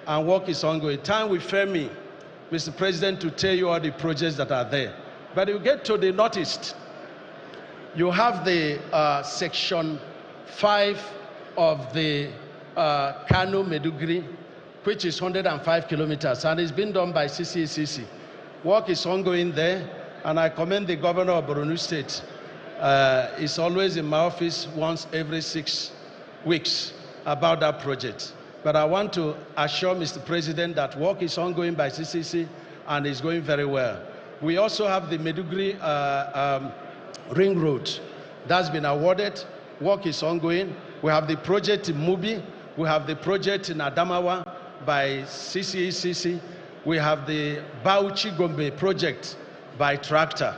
and work is ongoing. Time will fail me, Mr. President, to tell you all the projects that are there. But you get to the northeast, you have the section 5 of the Kano Meduguri, which is 105 kilometers, and it's been done by CCCC. Work is ongoing there, and I commend the governor of Borno State. He's always in my office once every 6 weeks about that project. But I want to assure Mr. President that work is ongoing by CCC and is going very well. We also have the Meduguri Ring Road. That's been awarded. Work is ongoing. We have the project in Mubi. We have the project in Adamawa by CCECC. We have the Bauchi Gombe project by tractor.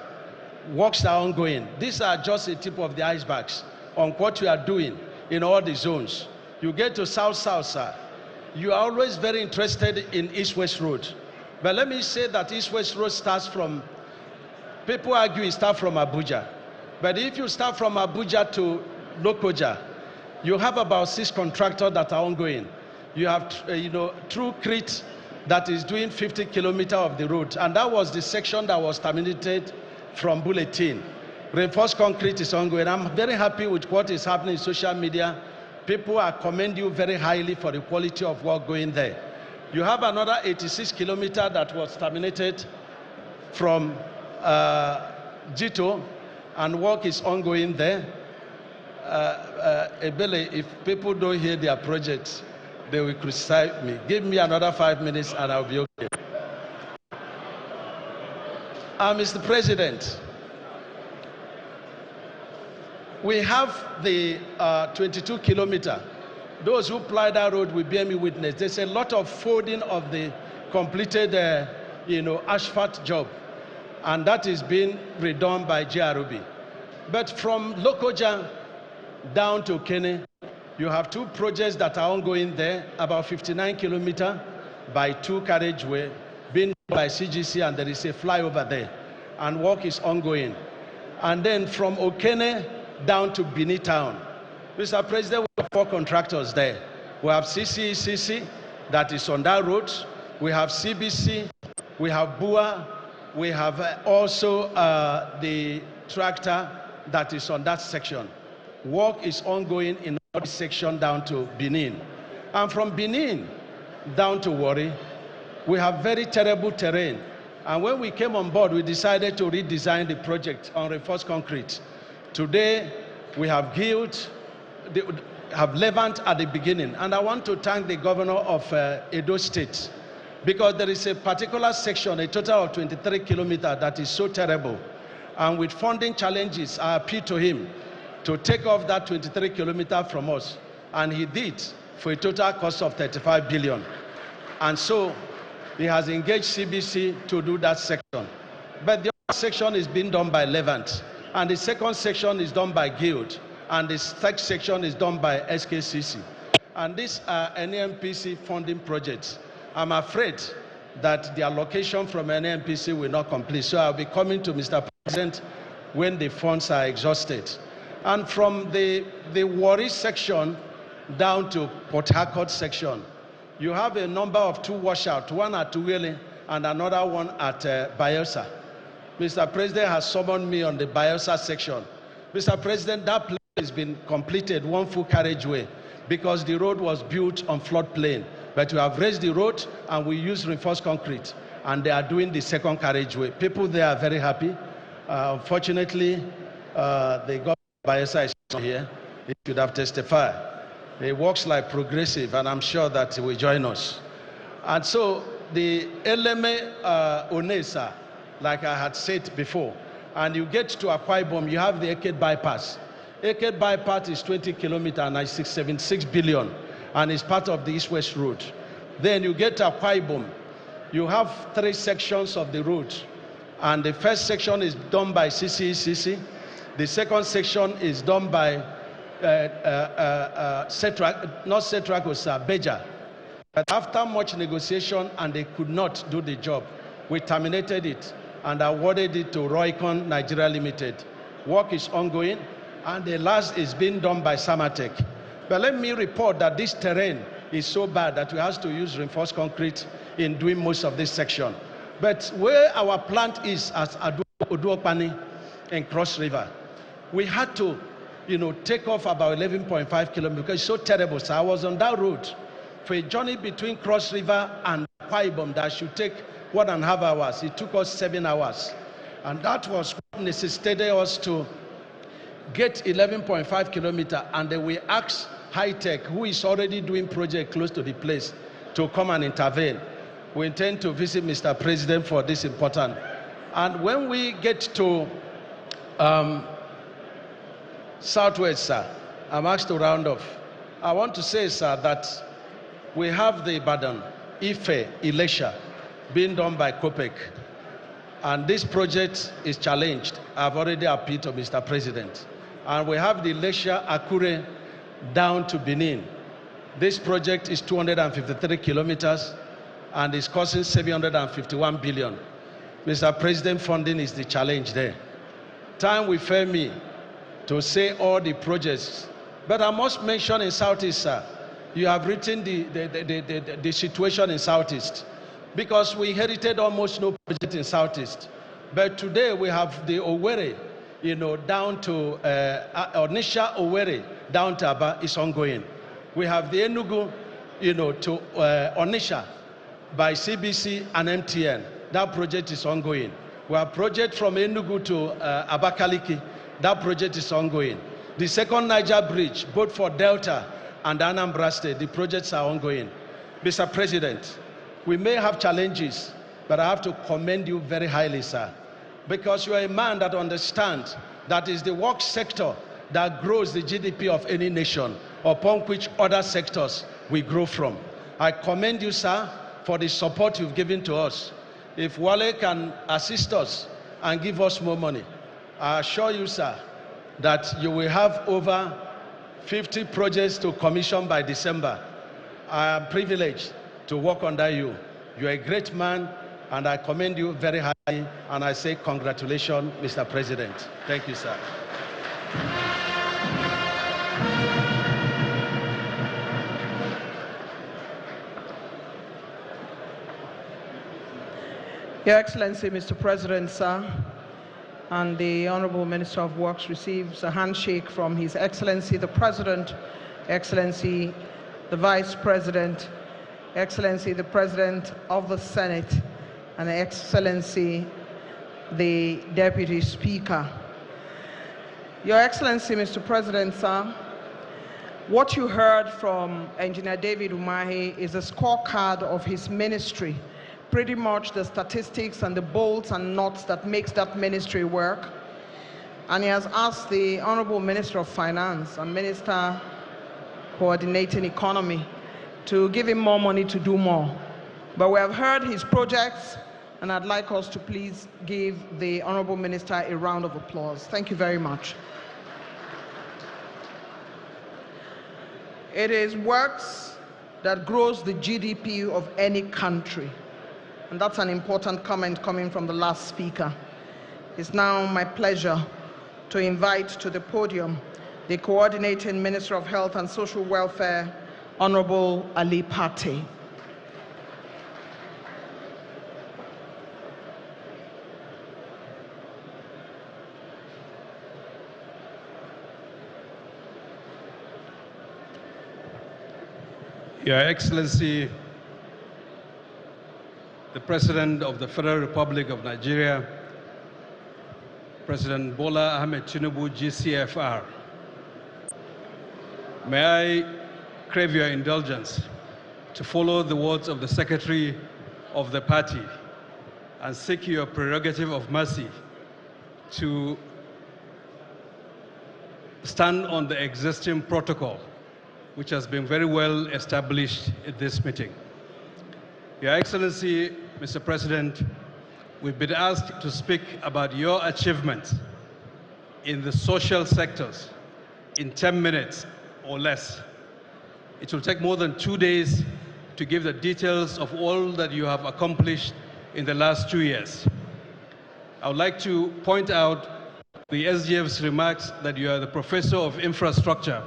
Works are ongoing. These are just a tip of the icebergs on what we are doing in all the zones. You get to South-South, sir. You are always very interested in East-West Road. But let me say that East-West Road starts from, people argue it starts from Abuja. But if you start from Abuja to Lokoja, you have about 6 contractors that are ongoing. You have, True Crete that is doing 50 kilometers of the road. And that was the section that was terminated from Bulletin. Reinforced concrete is ongoing. I'm very happy with what is happening in social media. People are commending you very highly for the quality of work going there. You have another 86 kilometers that was terminated from Jito, and work is ongoing there. Ebele, if people don't hear their projects, they will crucify me. Give me another 5 minutes and I'll be okay. Mr. President, we have the 22 kilometer. Those who ply that road will bear me witness. There's a lot of folding of the completed, asphalt job, and that is being redone by JRB. But from Lokoja down to Kene, you have 2 projects that are ongoing there, about 59 kilometers by 2 carriageway, being done by CGC, and there is a flyover there, and work is ongoing. And then from Okene down to Bini Town, Mr. President, we have 4 contractors there. We have CCECC that is on that road. We have CBC, we have BUA, we have also the tractor that is on that section. Work is ongoing in this section down to Benin. And from Benin down to Warri, we have very terrible terrain. And when we came on board, we decided to redesign the project on reinforced concrete. Today, we have Guild, have Levant at the beginning. And I want to thank the governor of Edo State, because there is a particular section, a total of 23 kilometers, that is so terrible. And with funding challenges, I appeal to him to take off that 23 kilometers from us. And he did, for a total cost of 35 billion. And so he has engaged CBC to do that section. But the other section is being done by Levant. And the second section is done by Guild. And the third section is done by SKCC. And these are NAMPC funding projects. I'm afraid that the allocation from NAMPC will not complete. So I'll be coming to Mr. President when the funds are exhausted. And from the Warri section down to Port Harcourt section, you have a number of 2 washouts, one at Tuwele and another one at Bayelsa. Mr. President has summoned me on the Bayelsa section. Mr. President, that place has been completed, 1 full carriageway, because the road was built on floodplain. But we have raised the road and we use reinforced concrete, and they are doing the second carriageway. People there are very happy. Unfortunately, the government of Bayelsa is not here. He should have testified. He works like progressive, and I'm sure that he will join us. And so the Eleme Onesa, like I had said before, and you get to Akwa Ibom, you have the Eket bypass. Eket bypass is 20 kilometers and is 76 billion, and is part of the East-West Road. Then you get to Akwa Ibom, you have 3 sections of the road, and the first section is done by CCECC. The second section is done by Beja. But after much negotiation and they could not do the job, we terminated it and awarded it to Roycon Nigeria Limited. Work is ongoing, and the last is being done by Samatech. But let me report that this terrain is so bad that we have to use reinforced concrete in doing most of this section. But where our plant is at Oduopani and Cross River, we had to take off about 11.5 kilometers because it's so terrible. So I was on that road for a journey between Cross River and Akwa Ibom that should take 1.5 hours. It took us 7 hours. And that was what necessitated us to get 11.5 kilometers. And then we asked High Tech, who is already doing project close to the place, to come and intervene. We intend to visit Mr. President for this important. And when we get to Southwest, sir, I'm asked to round off. I want to say, sir, that we have the Ibadan, Ife, Ilesha being done by COPEC. And this project is challenged. I've already appealed to Mr. President. And we have the Lesha Akure down to Benin. This project is 253 kilometers and is costing 751 billion. Mr. President, funding is the challenge there. Time will fail me to say all the projects, but I must mention in Southeast, sir, you have written the situation in Southeast, because we inherited almost no project in Southeast. But today we have the Owerri, down to Onisha Owerri, down to Aba, is ongoing. We have the Enugu, to Onisha by CBC and MTN. That project is ongoing. We have project from Enugu to Abakaliki. That project is ongoing. The second Niger bridge, both for Delta and Anambra State, the projects are ongoing. Mr. President, we may have challenges, but I have to commend you very highly, sir, because you are a man that understands that is the work sector that grows the GDP of any nation, upon which other sectors will grow from. I commend you, sir, for the support you've given to us. If Wale can assist us and give us more money, I assure you, sir, that you will have over 50 projects to commission by December. I am privileged to work under you. You are a great man, and I commend you very highly, and I say congratulations, Mr. President. Thank you, sir. Your Excellency, Mr. President, sir, and the Honorable Minister of Works receives a handshake from His Excellency the President, Excellency the Vice President, Excellency the President of the Senate, and Excellency the Deputy Speaker. Your Excellency, Mr. President, sir, what you heard from Engineer David Umahi is a scorecard of his ministry, pretty much the statistics and the bolts and nuts that makes that ministry work. And he has asked the Honorable Minister of Finance and Minister coordinating economy to give him more money to do more. But we have heard his projects, and I'd like us to please give the Honorable Minister a round of applause. Thank you very much. It is works that grows the GDP of any country. And that's an important comment coming from the last speaker. It's now my pleasure to invite to the podium the Coordinating Minister of Health and Social Welfare, Honorable Ali Pate. Your Excellency, the President of the Federal Republic of Nigeria, President Bola Ahmed Tinubu, GCFR. May I crave your indulgence to follow the words of the Secretary of the party and seek your prerogative of mercy to stand on the existing protocol, which has been very well established at this meeting. Your Excellency, Mr. President, we've been asked to speak about your achievements in the social sectors in 10 minutes or less. It will take more than 2 days to give the details of all that you have accomplished in the last 2 years. I would like to point out the SGF's remarks that you are the professor of infrastructure,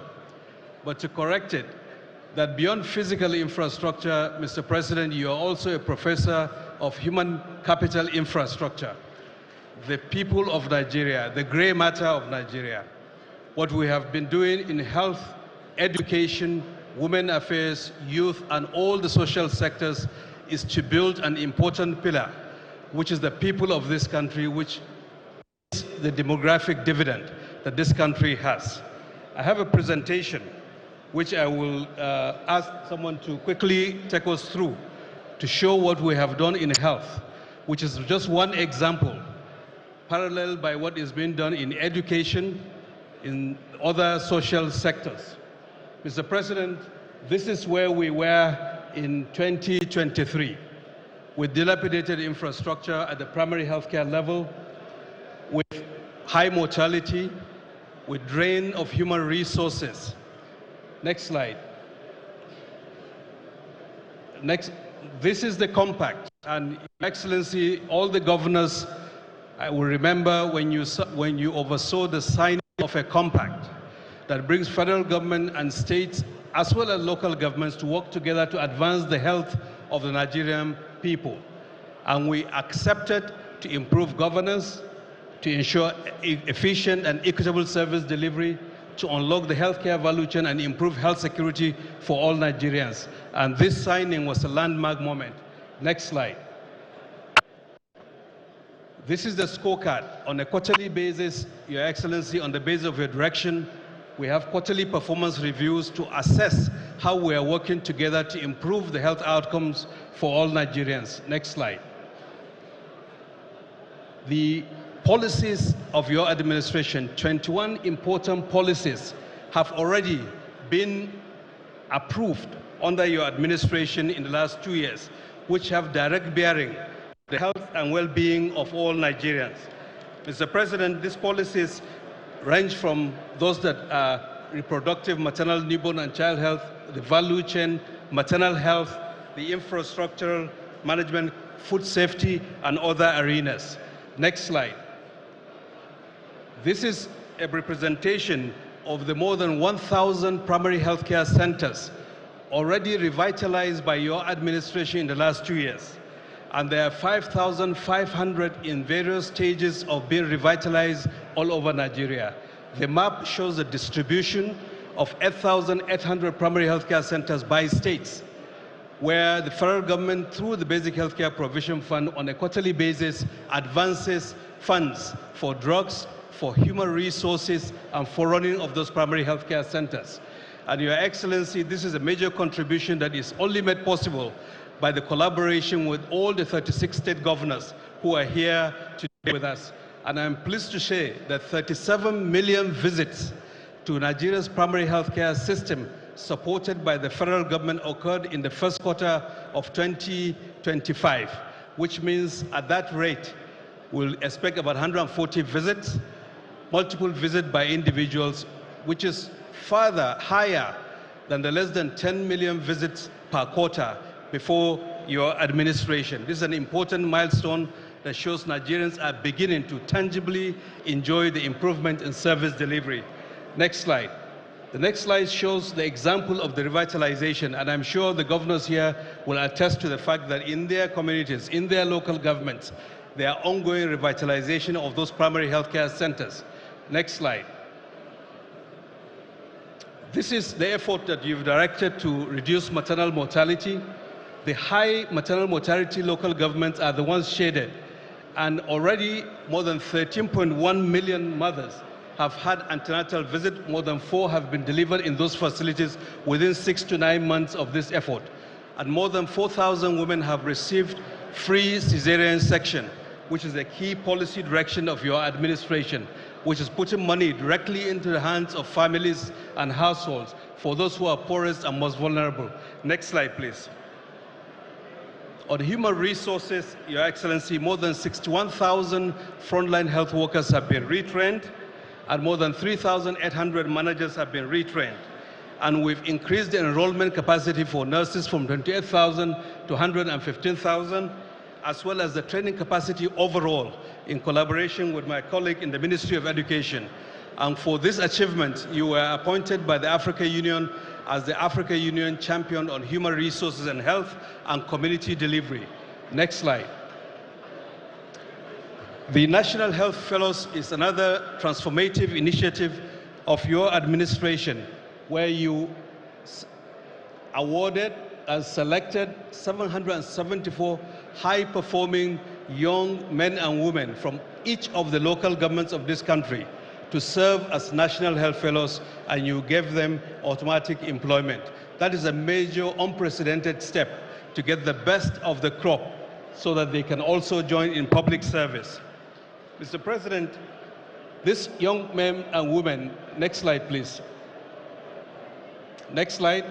but to correct it, that beyond physical infrastructure, Mr. President, you are also a professor of human capital infrastructure. The people of Nigeria, the gray matter of Nigeria. What we have been doing in health, education, women affairs, youth, and all the social sectors is to build an important pillar, which is the people of this country, which is the demographic dividend that this country has. I have a presentation which I will ask someone to quickly take us through to show what we have done in health, which is just one example, paralleled by what is being done in education, in other social sectors. Mr. President, this is where we were in 2023. with dilapidated infrastructure at the primary healthcare level, with high mortality, with drain of human resources. Next slide. Next, this is the compact, and Your Excellency, all the governors, I will remember when you oversaw the signing of a compact that brings federal government and states as well as local governments to work together to advance the health of the Nigerian people. And we accepted to improve governance, to ensure efficient and equitable service delivery, to unlock the healthcare value chain and improve health security for all Nigerians. And this signing was a landmark moment. Next slide. This is the scorecard. On a quarterly basis, Your Excellency, on the basis of your direction, we have quarterly performance reviews to assess how we are working together to improve the health outcomes for all Nigerians. Next slide. The policies of your administration, 21 important policies, have already been approved under your administration in the last 2 years, which have direct bearing on the health and well-being of all Nigerians. Mr. President, these policies range from those that are reproductive, maternal, newborn and child health, the value chain, maternal health, the infrastructural management, food safety, and other arenas. Next slide. This is a representation of the more than 1,000 primary healthcare centers already revitalized by your administration in the last 2 years. And there are 5,500 in various stages of being revitalized all over Nigeria. The map shows the distribution of 8,800 primary healthcare centers by states, where the federal government, through the Basic Healthcare Provision Fund, on a quarterly basis, advances funds for drugs, for human resources, and for running of those primary healthcare centers. And Your Excellency, this is a major contribution that is only made possible by the collaboration with all the 36 state governors who are here today with us. And I'm pleased to say that 37 million visits to Nigeria's primary healthcare system supported by the federal government occurred in the first quarter of 2025, which means at that rate, we'll expect about 140 visits, multiple visits by individuals, which is further higher than the less than 10 million visits per quarter before your administration. This is an important milestone that shows Nigerians are beginning to tangibly enjoy the improvement in service delivery. Next slide. The next slide shows the example of the revitalization, and I'm sure the governors here will attest to the fact that in their communities, in their local governments, there are ongoing revitalization of those primary healthcare centers. Next slide. This is the effort that you've directed to reduce maternal mortality. The high maternal mortality local governments are the ones shaded, and already more than 13.1 million mothers have had antenatal visit. More than 4 have been delivered in those facilities within 6 to 9 months of this effort. And more than 4,000 women have received free cesarean section, which is a key policy direction of your administration, which is putting money directly into the hands of families and households for those who are poorest and most vulnerable. Next slide, please. On human resources, Your Excellency, more than 61,000 frontline health workers have been retrained, and more than 3,800 managers have been retrained. And we've increased the enrollment capacity for nurses from 28,000 to 115,000, as well as the training capacity overall, in collaboration with my colleague in the Ministry of Education. And for this achievement, you were appointed by the African Union as the African Union Champion on Human Resources and Health and Community Delivery. Next slide. The National Health Fellows is another transformative initiative of your administration, where you awarded and selected 774 high-performing young men and women from each of the local governments of this country to serve as National Health Fellows, and you gave them automatic employment. That is a major, unprecedented step to get the best of the crop so that they can also join in public service. Mr. President, these young men and women, next slide, please. Next slide.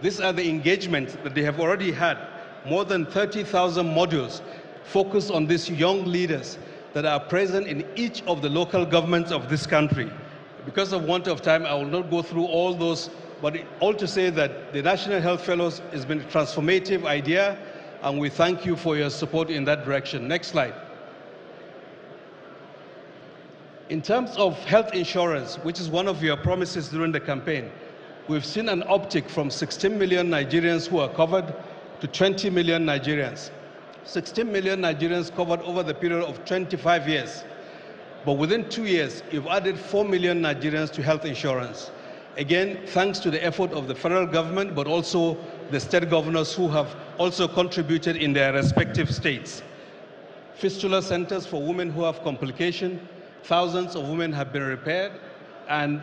These are the engagements that they have already had more than 30,000 modules focused on these young leaders that are present in each of the local governments of this country. Because of want of time, I will not go through all those, but all to say that the National Health Fellows has been a transformative idea, and we thank you for your support in that direction. Next slide. In terms of health insurance, which is one of your promises during the campaign, we've seen an uptick from 16 million Nigerians who are covered to 20 million Nigerians. 16 million Nigerians covered over the period of 25 years. But within 2 years, you've added 4 million Nigerians to health insurance. Again, thanks to the effort of the federal government, but also the state governors who have also contributed in their respective states. Fistula centers for women who have complications, thousands of women have been repaired, and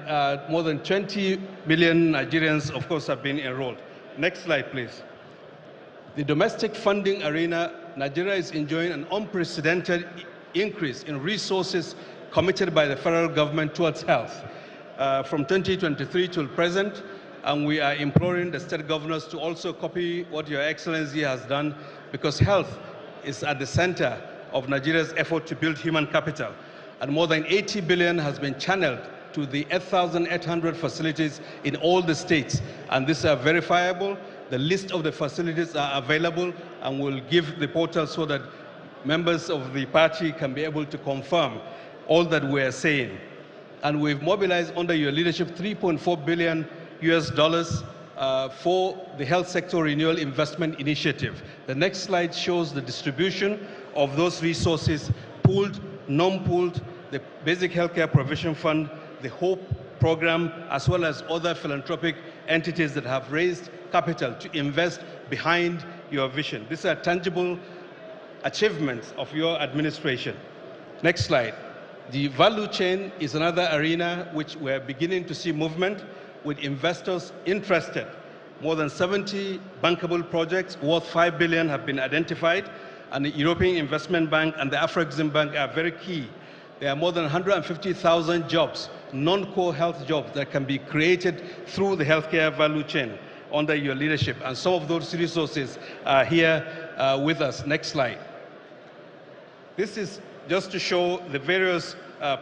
more than 20 million Nigerians, of course, have been enrolled. Next slide, please. The domestic funding arena, Nigeria is enjoying an unprecedented increase in resources committed by the federal government towards health. From 2023 till present, and we are imploring the state governors to also copy what Your Excellency has done, because health is at the center of Nigeria's effort to build human capital. And more than 80 billion has been channeled to the 8,800 facilities in all the states. And these are verifiable. The list of the facilities are available, and we'll give the portal so that members of the party can be able to confirm all that we're saying. And we've mobilized under your leadership $3.4 billion for the Health Sector Renewal Investment Initiative. The next slide shows the distribution of those resources, pooled, non-pooled, the Basic Healthcare Provision Fund, the HOPE program, as well as other philanthropic entities that have raised capital to invest behind your vision. These are tangible achievements of your administration. Next slide. The value chain is another arena which we're beginning to see movement with investors interested. More than 70 bankable projects worth $5 billion have been identified, and the European Investment Bank and the Afro-Exim Bank are very key. There are more than 150,000 jobs, non-core health jobs, that can be created through the healthcare value chain under your leadership. And some of those resources are here with us. Next slide. This is just to show the various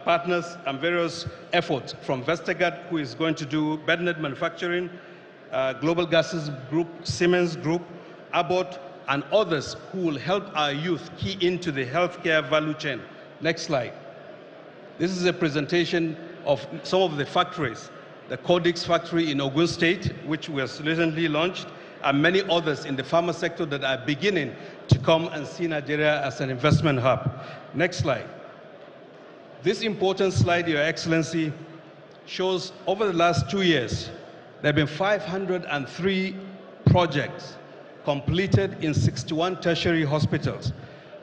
partners and various efforts from Vestergaard, who is going to do bednet manufacturing, Global Gases Group, Siemens Group, Abbott, and others who will help our youth key into the healthcare value chain. Next slide. This is a presentation of some of the factories, the Codex factory in Ogun State, which was recently launched, and many others in the pharma sector that are beginning to come and see Nigeria as an investment hub. Next slide. This important slide, Your Excellency, shows over the last 2 years, there have been 503 projects completed in 61 tertiary hospitals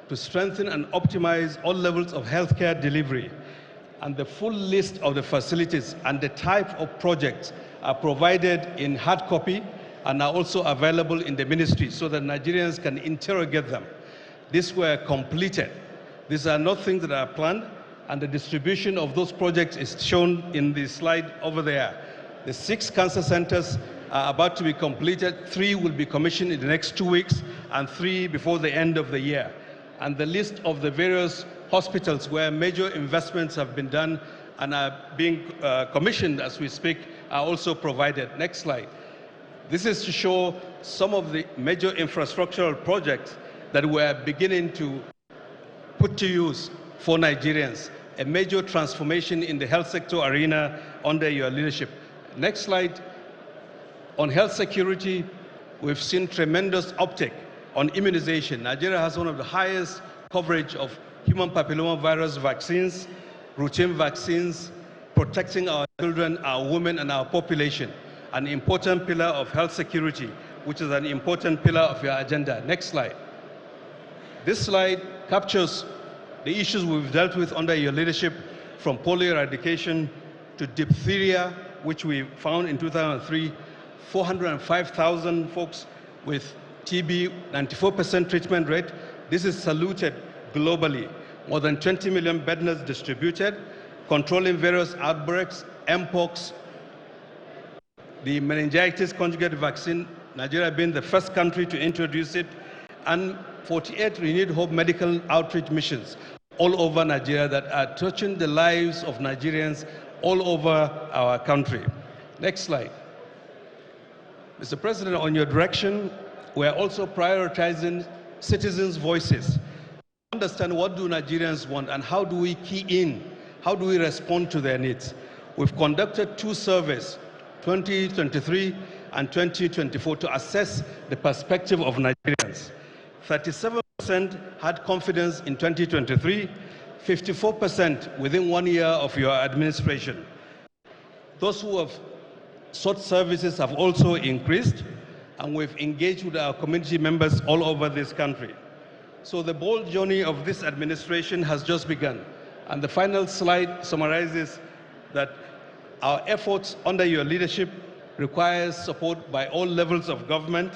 to strengthen and optimize all levels of healthcare delivery. And the full list of the facilities and the type of projects are provided in hard copy and are also available in the ministry so that Nigerians can interrogate them. These were completed. These are not things that are planned, and the distribution of those projects is shown in the slide over there. The 6 cancer centers are about to be completed. 3 will be commissioned in the next 2 weeks, and 3 before the end of the year. And the list of the various hospitals where major investments have been done and are being commissioned as we speak are also provided. Next slide. This is to show some of the major infrastructural projects that we're beginning to put to use for Nigerians. A major transformation in the health sector arena under your leadership. Next slide. On health security, we've seen tremendous uptake on immunization. Nigeria has one of the highest coverage of human papillomavirus vaccines, routine vaccines, protecting our children, our women, and our population. An important pillar of health security, which is an important pillar of your agenda. Next slide. This slide captures the issues we've dealt with under your leadership, from polio eradication to diphtheria, which we found in 2003, 405,000 folks with TB, 94% treatment rate. This is saluted globally. More than 20 million bed nets distributed, controlling various outbreaks, Mpox, the meningitis conjugate vaccine, Nigeria being the first country to introduce it, and 48 renewed hope medical outreach missions all over Nigeria that are touching the lives of Nigerians all over our country. Next slide. Mr. President, on your direction, we are also prioritizing citizens' voices. Understand what do Nigerians want and how do we key in, how do we respond to their needs. We've conducted 2 surveys, 2023 and 2024, to assess the perspective of Nigerians. 37% had confidence in 2023, 54% within 1 year of your administration. Those who have sought services have also increased, and we've engaged with our community members all over this country. So the bold journey of this administration has just begun. And the final slide summarizes that our efforts under your leadership requires support by all levels of government,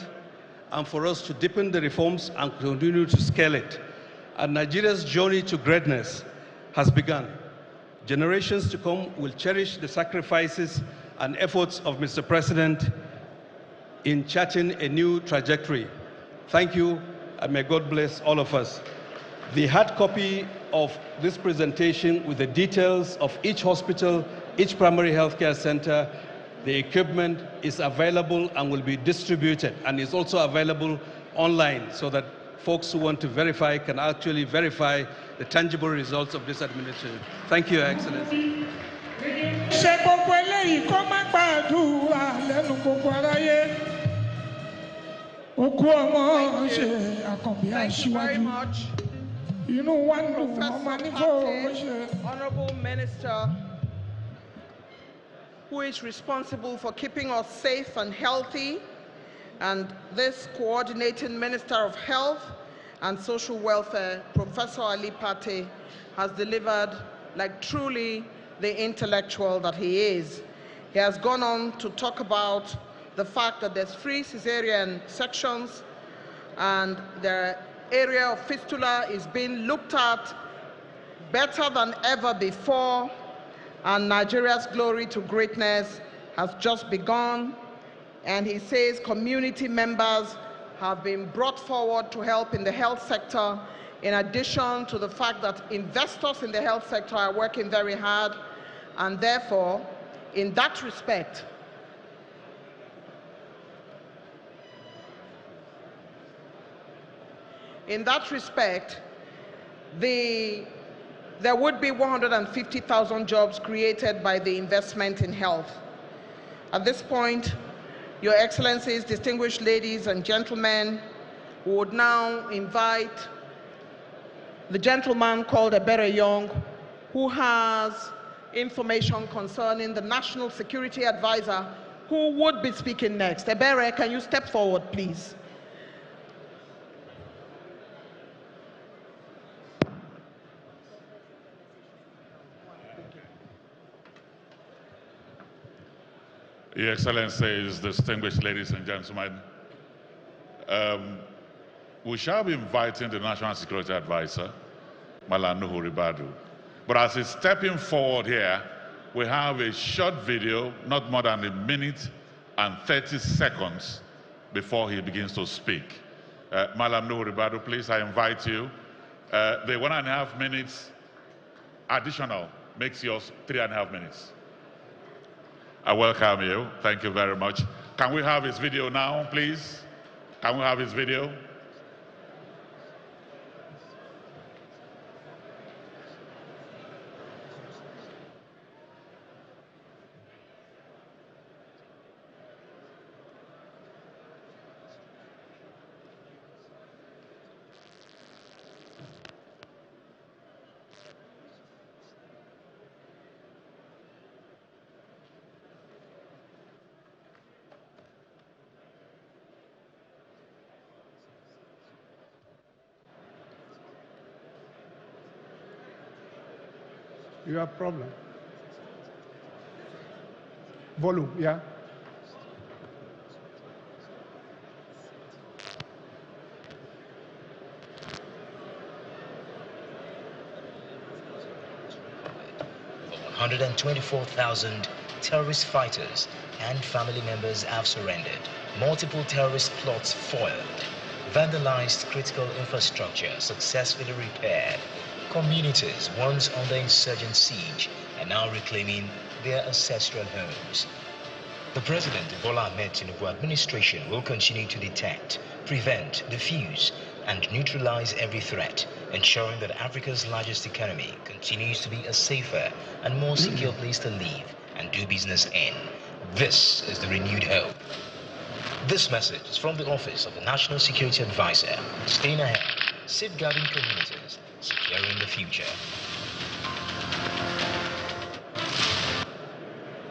and for us to deepen the reforms and continue to scale it. And Nigeria's journey to greatness has begun. Generations to come will cherish the sacrifices and efforts of Mr. President in charting a new trajectory. Thank you, and may God bless all of us. The hard copy of this presentation with the details of each hospital, each primary healthcare center, the equipment is available and will be distributed, and is also available online so that folks who want to verify can actually verify the tangible results of this administration. Thank you, Your Excellency. Thank you very much. Honorable Minister, who is responsible for keeping us safe and healthy, and this coordinating Minister of Health and Social Welfare, Professor Ali Pate, has delivered like truly the intellectual that he is. He has gone on to talk about the fact that there's free cesarean sections and the area of fistula is being looked at better than ever before, and Nigeria's glory to greatness has just begun. And he says community members have been brought forward to help in the health sector, in addition to the fact that investors in the health sector are working very hard. And therefore, in that respect, there would be 150,000 jobs created by the investment in health. At this point, Your Excellencies, distinguished ladies and gentlemen, we would now invite the gentleman called Ebere Young, who has information concerning the National Security Advisor, who would be speaking next. Ebere, can you step forward, please? Your Excellencies, distinguished ladies and gentlemen, we shall be inviting the National Security Advisor, Malam Nuhu Ribadu. But as he's stepping forward here, we have a short video, not more than 1 minute and 30 seconds before he begins to speak. Malam Nuhu Ribadu, please, I invite you. The 1.5 minutes additional makes yours 3.5 minutes. I welcome you. Thank you very much. Can we have his video now, please? Can we have his video? You have problem. Volume, yeah. Over 124,000 terrorist fighters and family members have surrendered. Multiple terrorist plots foiled. vandalized critical infrastructure successfully repaired. Communities once under insurgent siege are now reclaiming their ancestral homes. The President Bola Ahmed Tinubu administration will continue to detect, prevent, diffuse, and neutralize every threat, ensuring that Africa's largest economy continues to be a safer and more secure place to live and do business in. This is the renewed hope. This message is from the Office of the National Security Advisor, staying ahead, safeguarding communities, securing the future.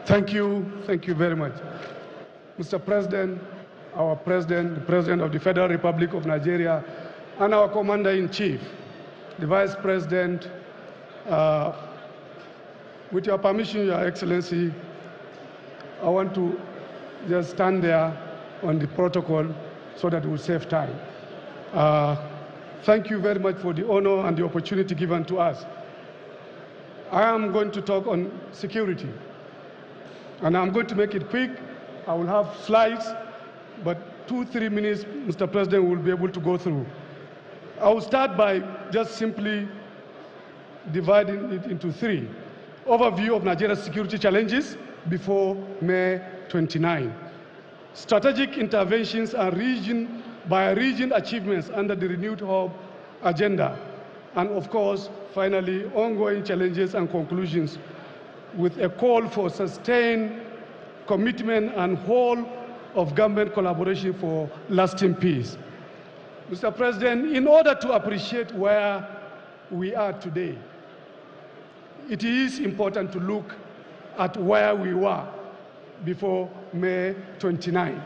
Thank you very much. Mr. President, our President, the President of the Federal Republic of Nigeria, and our Commander-in-Chief, the Vice President, with your permission, Your Excellency, I want to just stand there on the protocol so that we'll save time. Thank you very much for the honor and the opportunity given to us. I am going to talk on security, and I'm going to make it quick. I will have slides, but 2-3 minutes, Mr. President, will be able to go through. I will start by just simply dividing it into 3. Overview of Nigeria's security challenges before May 29. Strategic interventions and region-by-region achievements under the renewed hope agenda. And of course, finally, ongoing challenges and conclusions with a call for sustained commitment and whole of government collaboration for lasting peace. Mr. President, in order to appreciate where we are today, it is important to look at where we were before May 29.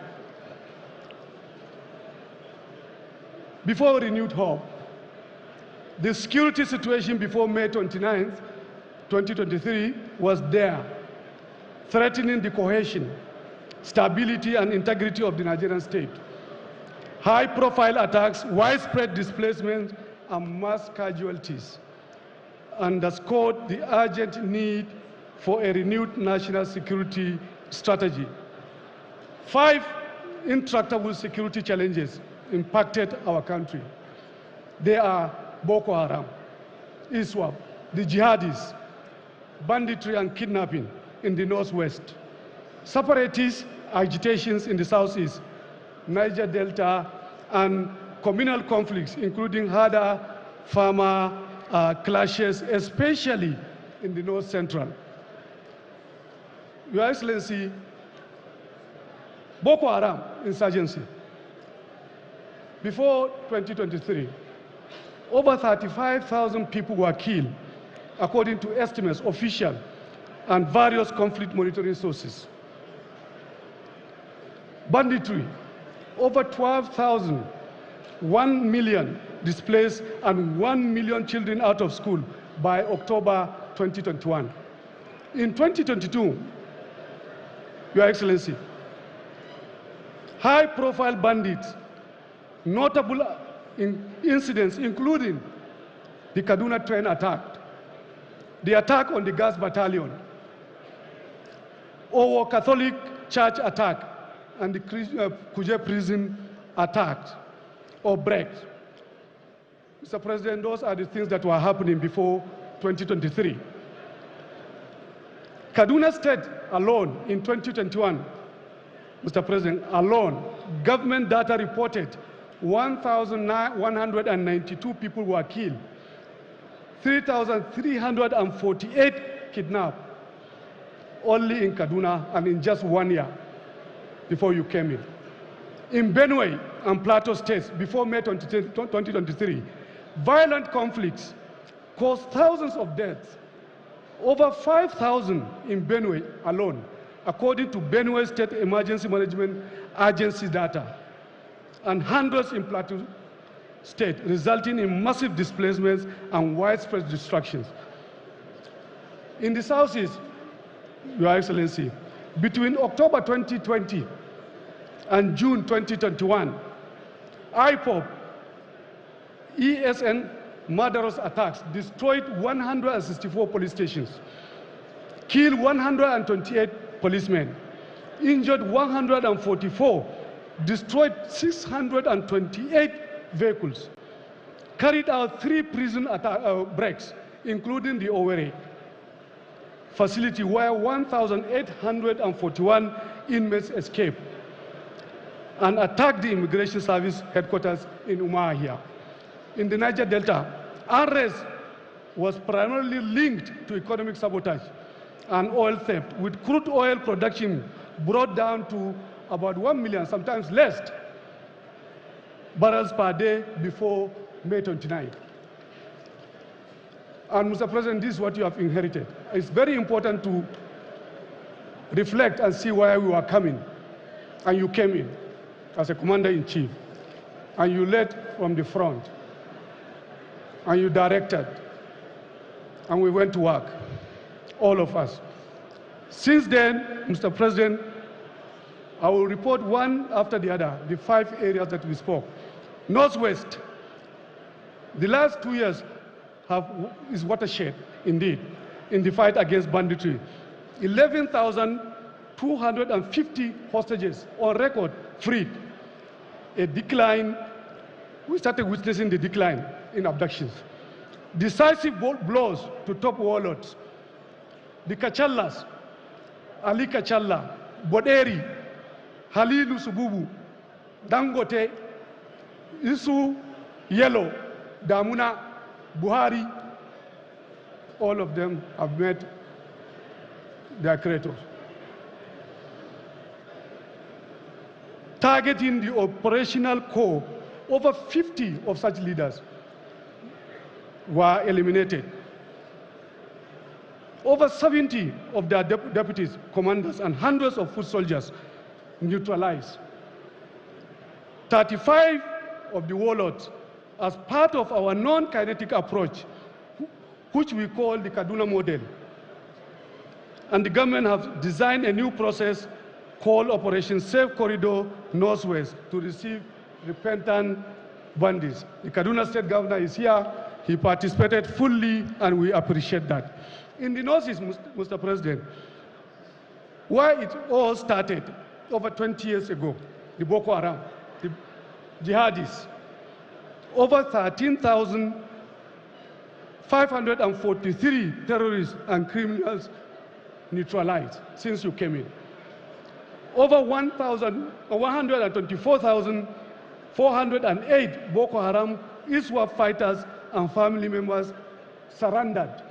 Before renewed hope, the security situation before May 29, 2023 was there, threatening the cohesion, stability, and integrity of the Nigerian state. High-profile attacks, widespread displacement, and mass casualties underscored the urgent need for a renewed national security strategy. 5 intractable security challenges impacted our country. They are Boko Haram, ISWAP, the jihadis, banditry and kidnapping in the northwest, separatist agitations in the southeast, Niger Delta, and communal conflicts, including herder-farmer clashes, especially in the north central. Your Excellency, Boko Haram insurgency. Before 2023, over 35,000 people were killed, according to estimates, official, and various conflict monitoring sources. Banditry, over 12,000, 1 million displaced, and 1 million children out of school by October 2021. In 2022, Your Excellency, high-profile bandits, notable incidents including the Kaduna train attack, the attack on the gas battalion, Owo Catholic Church attack, and the Kuje prison attack or break. Mr. President, those are the things that were happening before 2023. Kaduna State alone in 2021, Mr. President, alone, government data reported 1,192 people were killed, 3,348 kidnapped, only in Kaduna and in just 1 year before you came in. In Benue and Plateau states before May 2023, violent conflicts caused thousands of deaths, over 5,000 in Benue alone, according to Benue State Emergency Management Agency data, and hundreds in Plateau State, resulting in massive displacements and widespread destructions. In the Southeast, Your Excellency, between October 2020 and June 2021, IPOB, ESN murderous attacks destroyed 164 police stations, killed 128 policemen, injured 144, destroyed 628 vehicles, carried out 3 prison breaks, including the Owerri facility where 1,841 inmates escaped, and attacked the Immigration Service headquarters in Umuahia. In the Niger Delta, unrest was primarily linked to economic sabotage and oil theft, with crude oil production brought down to about 1 million, sometimes less, barrels per day before May 29. And Mr. President, this is what you have inherited. It's very important to reflect and see where we were coming. And you came in as a commander-in-chief, and you led from the front, and you directed, and we went to work, all of us. Since then, Mr. President, I will report one after the other, the 5 areas that we spoke. Northwest, the last 2 years is watershed, indeed, in the fight against banditry. 11,250 hostages on record freed. A decline, we started witnessing the decline in abductions. Decisive blows to top warlords. The Kachallas, Ali Kachalla, Boderi, Halilu Sububu, Dangote, Isu Yellow, Damuna, Buhari, all of them have met their creators. Targeting the operational core, over 50 of such leaders were eliminated. Over 70 of their deputies, commanders, and hundreds of foot soldiers neutralized. 35 of the warlords, as part of our non-kinetic approach, which we call the Kaduna model. And the government has designed a new process called Operation Safe Corridor Northwest to receive repentant bandits. The Kaduna State Governor is here. He participated fully, and we appreciate that. In the Northeast, Mr. President, where it all started over 20 years ago, the Boko Haram, the jihadis, over 13,543 terrorists and criminals neutralized since you came in. Over 124,408 Boko Haram ISWAP fighters and family members surrendered.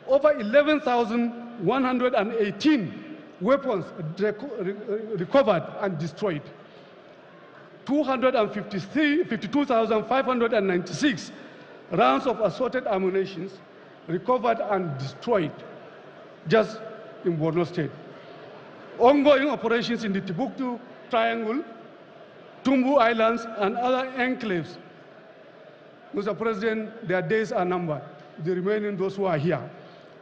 Over 11,118 weapons recovered and destroyed. 252,596 rounds of assorted ammunition recovered and destroyed just in Borno State. Ongoing operations in the Timbuktu Triangle, Tumbu Islands, and other enclaves. Mr. President, their days are numbered, the remaining those who are here.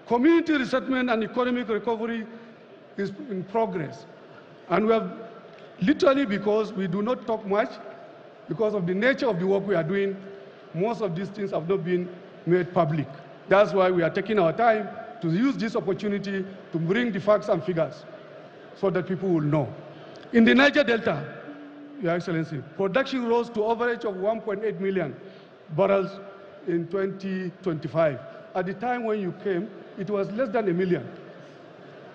Community resettlement and economic recovery is in progress. And we have literally, because we do not talk much, because of the nature of the work we are doing, most of these things have not been made public. That's why we are taking our time to use this opportunity to bring the facts and figures so that people will know. In the Niger Delta, Your Excellency, production rose to average of 1.8 million barrels in 2025. At the time when you came, it was less than 1 million.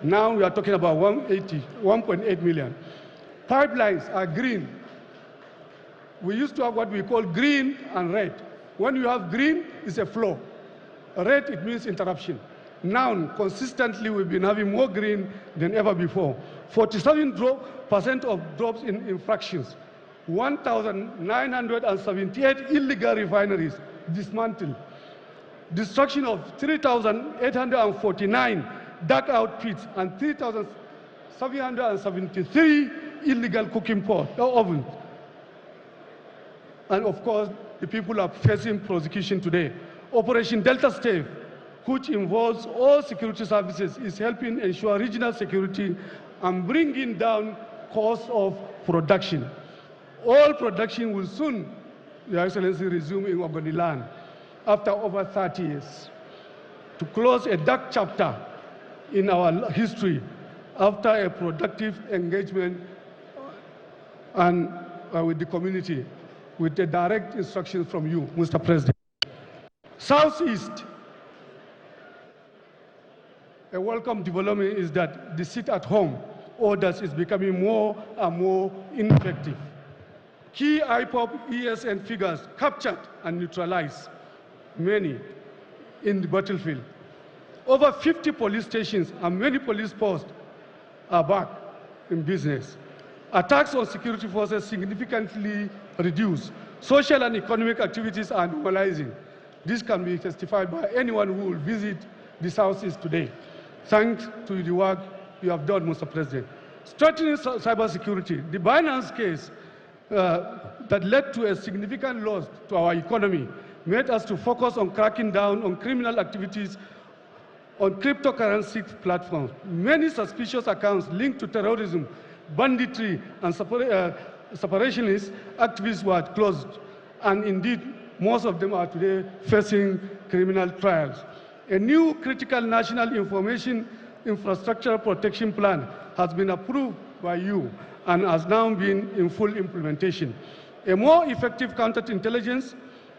Now we are talking about 1.8 million. Pipelines are green. We used to have what we call green and red. When you have green, it's a flow. Red, it means interruption. Now, consistently, we've been having more green than ever before. 47% of drops in infractions. 1,978 illegal refineries dismantled. Destruction of 3,849 dark out pits and 3,773 illegal cooking ovens. And of course, the people are facing prosecution today. Operation Delta Stave, which involves all security services, is helping ensure regional security and bringing down costs of production. All production will soon, Your Excellency, resume in Ogoniland after over 30 years, to close a dark chapter in our history after a productive engagement and with the community. with a direct instruction from you, Mr. President. Southeast, a welcome development is that the sit-at-home orders is becoming more and more ineffective. Key IPOP ESN figures captured and neutralized, many in the battlefield. Over 50 police stations and many police posts are back in business. Attacks on security forces significantly reduced. Social and economic activities are normalizing. This can be testified by anyone who will visit the Southeast today. Thanks to the work you have done, Mr. President. Strengthening cybersecurity, the Binance case that led to a significant loss to our economy made us to focus on cracking down on criminal activities on cryptocurrency platforms. Many suspicious accounts linked to terrorism, banditry, and separationist activists were closed, and indeed, most of them are today facing criminal trials. A new critical national information infrastructure protection plan has been approved by you and has now been in full implementation. A more effective counterintelligence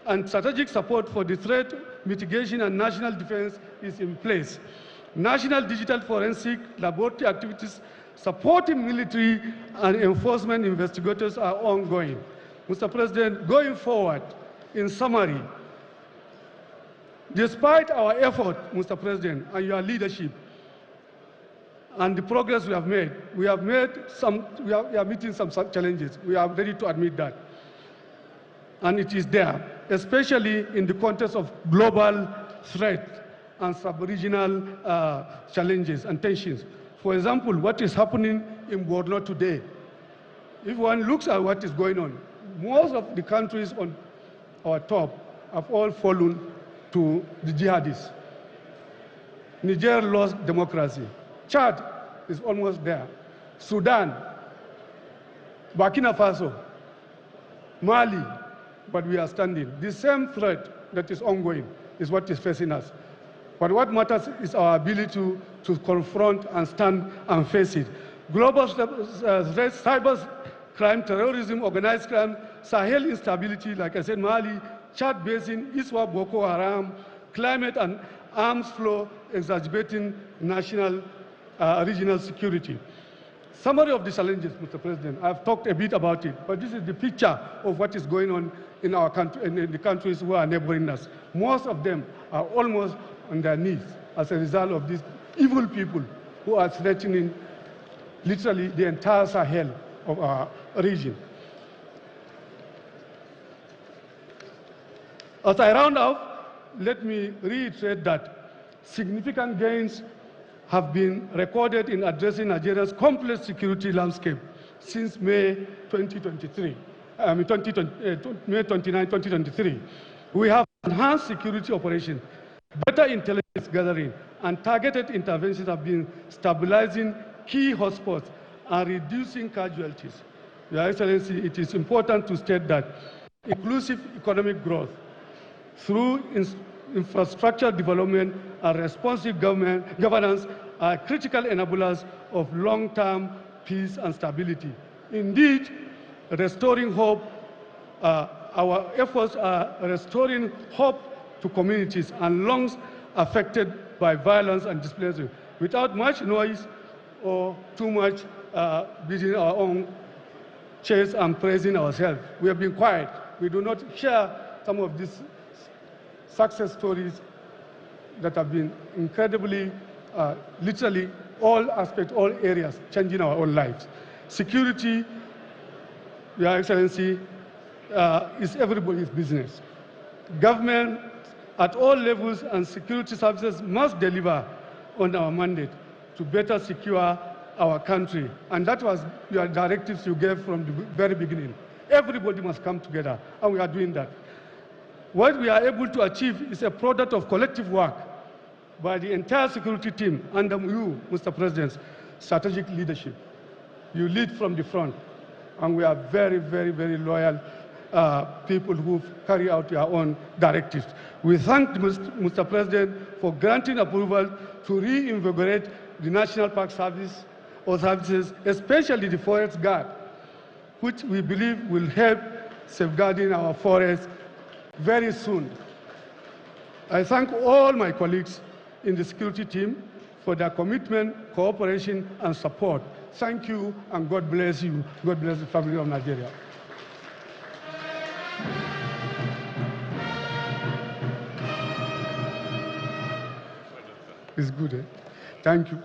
and strategic support for the threat mitigation and national defense is in place. National digital forensic laboratory activities supporting military and enforcement investigators are ongoing. Mr. President, going forward, in summary, despite our effort, Mr. President, and your leadership, and the progress we are meeting some challenges. We are ready to admit that. And it is there, especially in the context of global threat and sub-regional challenges and tensions. For example, what is happening in Borno today, if one looks at what is going on, most of the countries on our top have all fallen to the jihadists. Niger lost democracy. Chad is almost there. Sudan, Burkina Faso, Mali, but we are standing. The same threat that is ongoing is what is facing us. But what matters is our ability to confront and stand and face it. Global threats, cyber crime, terrorism, organized crime, Sahel instability, like I said, Mali, Chad Basin, Iswa, Boko Haram, climate and arms flow exacerbating national regional security. Summary of the challenges, Mr. President, I've talked a bit about it, but this is the picture of what is going on in our country, in the countries who are neighboring us. Most of them are almost on their knees as a result of these evil people who are threatening literally the entire Sahel of our region. As I round up, let me reiterate that significant gains have been recorded in addressing Nigeria's complex security landscape since May 2023. May 29, 2023. We have enhanced security operations, better intelligence gathering, and targeted interventions have been stabilizing key hotspots and reducing casualties. Your Excellency, it is important to state that inclusive economic growth through infrastructure development and responsive governance are critical enablers of long-term peace and stability. Indeed, restoring hope, our efforts are restoring hope to communities and lungs affected by violence and displacement without much noise or too much beating our own chest and praising ourselves. We have been quiet. We do not share some of these success stories that have been incredibly, literally all aspects, all areas, changing our own lives. Security, Your Excellency, is everybody's business. Government at all levels and security services must deliver on our mandate to better secure our country. And that was your directives you gave from the very beginning. Everybody must come together, and we are doing that. What we are able to achieve is a product of collective work by the entire security team under you, Mr. President's strategic leadership. You lead from the front, and we are very, very, very loyal people who carry out your own directives. We thank Mr. President for granting approval to reinvigorate the National Park Service or services, especially the Forest Guard, which we believe will help safeguarding our forests very soon. I thank all my colleagues in the security team for their commitment, cooperation, and support. Thank you, and God bless you. God bless the family of Nigeria. It's good, eh? Thank you.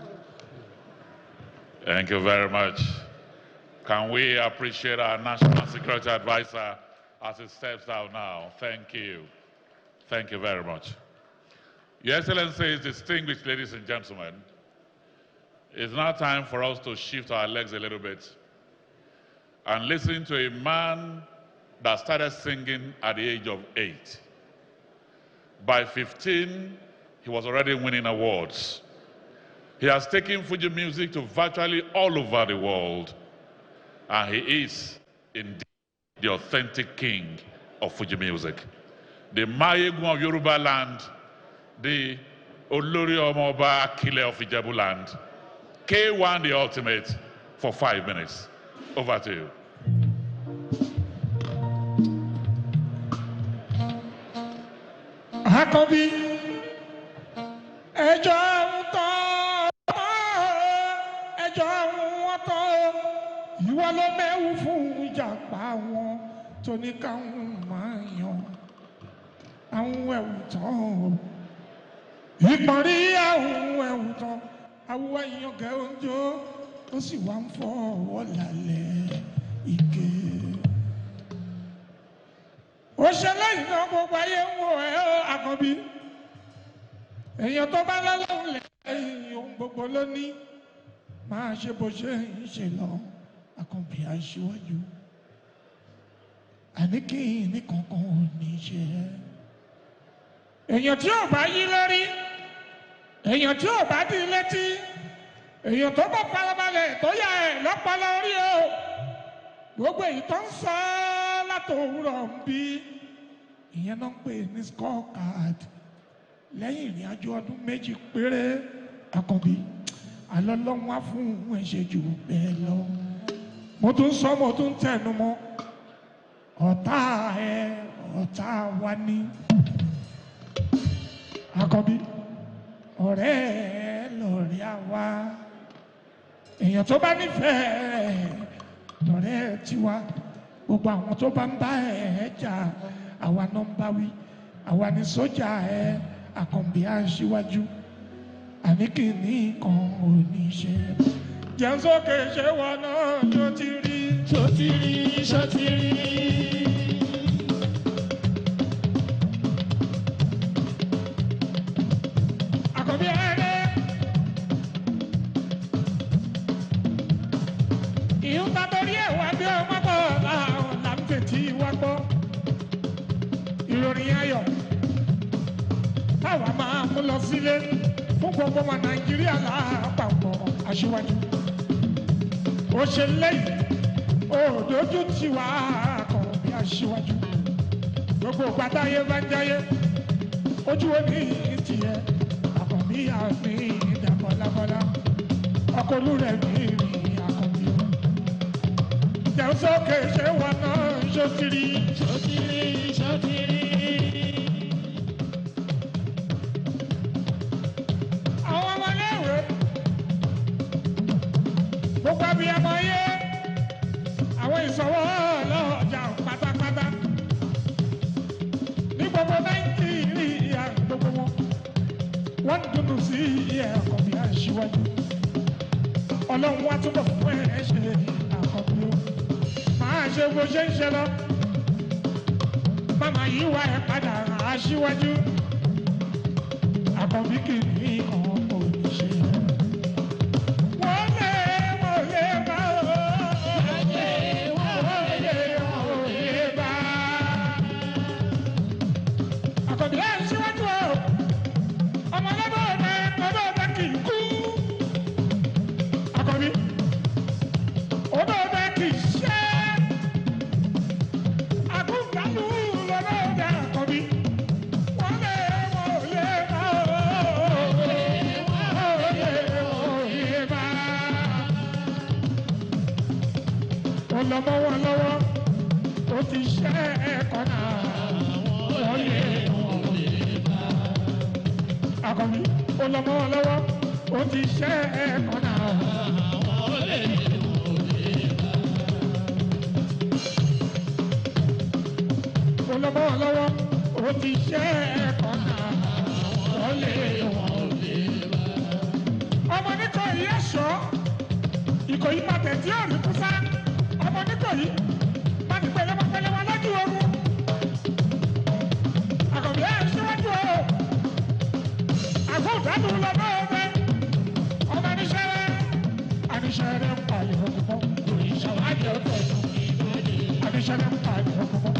Thank you very much. Can we appreciate our National Security Advisor as he steps out now? Thank you. Thank you very much. Your Excellencies, distinguished ladies and gentlemen, it's now time for us to shift our legs a little bit and listen to a man that started singing at the age of 8. By 15, he was already winning awards. He has taken Fuji music to virtually all over the world, and he is indeed the authentic king of Fuji music. The Mayegun of Yoruba land, the Olori Omoba Akile of Ijebu land. K1 the ultimate for 5 minutes. Over to you. Hakobi, ẹjọ́ tó ìwọ ló mẹ́wù fún ìjàpá wọn tó ní káwọn máa yan àwọn ẹ̀wù tán ìpọ̀nrí àwọn ẹ̀wù tán àwọn èèyàn gẹ̀ẹ́jọ́ ó sì wá ń fọwọ́ lálẹ́ ike. òṣèlú ìná gbogbo ayé ń wò ẹ́ Àkànbí èèyàn tó bá lọ́lọ́run lẹ́yìn ohun gbogbo ló ní máa ṣe bó ṣe ń ṣe lọ Àkànbí aṣíwájú àní kí ní kankan ò ní ṣe èèyàn tí ò bá yí lórí èèyàn tí ò bá dì létí èèyàn tó bá farabalẹ̀ tó yà ẹ̀ lọ́pọlọ orí o gbogbo èyí tó ń sọ látòwúrọ̀ ń bí ìyẹn náà ń pè ní scorecard lẹ́yìn ìrìn àjò ọdún méjì péré Àkànbí alọ́lọ́wọ́ á fún ẹ̀ṣẹ̀ jù bẹ́ẹ̀ lọ. mo tún sọ mo tún tẹnu mọ́ ọ̀tá wa ní Àkànbí ọ̀rẹ́ lọ̀rẹ́ àwa èèyàn tó bá nífẹ̀ẹ́ lọ̀rẹ́ tiwa gbogbo àwọn tó bá ń bá ẹ̀ jà àwa náà ń bá wí àwa ní sójà ẹ̀ Àkànbí aṣíwájú àní kìíní kan ò ní ṣe. jẹun sókè ṣé wọn náà tó ti rí. tó ti rí ṣó ti rí. Àkànbí ẹ̀rẹ́. ìhun ta torí ẹ̀ wá bí ọmọ bọ̀ láwọn làǹtẹ̀tì wá gbọ́. ìròyìn ayọ̀ táwa máa mú lọ sílé fún gbogbo ọmọ Nàìjíríà lápapọ̀ aṣíwájú. ó ṣe lẹ́yìn òdòdó tí wà á kàn bí aṣíwájú. gbogbo gbàdáyé bá ń jáyé ojú ó ní tiẹ̀ Àkànbí àmì ìdàbọ̀lábọ́lá ọkọ̀ olúrẹ̀ mi rí Àkànbí. jẹun sókè ṣé wọn náà ṣòtìrí. ṣòtìrí ṣòtìrí. gbogbo abiyamọ yé àwọn ìṣòwò ọlọ́jà pátápátá ní gbogbo Nàìjíríà gbogbo wọn dùnú sí Àkànbí aṣíwájú. Ọlọ́run wá túbọ̀ fún ẹ ṣe Àkànbí o máa ṣe bó ṣe ń ṣe lọ máma yí wá ẹ padà aṣíwájú. Àkànbí kì í kan kò ní ṣe. Akọ̀wé olọ́mọ lọ́wọ́ ó ti ṣẹ́ ẹ̀kọ́ náà. Olọ́mọ lọ́wọ́ ó ti ṣẹ́ ẹ̀kọ́ náà. Ọmọ Níkòyí ẹ̀ṣọ́ Ìkòyí pàtẹ tí ò rí kúsá. Ọmọ Níkòyí pàtẹ pẹ̀lẹ́pẹ̀lẹ́ wọn lójú ogun. Àkọ́bí ẹ̀ ṣíwájú o. Àgọ́ ìdádùn lọ bá ọbẹ̀. Ọmọ Aníṣẹ́rẹ́. Aníṣẹ́rẹ́ ń pààyàn òkùnkùn. Ìṣàwádìí ó tẹ̀lé ìbòde. Aníṣẹ́rẹ́ ń pààyàn òkùnkùn.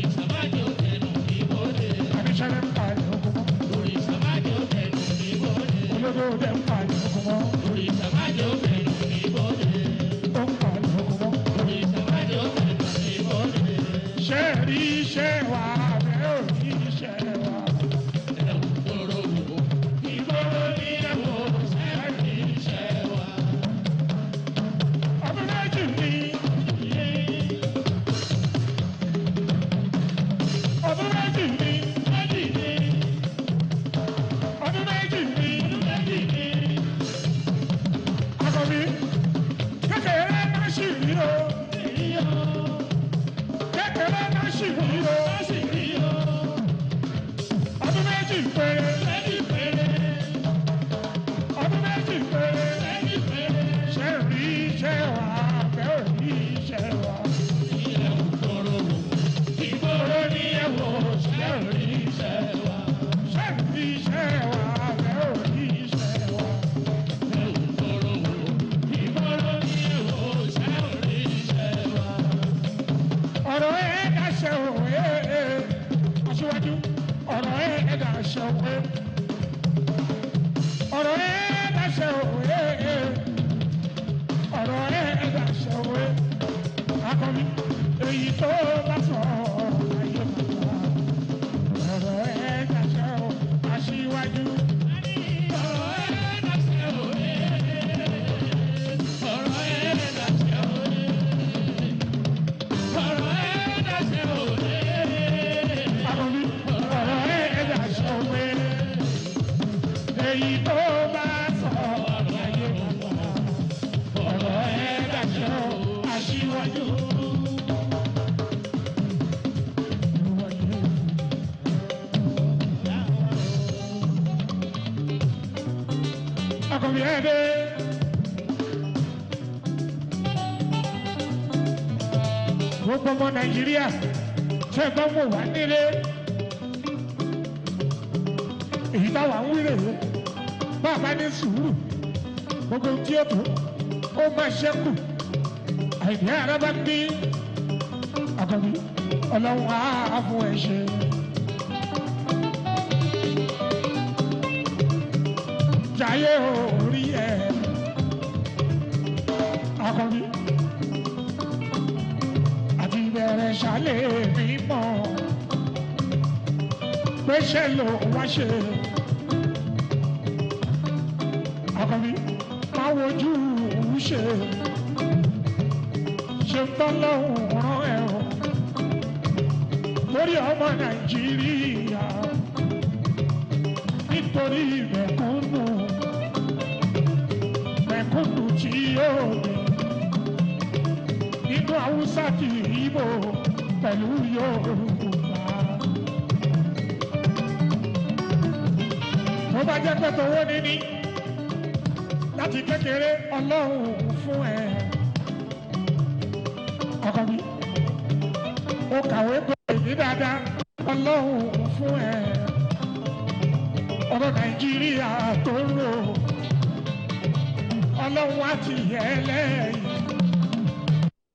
Ìṣàwádìí ó tẹ̀lé ìbòde. Aníṣẹ́rẹ́ ń pààyàn òkùnkùn. Ìṣàwádìí ó tẹ̀lé ìbòde. Olódó dẹ̀ ń pààyàn òkùnkùn. Ìṣàwádìí ó tẹ̀lé ìbòde. Ó ń pààyàn òkùnkùn. Ìṣàwádìí ó tẹ̀lé ìbòde. Ṣé rí iṣẹ́ wa bẹ́ẹ̀ ò ní iṣẹ́ wa? Gbogbo ọmọ Nàìjíríà ṣe é gbọ́n wò wá nílé. Èyí táwa ń wílé rè bàbá ní sùúrù gbogbo tí ó tó ó máa ṣẹ́kù. Àìní àràbà ní Àkànbí Ọlọ́run á fún ẹ ṣe. Jayé orí ẹ Àkànbí. Bẹ̀rẹ̀ ṣàlẹ̀ mímọ́ péṣẹ́ ló wá ṣe. Àkànbí máa wojú ṣe ṣe ń tán lọ́hùn rán ẹ̀ o lórí ọmọ Nàìjíríà nítorí mẹ̀kúnnù tí yóò dé. Nínú Haúsá ti Ìgbò pẹ̀lú Yorùbá. Tó bá jẹ́ pé tówó níní láti kékeré Ọlọ́run fún ẹ. Àkànbí ó kàwé gbòòrò ní dáadáa Ọlọ́run fún ẹ. Ọmọ Nàìjíríà tó ń lò Ọlọ́run á ti yẹ ẹ́ lẹ́yìn.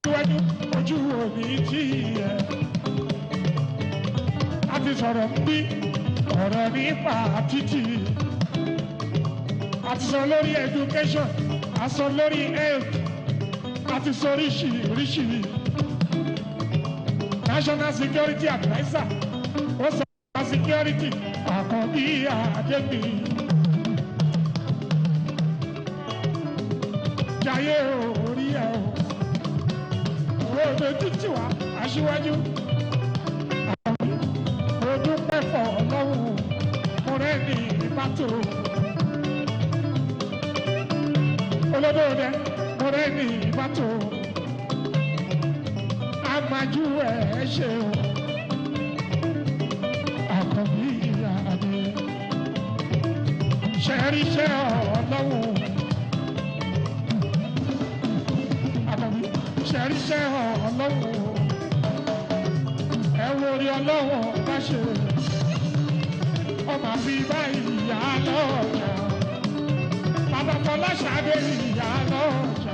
Síwájú ojú òní tí ẹ. A ti sọ̀rọ̀ ń bí ọ̀rọ̀ nípa títì. A ti sọ lórí education, a sọ lórí health, a ti sọ oríṣiríṣi. National Security Adviser, ó sọ security Àkànbí Adégbì. Jayé orí ẹ o. Òde títí wa aṣíwájú. Àkànbí mo dúpẹ́ fọ́ Ọlọ́run mo rẹ́ ní ìbá. ìbátò. Olódòdè mọ̀rẹ́ ní ìbátò. Agbájú ẹ̀ ṣe o. Àkọ́bí ìyá mi. Ṣẹ́ríṣẹ́ ọlọ́wọ́. Àkọ́bí ṣẹ́ríṣẹ́ ọlọ́wọ́. Ẹ wo orí ọlọ́wọ́ bá ṣe. Ọmọ àfi báyìí ìyá lọ́jà. Bàbá Fọláṣadé ìyá lọ́jà.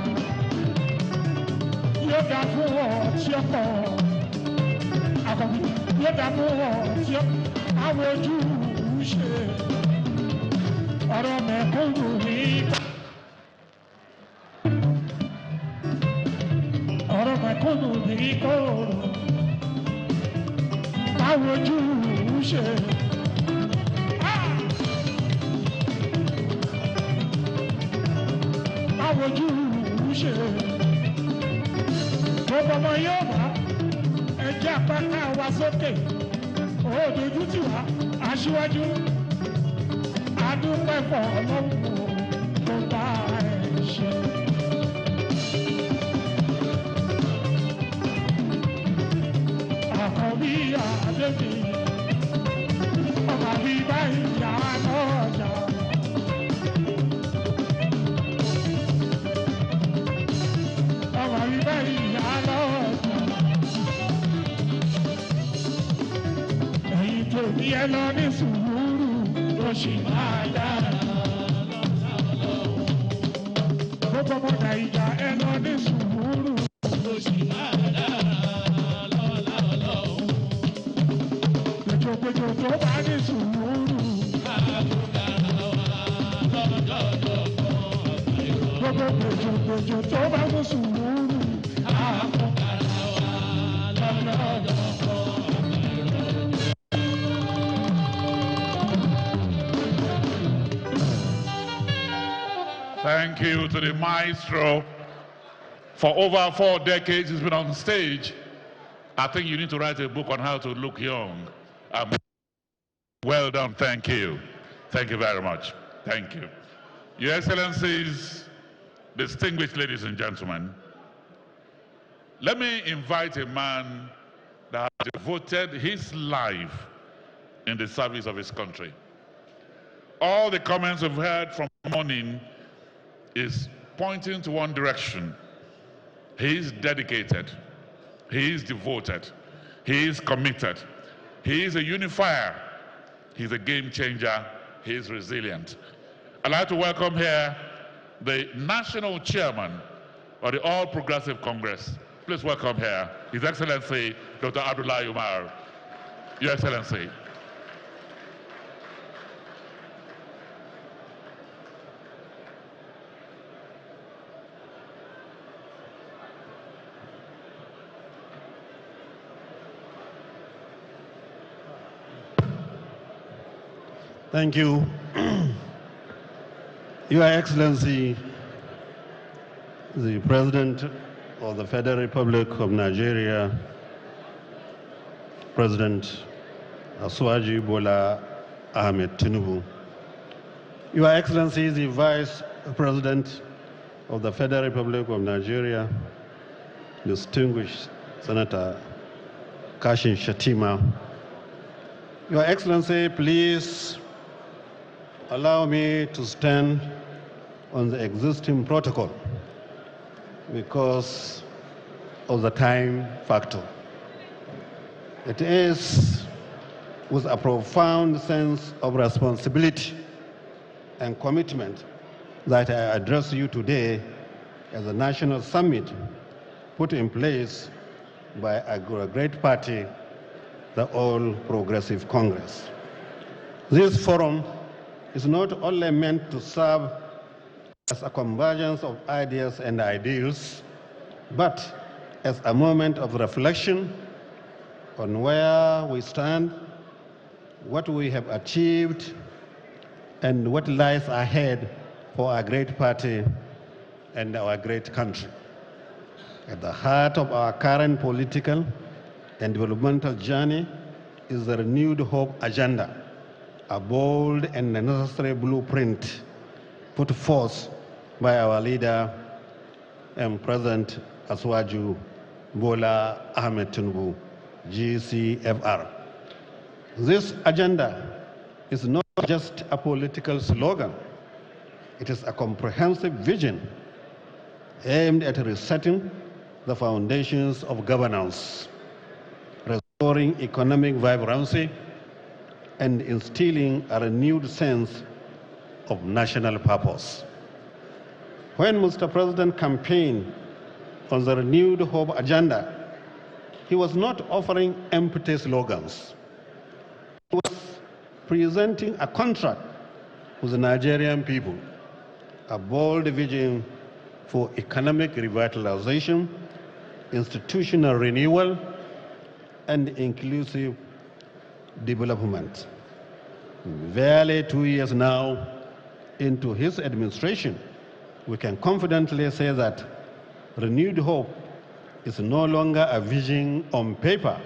Yóò dá fún ọ tí ó pọ̀. Àkọ́bí yóò dá fún ọ tí ó àwọn ojú ṣe. Ọ̀rọ̀ mẹ̀kúnnù ní. Ọ̀rọ̀ mẹ̀kúnnù ní kòrò. Àwọn ojú ṣe. Àwọn ojú ṣe. Gbogbo ọmọ yóò bá ẹjẹ́ àpáká wa sókè. Òdòdó tì wá aṣíwájú. Adúpẹ́ fọ́ ọlọ́run tó bá ẹ̀ ṣe. Àkọ́bí àdébí ọmọ àbí báyìí yá lọ́jà. Ọmọ àbí báyìí yá lọ́jà. Ẹ̀yin tó ní ẹ lọ ní sùúrù ló ṣì máa dára. Gbogbo ọmọ Nàìjà ẹ lọ ní sùúrù ló ṣì máa dára. Gbèjògbèjò tó bá ní sùúrù. Gbogbo gbèjògbèjò tó bá ní sùúrù. Thank you to the maestro. For over 4 decades, he's been on stage. I think you need to write a book on how to look young. Well done. Thank you. Thank you very much. Thank you. Your Excellencies, distinguished ladies and gentlemen, let me invite a man that has devoted his life in the service of his country. All the comments we've heard from morning is pointing to one direction. He is dedicated. He is devoted. He is committed. He is a unifier. He's a game changer. He is resilient. I'd like to welcome here the national chairman of the All Progressive Congress. Please welcome here His Excellency Dr. Abdullahi Umar. Your Excellency. Thank you. Your Excellency, the President of the Federal Republic of Nigeria, President Asuwaji Bola Ahmed Tinubu. Your Excellency, the Vice President of the Federal Republic of Nigeria, distinguished Senator Kashim Shettima. Your Excellency, please allow me to stand on the existing protocol because of the time factor. It is with a profound sense of responsibility and commitment that I address you today as a national summit put in place by a great party, the All Progressive Congress. This forum is not only meant to serve as a convergence of ideas and ideals, but as a moment of reflection on where we stand, what we have achieved, and what lies ahead for our great party and our great country. At the heart of our current political and developmental journey is the renewed hope agenda, a bold and necessary blueprint put forth by our leader and President Aswaju Bola Ahmed Tinubu, GCFR. This agenda is not just a political slogan. It is a comprehensive vision aimed at resetting the foundations of governance, restoring economic vibrancy, and instilling a renewed sense of national purpose. When Mr. President campaigned on the renewed hope agenda, he was not offering empty slogans. He was presenting a contract with the Nigerian people, a bold vision for economic revitalization, institutional renewal, and inclusive development. Barely 2 years now into his administration, we can confidently say that renewed hope is no longer a vision on paper,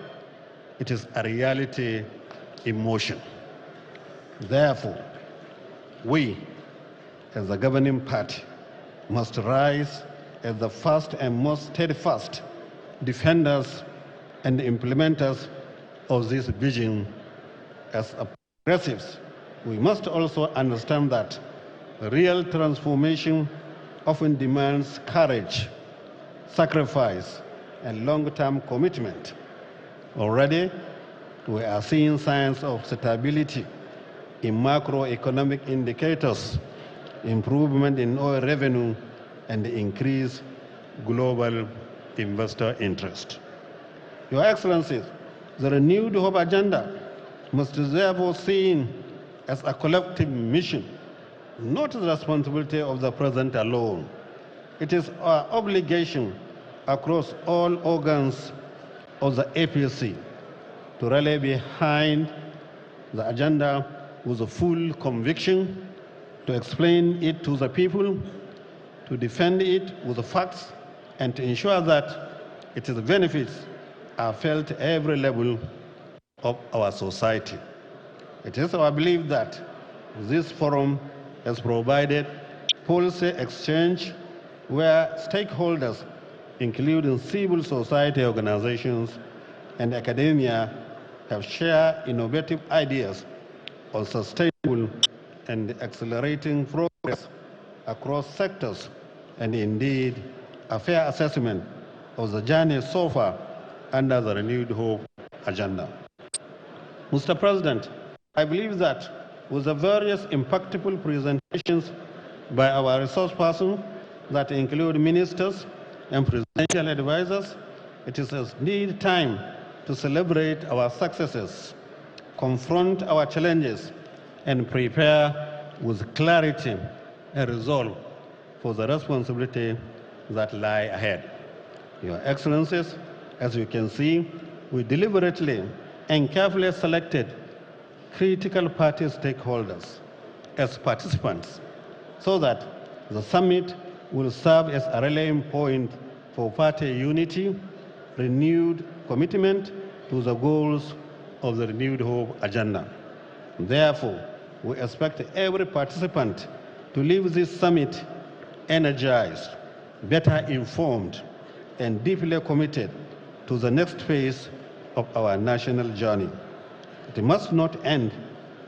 it is a reality in motion. Therefore, we, as the governing party, must rise as the first and most steadfast defenders and implementers of this vision. As progressives, we must also understand that real transformation often demands courage, sacrifice, and long-term commitment. Already, we are seeing signs of stability in macroeconomic indicators, improvement in oil revenue, and increased global investor interest. Your Excellencies, the renewed hope agenda must therefore be seen as a collective mission, not the responsibility of the President alone. It is our obligation across all organs of the APC to rally behind the agenda with full conviction, to explain it to the people, to defend it with the facts, and to ensure that its benefits are felt at every level of our society. It is our belief that this forum has provided policy exchange where stakeholders, including civil society organizations and academia, have shared innovative ideas on sustainable and accelerating progress across sectors, and indeed a fair assessment of the journey so far under the renewed hope agenda. Mr. President, I believe that with the various impactful presentations by our resource persons that include ministers and presidential advisors, it is indeed time to celebrate our successes, confront our challenges, and prepare with clarity and resolve for the responsibility that lie ahead. Your Excellencies, as you can see, we deliberately and carefully selected critical party stakeholders as participants so that the summit will serve as a rallying point for party unity, renewed commitment to the goals of the renewed hope agenda. Therefore, we expect every participant to leave this summit energized, better informed, and deeply committed to the next phase of our national journey. It must not end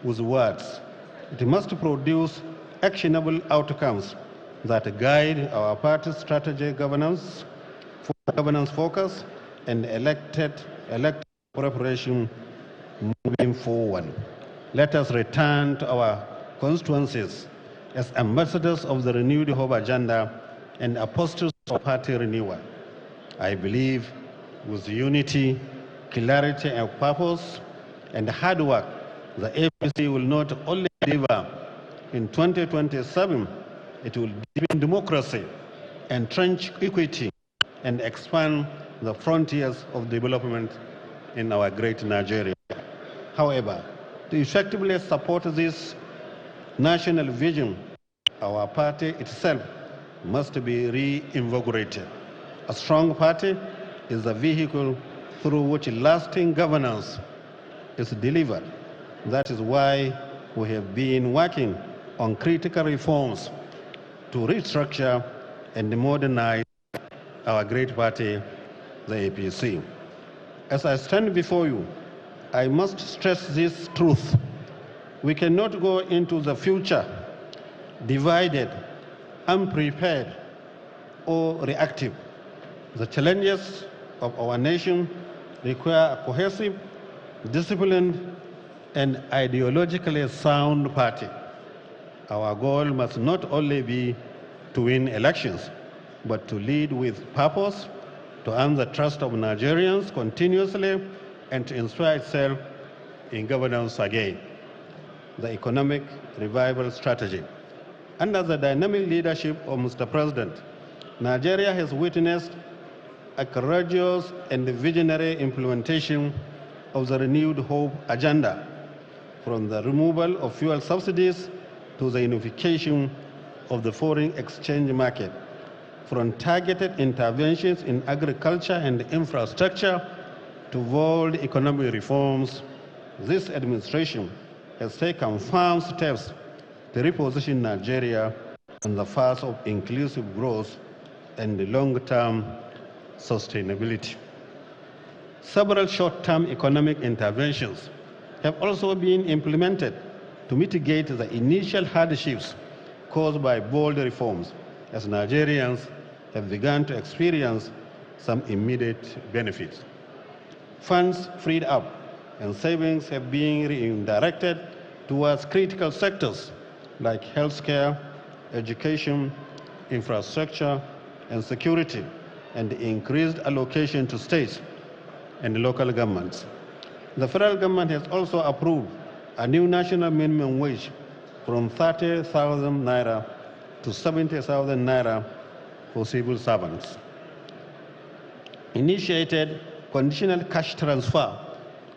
with words. It must produce actionable outcomes that guide our party's strategy, governance focus, and elected preparation moving forward. Let us return to our constituencies as ambassadors of the renewed hope agenda and apostles of party renewal. I believe with unity, clarity of purpose, and hard work, the APC will not only deliver in 2027, it will deepen democracy, entrench equity, and expand the frontiers of development in our great Nigeria. However, to effectively support this national vision, our party itself must be reinvigorated. A strong party is the vehicle through which lasting governance is delivered. That is why we have been working on critical reforms to restructure and modernize our great party, the APC. As I stand before you, I must stress this truth. We cannot go into the future divided, unprepared, or reactive. The challenges of our nation require a cohesive, disciplined, and ideologically sound party. Our goal must not only be to win elections, but to lead with purpose, to earn the trust of Nigerians continuously, and to inspire itself in governance again. The economic revival strategy. Under the dynamic leadership of Mr. President, Nigeria has witnessed a courageous and visionary implementation of the renewed hope agenda, from the removal of fuel subsidies to the unification of the foreign exchange market, from targeted interventions in agriculture and infrastructure to bold economic reforms. This administration has taken firm steps to reposition Nigeria on the path of inclusive growth and long-term sustainability. Several short-term economic interventions have also been implemented to mitigate the initial hardships caused by bold reforms, as Nigerians have begun to experience some immediate benefits. Funds freed up and savings have been redirected towards critical sectors like healthcare, education, infrastructure, and security, and increased allocation to states and local governments. The federal government has also approved a new national minimum wage from 30,000 naira to 70,000 naira for civil servants. Initiated conditional cash transfer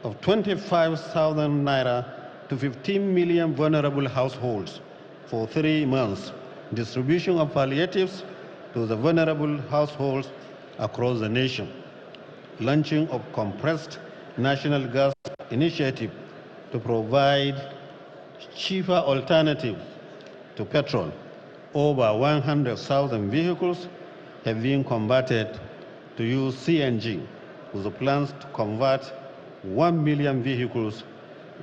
of 25,000 naira to 15 million vulnerable households for 3 months. Distribution of palliatives to the vulnerable households across the nation. Launching of compressed national gas initiative to provide cheaper alternative to petrol. Over 100,000 vehicles have been converted to use CNG, with plans to convert 1 million vehicles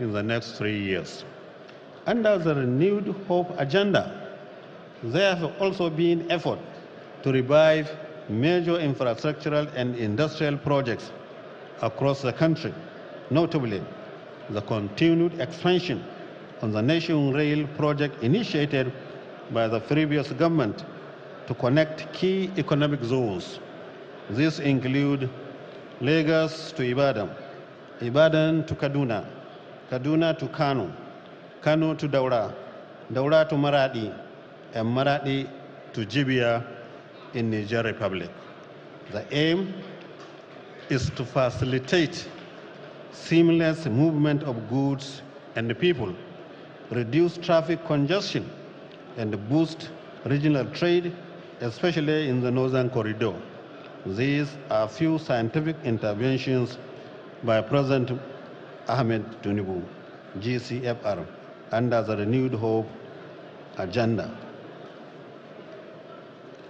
in the next 3 years. Under the renewed hope agenda, there have also been efforts to revive major infrastructural and industrial projects across the country, notably the continued expansion on the National Rail project initiated by the previous government to connect key economic zones. These include Lagos to Ibadan, Ibadan to Kaduna, Kaduna to Kano, Kano to Daura, Daura to Maradi, and Maradi to Jibia in Niger Republic. The aim is to facilitate seamless movement of goods and people, reduce traffic congestion, and boost regional trade, especially in the Northern Corridor. These are few scientific interventions by President Ahmed Tinubu, GCFR, under the renewed hope agenda.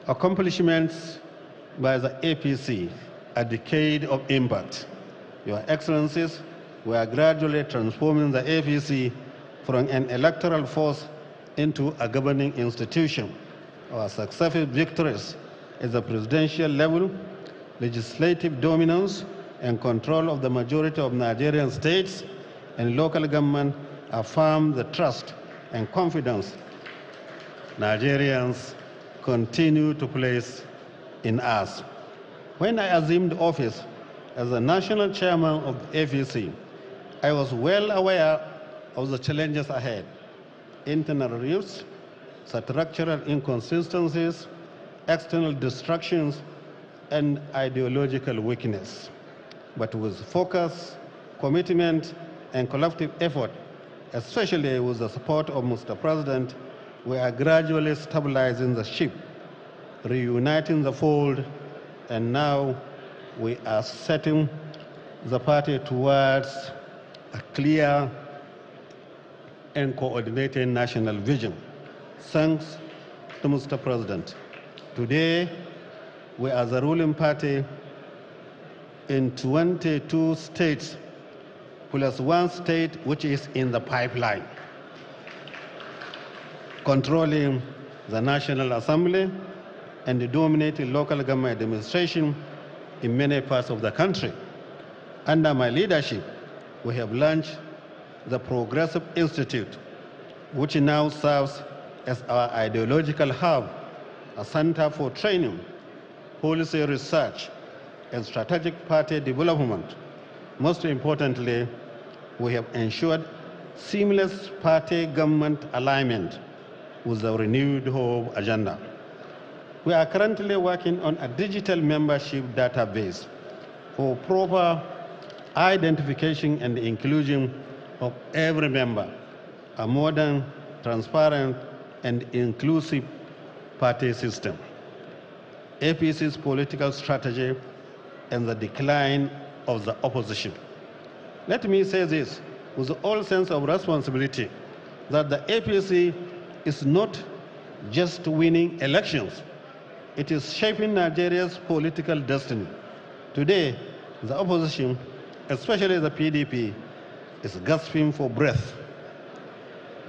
Accomplishments by the APC, a decade of impact. Your Excellencies, we are gradually transforming the APC from an electoral force into a governing institution. Our successive victories at the presidential level, legislative dominance, and control of the majority of Nigerian states and local government affirm the trust and confidence Nigerians continue to place in us. When I assumed office as the national chairman of the APC, I was well aware of the challenges ahead: internal rifts, structural inconsistencies, external distractions, and ideological weakness. But with focus, commitment, and collective effort, especially with the support of Mr. President, we are gradually stabilizing the ship, reuniting the fold, and now we are setting the party towards a clear and coordinated national vision. Thanks to Mr. President. Today, we are the ruling party in 22 states, plus one state which is in the pipeline, controlling the National Assembly and dominating local government administration in many parts of the country. Under my leadership, we have launched the Progressive Institute, which now serves as our ideological hub, a center for training, policy research, and strategic party development. Most importantly, we have ensured seamless party government alignment with the renewed hope agenda. We are currently working on a digital membership database for proper identification and inclusion of every member, a modern, transparent, and inclusive party system. APC's political strategy and the decline of the opposition. Let me say this with all sense of responsibility, that the APC is not just winning elections, it is shaping Nigeria's political destiny. Today, the opposition, especially the PDP, is gasping for breath.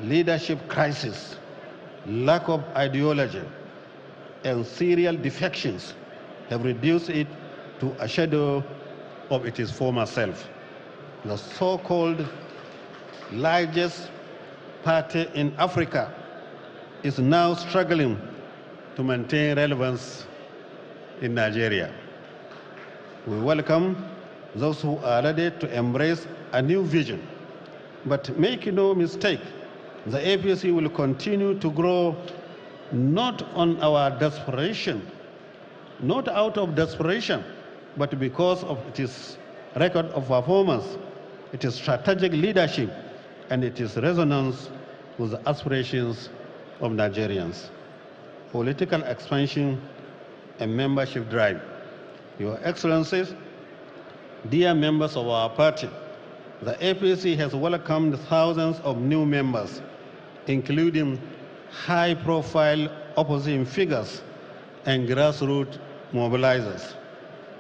Leadership crisis, lack of ideology, and serial defections have reduced it to a shadow of its former self. The so-called largest party in Africa is now struggling to maintain relevance in Nigeria. We welcome those who are ready to embrace a new vision. But make no mistake, the APC will continue to grow not on our desperation, not out of desperation, but because of its record of performance, its strategic leadership, and its resonance with the aspirations of Nigerians. Political expansion and membership drive. Your Excellencies, dear members of our party, the APC has welcomed thousands of new members, including high-profile opposition figures and grassroots mobilizers.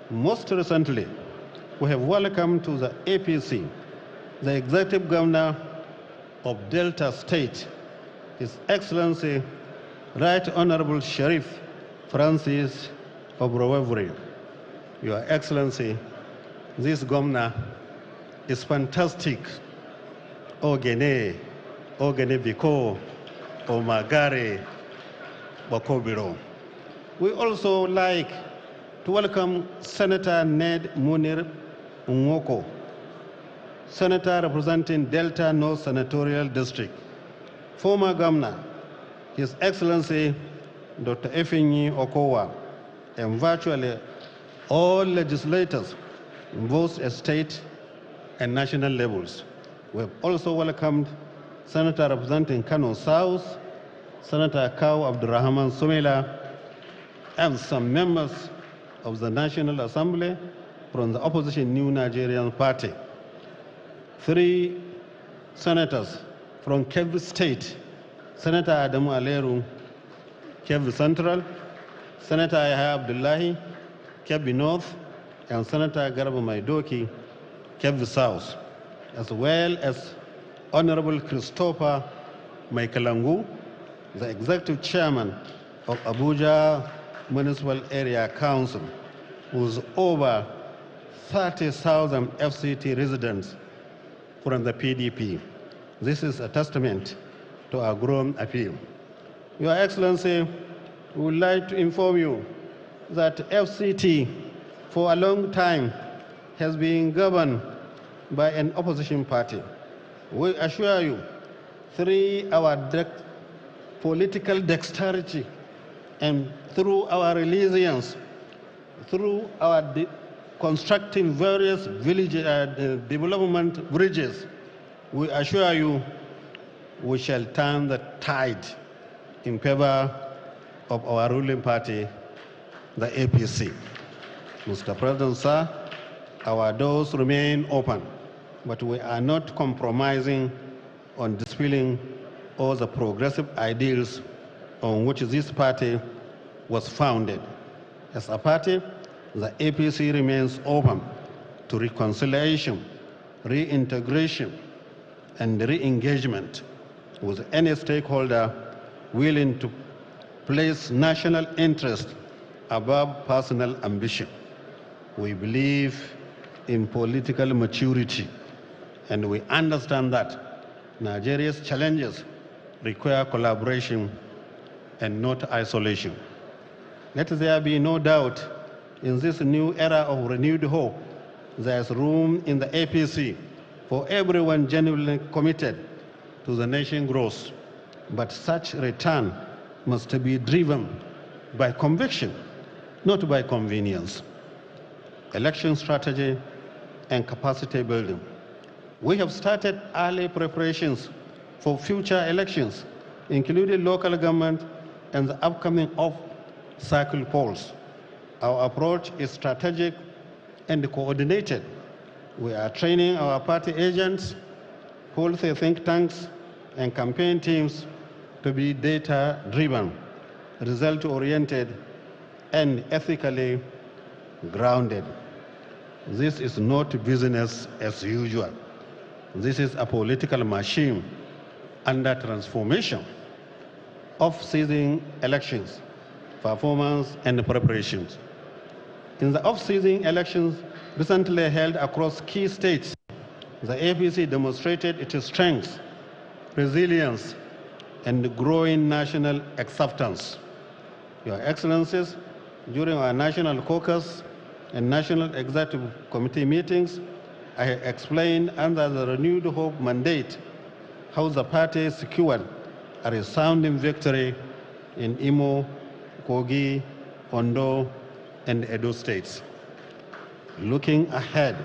Most recently, we have welcomed to the APC the Executive Governor of Delta State, His Excellency Right Honorable Sheriff Francis Obrowevri. Your Excellency, this governor is fantastic. Ogene Biko, Omagare, Bakobiro. We also like to welcome Senator Ned Munir Nwoko, Senator representing Delta North Senatorial District, former Governor, His Excellency Dr. Efenyi Okowa, and virtually all legislators in both state and national levels. We have also welcomed Senator representing Kano South, Senator Kaw Abdurrahman Sumela, and some members of the National Assembly from the opposition New Nigerian Party. 3 senators from Kebbi State, Senator Adamu Aleru, Kebbi Central, Senator Yahya Abdullahi, Kebbi North, and Senator Garba Maidoki, Kebbi South, as well as Honorable Christopher Maikalangu, the Executive Chairman of Abuja Municipal Area Council, whose over 30,000 FCT residents from the PDP. This is a testament to our growing appeal. Your Excellency, we would like to inform you that FCT for a long time has been governed by an opposition party. We assure you, through our political dexterity and through our resilience, through our constructing various village development bridges, we assure you we shall turn the tide in favor of our ruling party, the APC. Mr. President, sir, our doors remain open, but we are not compromising on dispelling all the progressive ideals on which this party was founded. As a party, the APC remains open to reconciliation, reintegration, and re-engagement with any stakeholder willing to place national interest above personal ambition. We believe in political maturity, and we understand that Nigeria's challenges require collaboration and not isolation. Let there be no doubt, in this new era of renewed hope, there is room in the APC for everyone genuinely committed to the nation's growth. But such return must be driven by conviction, not by convenience. Election strategy and capacity building. We have started early preparations for future elections, including local government and the upcoming off-cycle polls. Our approach is strategic and coordinated. We are training our party agents, policy think tanks, and campaign teams to be data-driven, result-oriented, and ethically grounded. This is not business as usual. This is a political machine under transformation. Off-season elections, performance, and preparations. In the off-season elections recently held across key states, the APC demonstrated its strength, resilience, and growing national acceptance. Your Excellencies, during our national caucus and national executive committee meetings, I explained under the renewed hope mandate how the party secured a resounding victory in Imo, Kogi, Ondo, and Edo states. Looking ahead,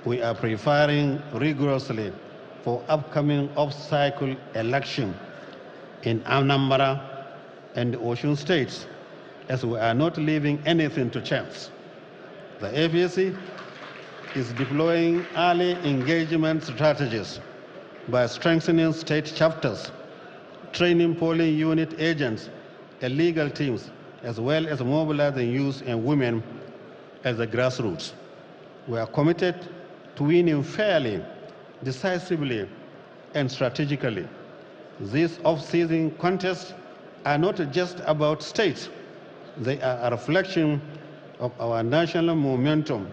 we are preparing rigorously for upcoming off-cycle election in Anambra and Osun states, as we are not leaving anything to chance. The APC is deploying early engagement strategies by strengthening state chapters, training polling unit agents and legal teams, as well as mobilizing youth and women as the grassroots. We are committed to winning fairly, decisively, and strategically. These off-season contests are not just about states. They are a reflection of our national momentum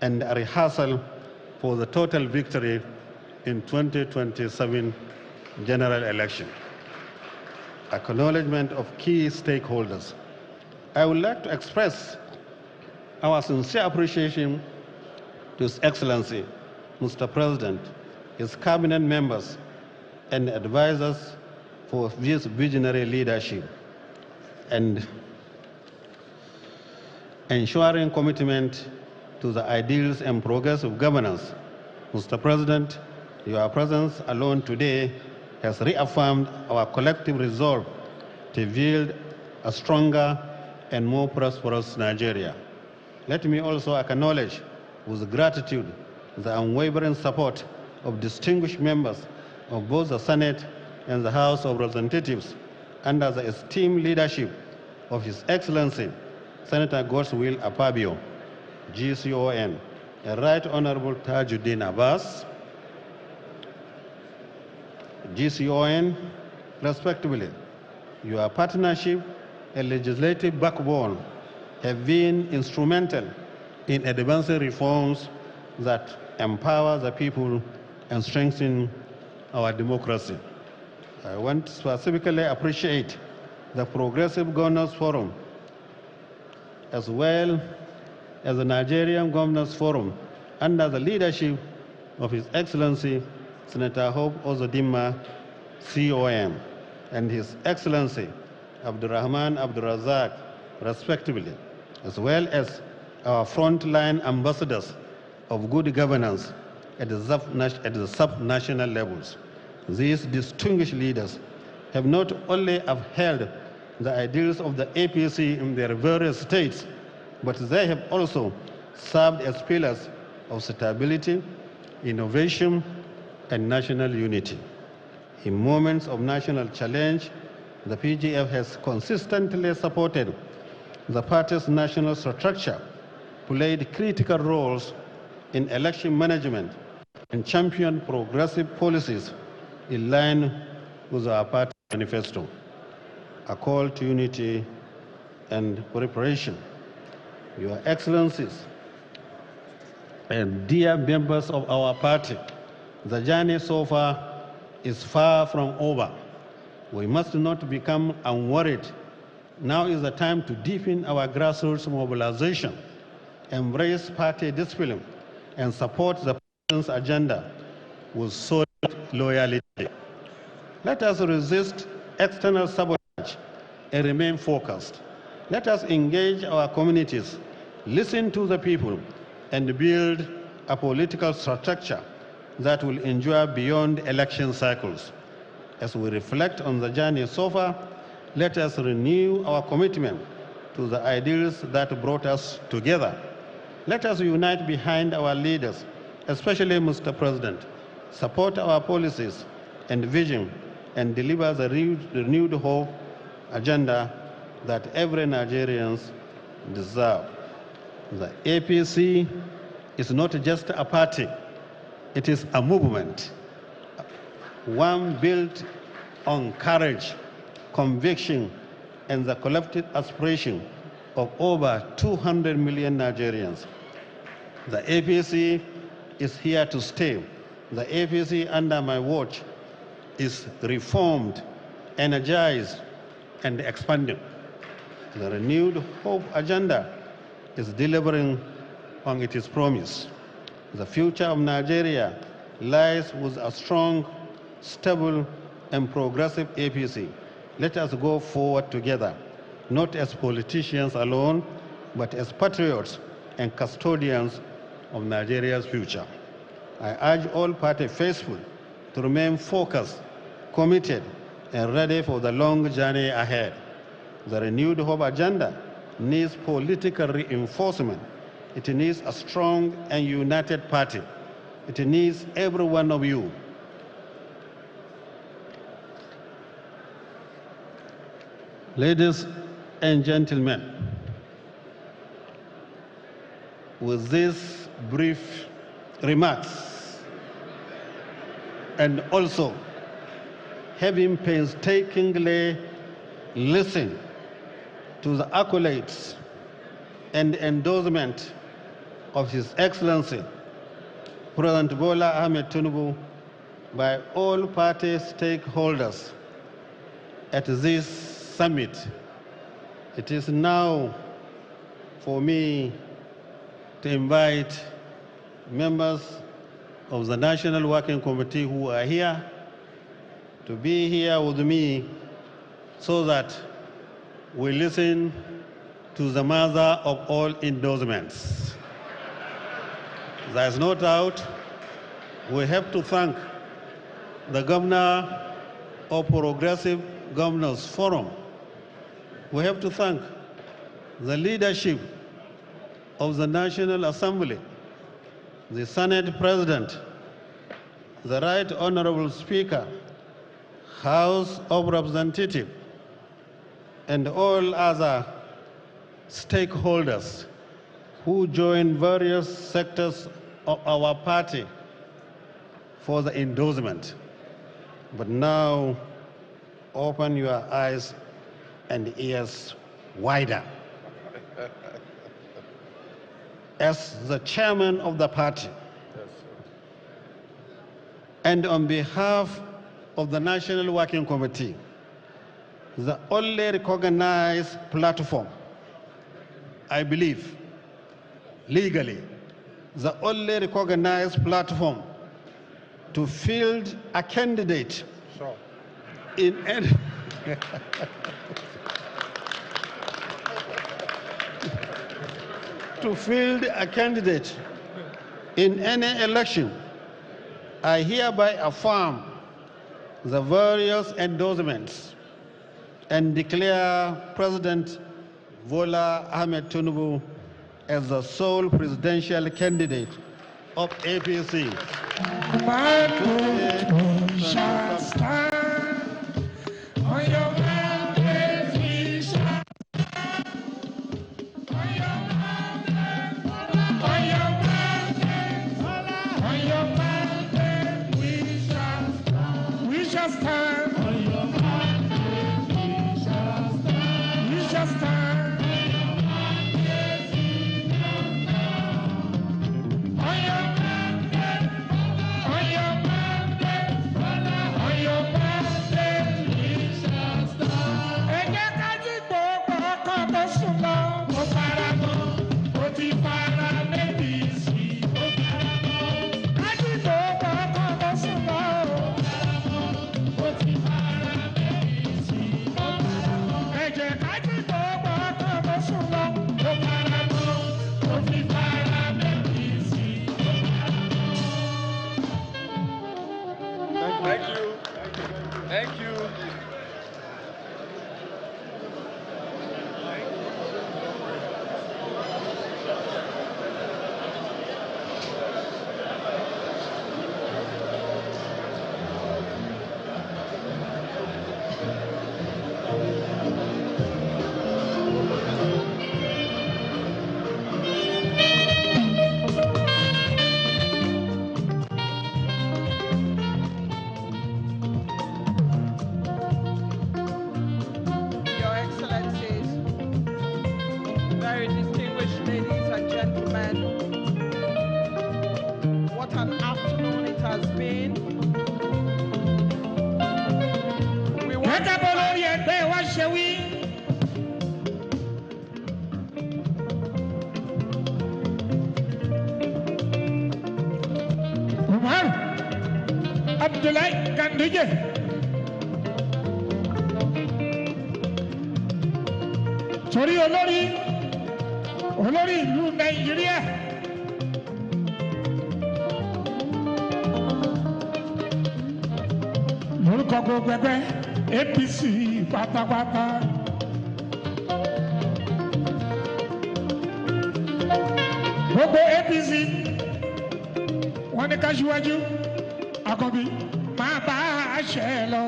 and a rehearsal for the total victory in 2027 general election. Acknowledgement of key stakeholders. I would like to express our sincere appreciation to His Excellency, Mr. President, his cabinet members, and advisors for this visionary leadership and ensuring commitment to the ideals and progressive governance. Mr. President, your presence alone today has reaffirmed our collective resolve to build a stronger and more prosperous Nigeria. Let me also acknowledge with gratitude the unwavering support of distinguished members of both the Senate and the House of Representatives under the esteemed leadership of His Excellency Senator Godswill Akpabio, GCON, and Right Honorable Tajuddin Abbas, GCON, respectively. Your partnership and legislative backbone have been instrumental in advancing reforms that empower the people and strengthen our democracy. I want to specifically appreciate the Progressive Governors Forum, as well as the Nigerian Governors Forum, under the leadership of His Excellency Senator Hope Uzodinma, COM, and His Excellency Abdurrahman Abdurazak, respectively, as well as our frontline ambassadors of good governance at the sub-national levels. These distinguished leaders have not only upheld the ideals of the APC in their various states, but they have also served as pillars of stability, innovation, and national unity. In moments of national challenge, the PGF has consistently supported the party's national structure, played critical roles in election management, and championed progressive policies in line with our party manifesto. A call to unity and preparation. Your Excellencies and dear members of our party, the journey so far is far from over. We must not become unworried. Now is the time to deepen our grassroots mobilization, embrace party discipline, and support the president's agenda with solid loyalty. Let us resist external sabotage and remain focused. Let us engage our communities, listen to the people, and build a political structure that will endure beyond election cycles. As we reflect on the journey so far, let us renew our commitment to the ideals that brought us together. Let us unite behind our leaders, especially Mr. President, support our policies and vision, and deliver the renewed hope agenda that every Nigerian deserves. The APC is not just a party, it is a movement, one built on courage, conviction, and the collective aspiration of over 200 million Nigerians. The APC is here to stay. The APC under my watch is reformed, energized, and expanding. The renewed hope agenda is delivering on its promise. The future of Nigeria lies with a strong, stable, and progressive APC. Let us go forward together, not as politicians alone, but as patriots and custodians of Nigeria's future. I urge all party faithful to remain focused, committed, and ready for the long journey ahead. The renewed hope agenda needs political reinforcement. It needs a strong and united party. It needs every one of you. Ladies and gentlemen, with these brief remarks, and also having painstakingly listened to the accolades and endorsement of His Excellency, President Bola Ahmed Tinubu, by all party stakeholders at this summit, it is now for me to invite members of the National Working Committee who are here to be here with me so that we listen to the mother of all endorsements. There is no doubt we have to thank the Governor of Progressive Governors Forum. We have to thank the leadership of the National Assembly, the Senate President, the Right Honorable Speaker, House of Representatives, and all other stakeholders who join various sectors of our party for the endorsement. But now, open your eyes and ears wider. As the chairman of the party, and on behalf of the National Working Committee, the only recognized platform, I believe, legally, the only recognized platform to field a candidate in any to field a candidate in any election, I hereby affirm the various endorsements and declare President Bola Ahmed Tinubu as the sole presidential candidate of APC. shall stand. On your mandate we shall stand. We shall stand. On your mandate, on your mandate, on your mandate we shall stand. Ẹ jẹ́ ká jí gbogbo ọkàn tó sùn lọ. Mo fara mọ́, mo ti fara méjì sí. Mo fara mọ́. Ká jí gbogbo ọkàn tó sùn lọ. Mo ti fara méjì sí. Mo fara mọ́. Ẹ jẹ́ ká jí gbogbo ọkàn tó sùn lọ. Mo fara mọ́, mo ti fara méjì sí. Thank you. Thank you. Your Excellencies, very distinguished ladies and gentlemen, what an afternoon it has been. We want to Umar Abdullahi Ganduje. Torí olórí ìlú Nàìjíríà. Lórúkọ gbogbo ẹgbẹ́ APC pátápátá. Gbogbo APC wọ́n ní ká síwájú Àkànbí máa bá àṣẹ lọ.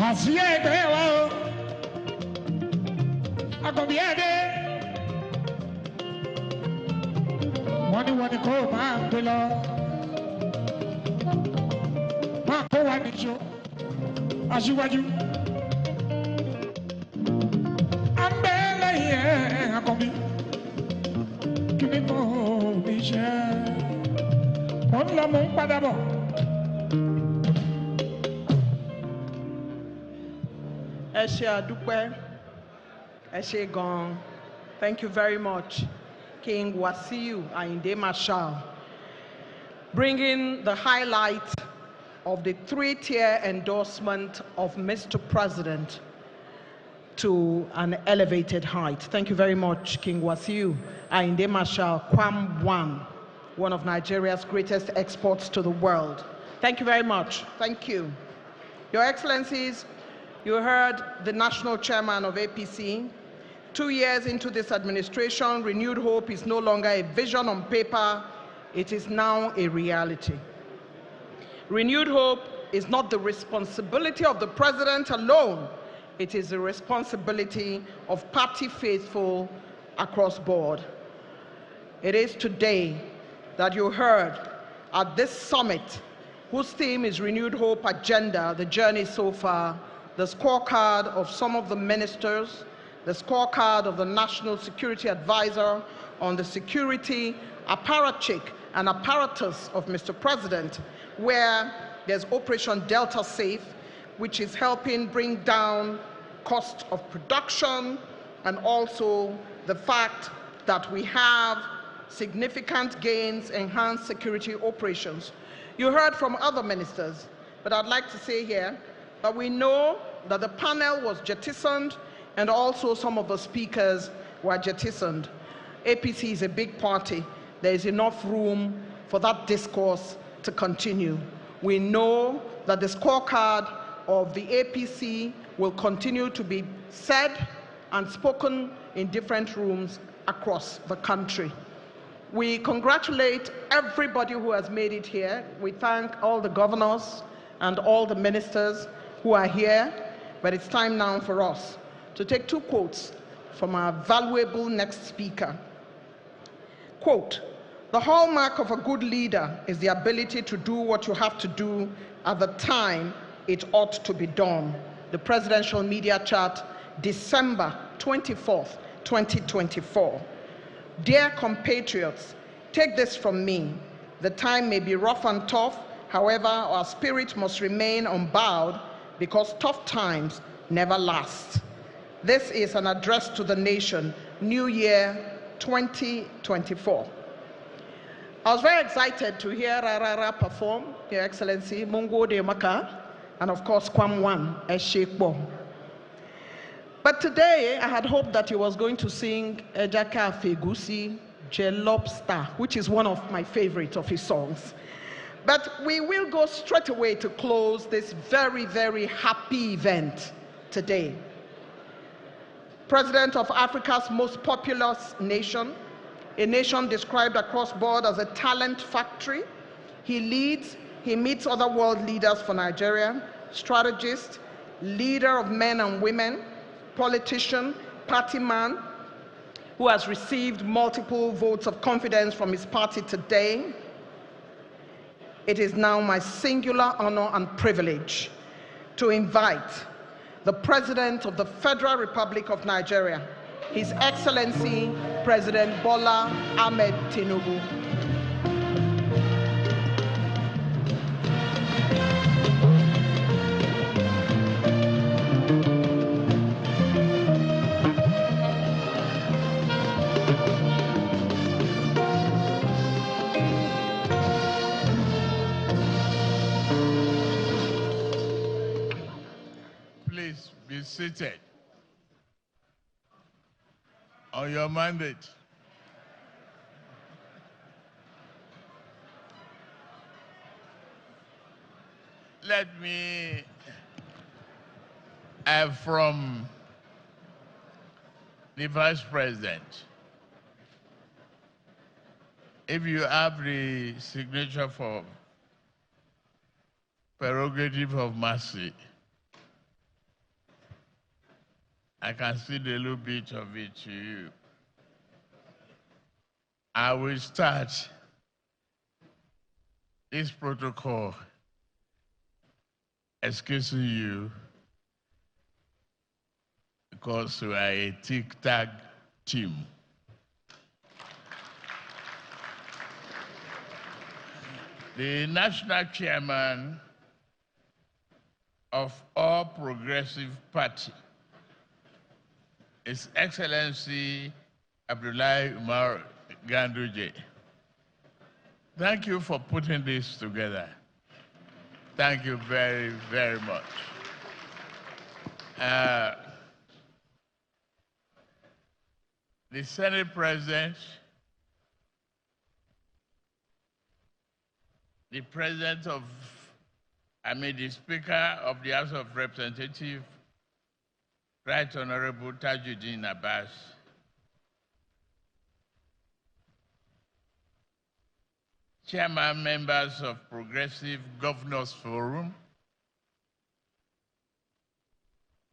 Àsíá ẹgbẹ́ wa o, Àkànbí ẹ̀dẹ́. Wọ́n ní kó máa gbé lọ. Máa kó wa níṣó, aṣíwájú. À ń bẹ lẹ́yìn ẹ̀ Àkànbí, kí ni kò ní ṣe? Mo ń lọ, mo ń padà bọ̀. ẹ ṣé àdúpẹ́, ẹ ṣé gan. Thank you very much, King Wasiu Ayinde Marshal, bringing the highlight of the 3-tier endorsement of Mr. President to an elevated height. Thank you very much, King Wasiu Ayinde Marshal, Kwam one of Nigeria's greatest exports to the world. Thank you very much. Thank you. Your Excellencies, you heard the national chairman of APC. 2 years into this administration, renewed hope is no longer a vision on paper, it is now a reality. Renewed hope is not the responsibility of the president alone, it is the responsibility of party faithful across board. It is today that you heard at this summit, whose theme is Renewed Hope Agenda, the journey so far, the scorecard of some of the ministers, the scorecard of the National Security Advisor on the security apparatchik and apparatus of Mr. President, where there's Operation Delta Safe, which is helping bring down cost of production, and also the fact that we have significant gains, enhanced security operations. You heard from other ministers, but I'd like to say here that we know that the panel was jettisoned and also some of the speakers were jettisoned. APC is a big party. There is enough room for that discourse to continue. We know that the scorecard of the APC will continue to be said and spoken in different rooms across the country. We congratulate everybody who has made it here. We thank all the governors and all the ministers who are here, but it's time now for us to take two quotes from our valuable next speaker. Quote, The hallmark of a good leader is the ability to do what you have to do at the time it ought to be done. The Presidential Media Chat, December 24th, 2024. Dear compatriots, take this from me. The time may be rough and tough, however, our spirit must remain unbowed because tough times never last. This is an address to the nation, New Year 2024. I was very excited to hear Rarara perform, Your Excellency, Mungo de Maka, and of course, Kwamwan Eshekbo. But today, I had hoped that he was going to sing Ejaka Fegusi Jelobster, which is one of my favorites of his songs. But we will go straight away to close this very, very happy event today. President of Africa's most populous nation, a nation described across board as a talent factory. He leads, he meets other world leaders for Nigeria, strategist, leader of men and women, politician, party man, who has received multiple votes of confidence from his party today. It is now my singular honor and privilege to invite the President of the Federal Republic of Nigeria, His Excellency President Bola Ahmed Tinubu. Please be seated on your mandate. Let me, from the Vice President, if you have the signature for prerogative of mercy, I can see the little bit of it to you. I will start this protocol excusing you because we are a tic-tac team. The national chairman of All Progressive Party, His Excellency Abdullahi Umar Ganduje. Thank you for putting this together. Thank you very, very much. The Senate President, the Speaker of the House of Representatives, Right Honorable Tajuddin Abbas, Chairman members of Progressive Governors Forum,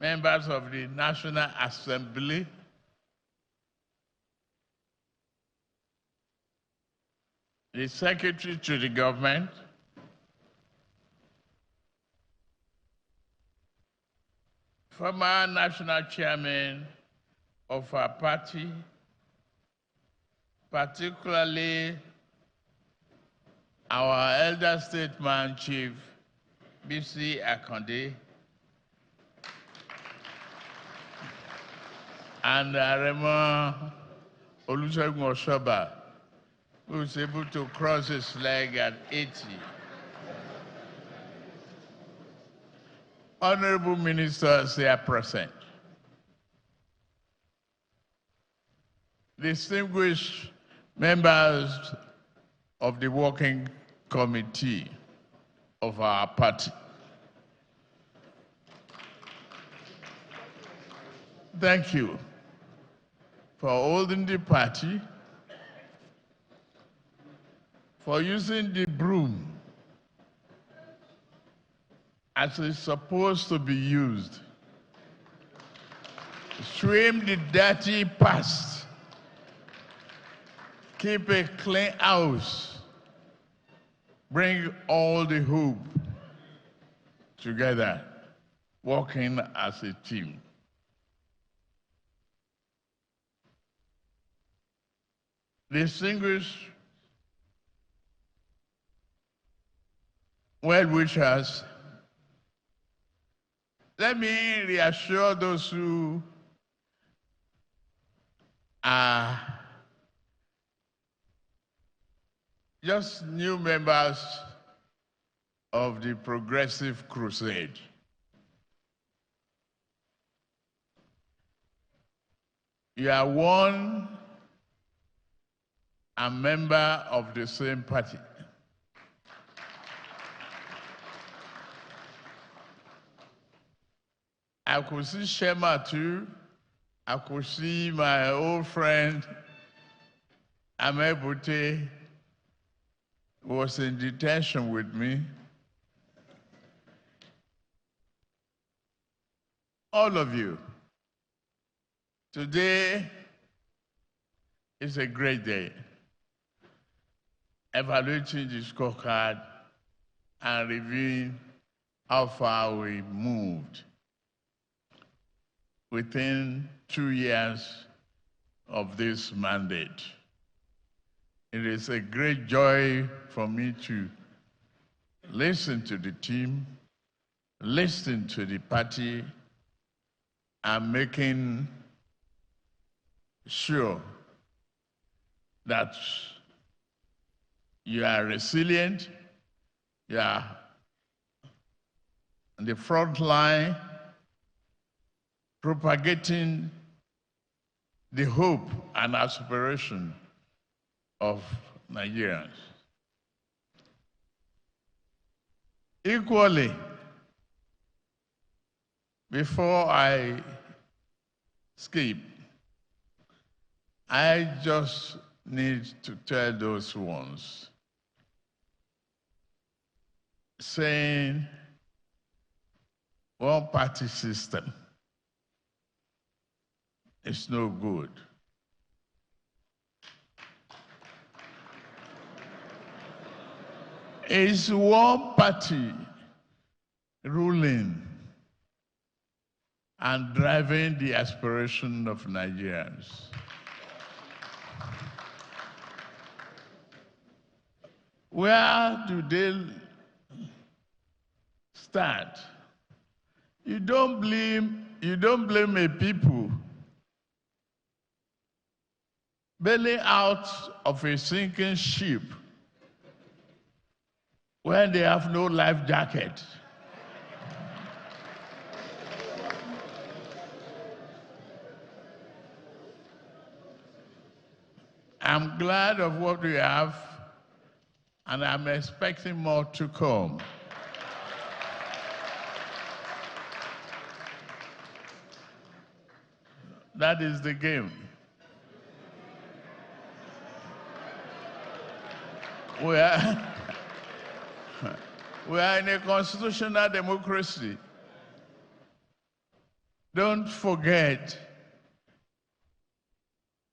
members of the National Assembly, the Secretary to the Government, former National Chairman of our party, particularly our elder statesman, Chief BC Akonde, and Raymond Olusegun Oshoba, who was able to cross his leg at 80. Honorable ministers here present, distinguished members of the working committee of our party, thank you for holding the party, for using the broom as it's supposed to be used. Swim the dirty past keep a clean house, bring all the hope together, working as a team. Distinguished well-wishers, let me reassure those who are just new members of the Progressive Crusade. You are one a member of the same party. I could see Shema too. I could see my old friend Amebute was in detention with me. All of you, today is a great day. Evaluating the scorecard and reviewing how far we moved within 2 years of this mandate. It is a great joy for me to listen to the team, listen to the party, and making sure that you are resilient, you are on the front line, propagating the hope and aspiration of Nigerians. Equally, before I skip, I just need to tell those ones saying one-party system is no good. It's one party ruling and driving the aspiration of Nigerians. Where do they start? You don't blame a people bailing out of a sinking ship when they have no life jacket. I'm glad of what we have, and I'm expecting more to come. That is the game. We are in a constitutional democracy. Don't forget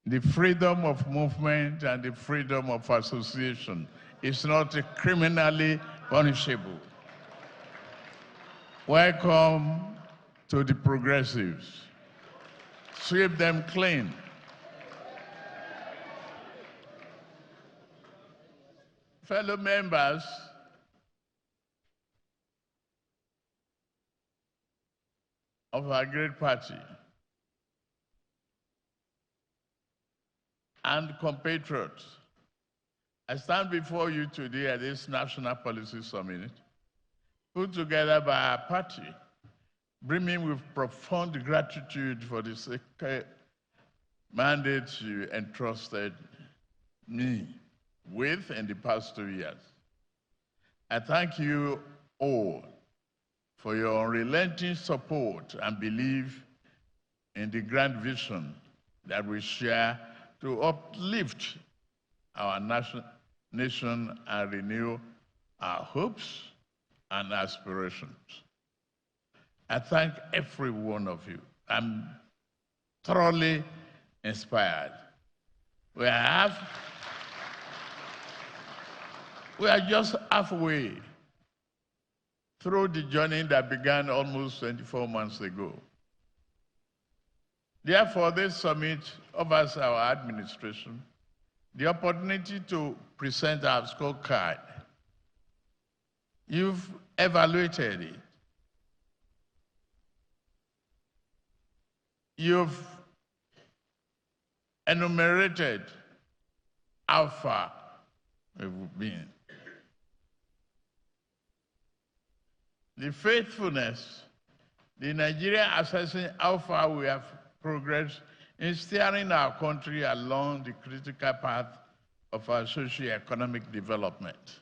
the freedom of movement and the freedom of association is not criminally punishable. Welcome to the progressives. Sweep them clean. Fellow members, of our great party and compatriots, I stand before you today at this National Policy Summit, put together by our party, brimming with profound gratitude for the sacred mandate you entrusted me with in the past 2 years. I thank you all for your unrelenting support and belief in the grand vision that we share to uplift our nation and renew our hopes and aspirations. I thank every one of you. I'm thoroughly inspired. We have We are just halfway through the journey that began almost 24 months ago. Therefore, this summit offers our administration the opportunity to present our scorecard. You've evaluated it. You've enumerated how far we've been. The faithfulness, the Nigeria assessing how far we have progressed in steering our country along the critical path of our socio-economic development.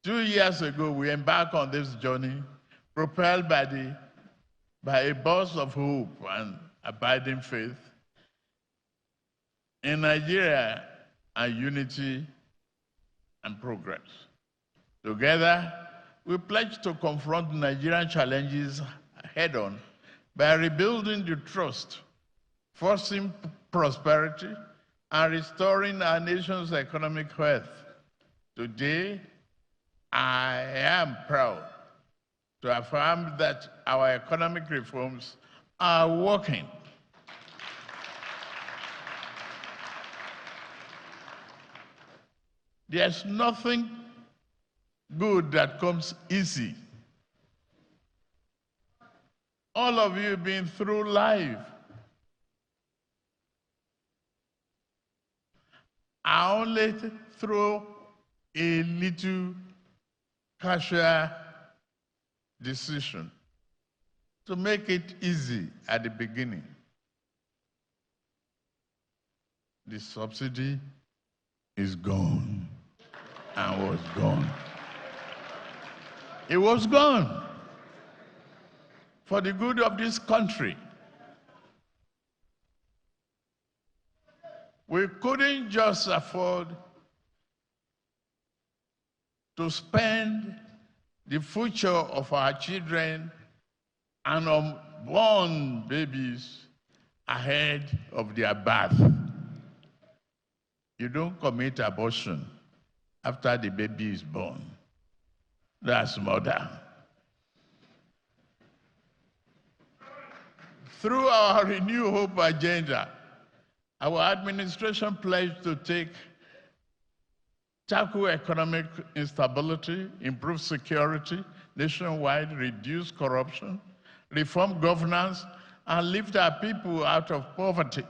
2 years ago, we embarked on this journey, propelled by a burst of hope and abiding faith in Nigeria and unity and progress. Together, we pledge to confront Nigerian challenges head-on by rebuilding the trust, fostering prosperity, and restoring our nation's economic health. Today, I am proud to affirm that our economic reforms are working. There's nothing good that comes easy. All of you have been through life. I only throw a little casual decision to make it easy at the beginning. The subsidy is gone and was gone. It was gone for the good of this country. We couldn't just afford to spend the future of our children and unborn babies ahead of their birth. You don't commit abortion after the baby is born. That's murder. Through our Renew Hope agenda, our administration pledged to tackle economic instability, improve security nationwide, reduce corruption, reform governance, and lift our people out of poverty.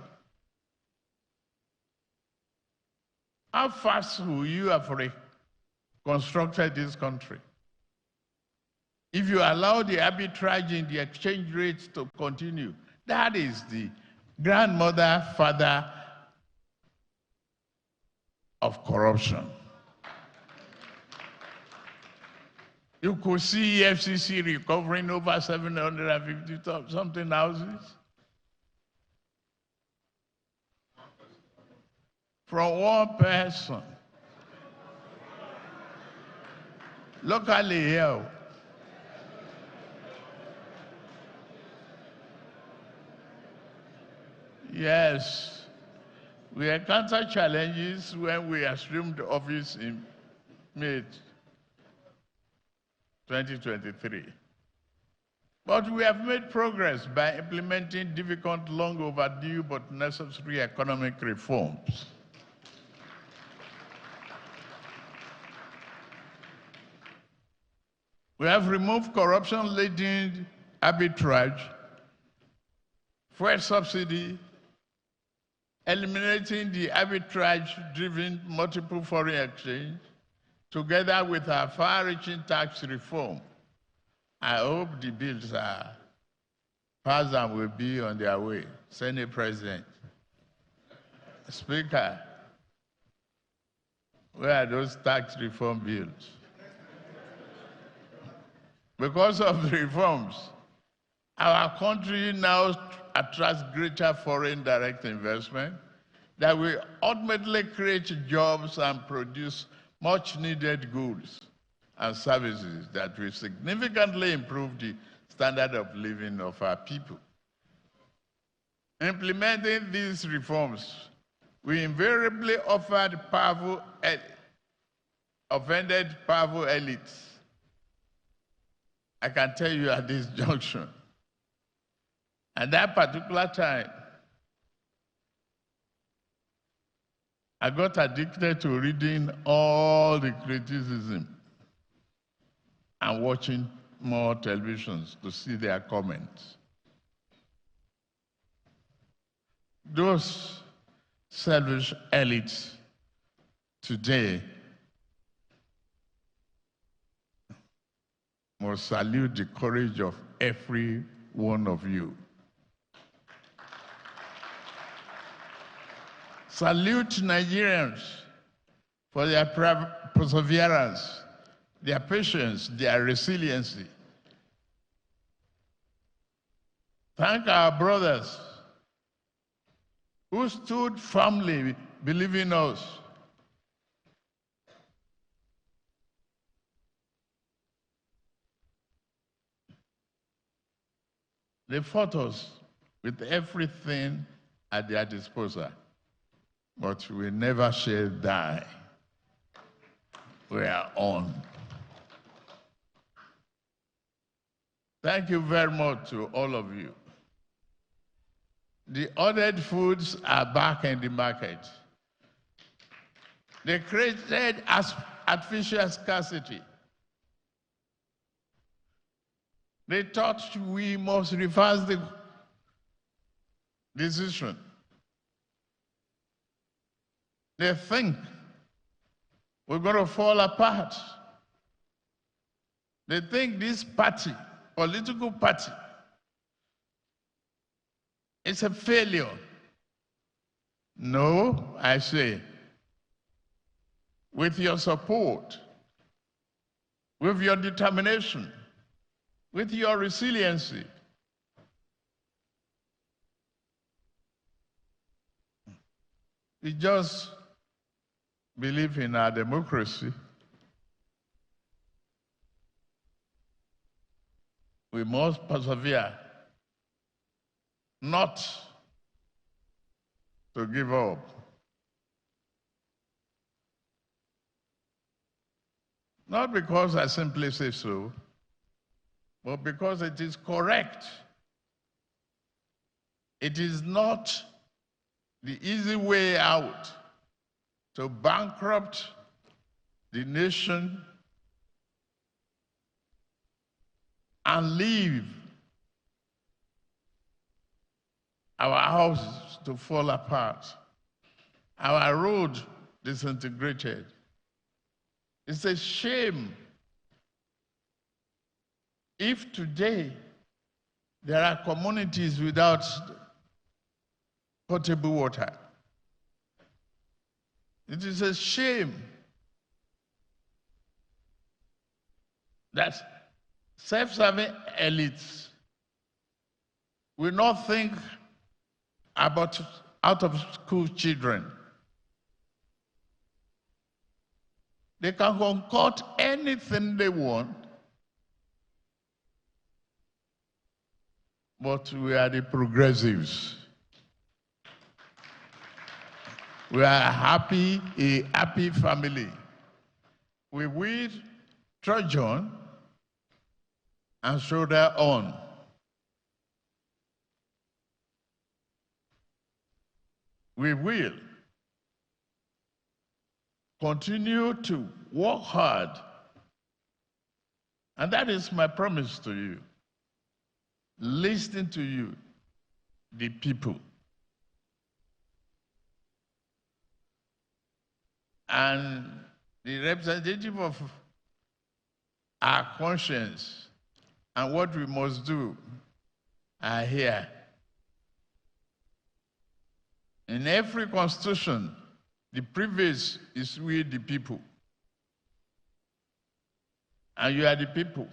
How fast will you have reconstructed this country? If you allow the arbitrage in the exchange rates to continue, that is the grandmother, father of corruption. You could see FCC recovering over 750 something houses from one person. Locally here. Yes, we encountered challenges when we assumed office in May 2023. But we have made progress by implementing difficult, long overdue, but necessary economic reforms. We have removed corruption-leading arbitrage, fuel subsidy, eliminating the arbitrage-driven multiple foreign exchange, together with our far-reaching tax reform. I hope the bills are passed and will be on their way. Senate President, Speaker, where are those tax reform bills? Because of the reforms, our country now attracts greater foreign direct investment that will ultimately create jobs and produce much needed goods and services that will significantly improve the standard of living of our people. Implementing these reforms, we invariably offered powerful offended powerful elites. I can tell you at this junction. At that particular time, I got addicted to reading all the criticism and watching more televisions to see their comments. Those selfish elites today must salute the courage of every one of you. Salute Nigerians for their perseverance, their patience, their resiliency. Thank our brothers who stood firmly believing us. They fought us with everything at their disposal, but we never shall die. We are on. Thank you very much to all of you. The ordered foods are back in the market. They created artificial scarcity. They thought we must reverse the decision. They think we're going to fall apart. They think this party, political party, is a failure. No, I say, with your support, with your determination, with your resiliency, we just believe in our democracy. We must persevere, not to give up. Not because I simply say so, but because it is correct. It is not the easy way out to bankrupt the nation and leave our houses to fall apart, our road disintegrated. It's a shame if today there are communities without potable water. It is a shame that self-serving elites will not think about out-of-school children. They can concoct anything they want, but we are the progressives. We are a happy family. We will trudge on and shoulder on. We will continue to work hard. And that is my promise to you. Listening to you, the people. And the representative of our conscience and what we must do are here. In every constitution, the privilege is with the people. And you are the people.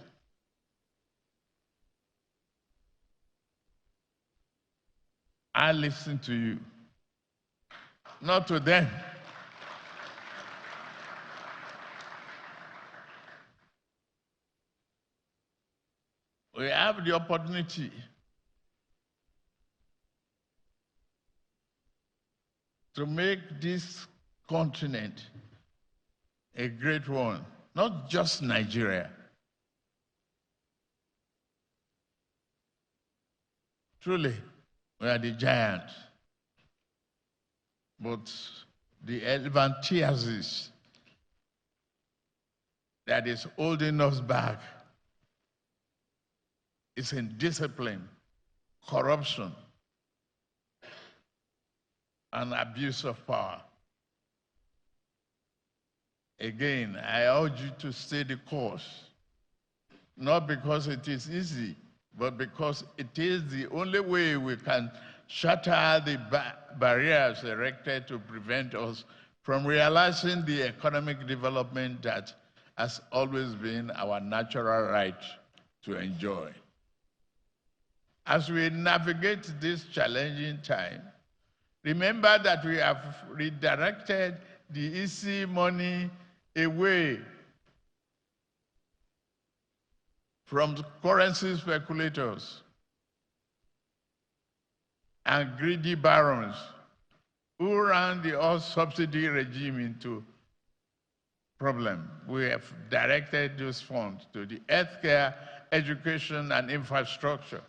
I listen to you, not to them. We have the opportunity to make this continent a great one, not just Nigeria. Truly, we are the giants, but the elephantiasis that is holding us back is indiscipline, corruption, and abuse of power. Again, I urge you to stay the course, not because it is easy, but because it is the only way we can shatter the barriers erected to prevent us from realizing the economic development that has always been our natural right to enjoy. As we navigate this challenging time, remember that we have redirected the easy money away from currency speculators and greedy barons who ran the all-subsidy regime into problem. We have directed those funds to the healthcare, education, and infrastructure.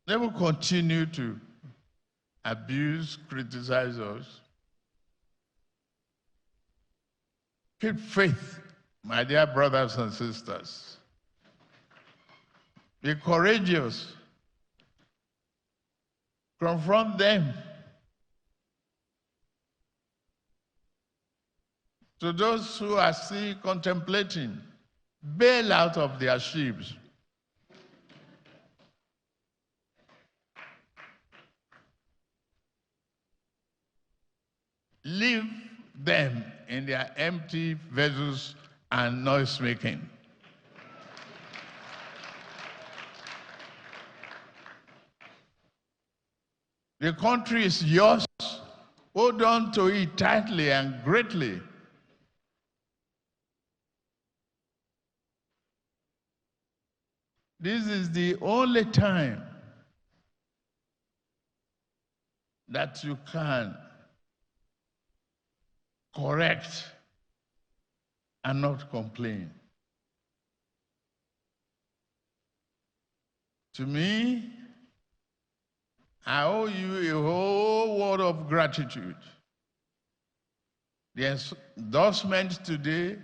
They will continue to abuse, criticize us. Keep faith, my dear brothers and sisters. Be courageous. Confront them. To those who are still contemplating, bail out of their ships. Leave them in their empty vessels and noise making. The country is yours. Hold on to it tightly and greatly. This is the only time that you can correct and not complain. To me, I owe you a whole world of gratitude. The endorsement today,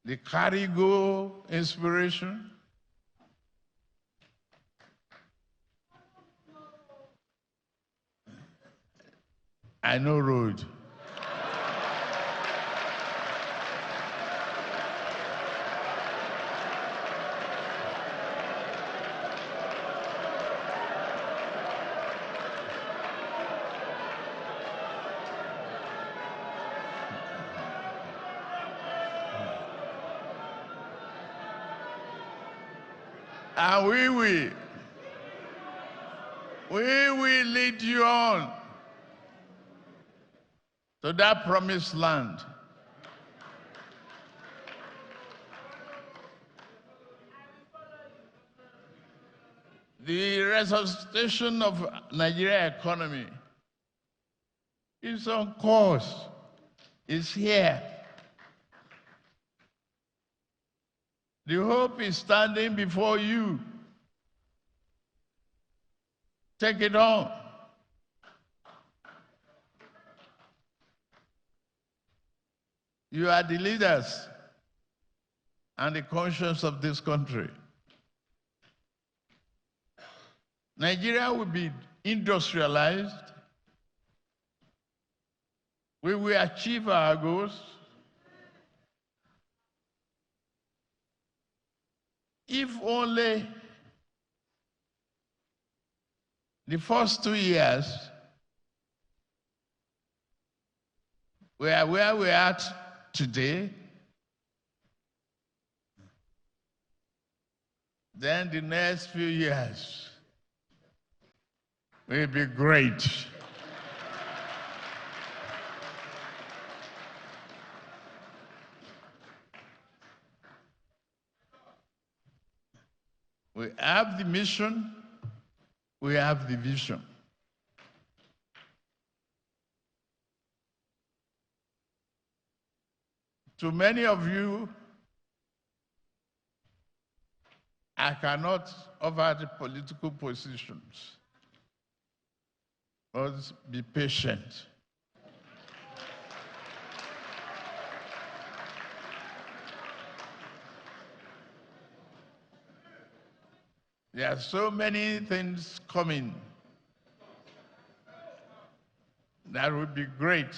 the carry-go inspiration, I know road. And we will lead you on to that promised land. The resuscitation of Nigeria economy is on course, is here. The hope is standing before you. Take it on. You are the leaders and the conscience of this country. Nigeria will be industrialized. We will achieve our goals. If only the first 2 years were where we are at today, then the next few years will be great. We have the mission, we have the vision. To many of you, I cannot offer the political positions, but be patient. There are so many things coming that would be great,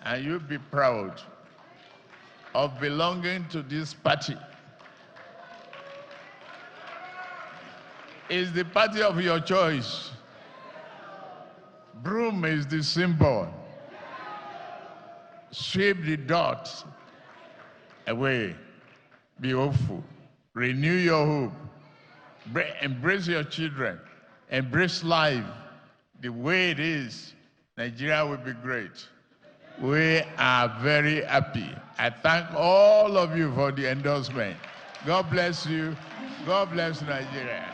and you'll be proud of belonging to this party. It's the party of your choice. Broom is the symbol. Sweep the dust away. Be hopeful. Renew your hope. Embrace your children. Embrace life the way it is. Nigeria will be great. We are very happy. I thank all of you for the endorsement. God bless you. God bless Nigeria.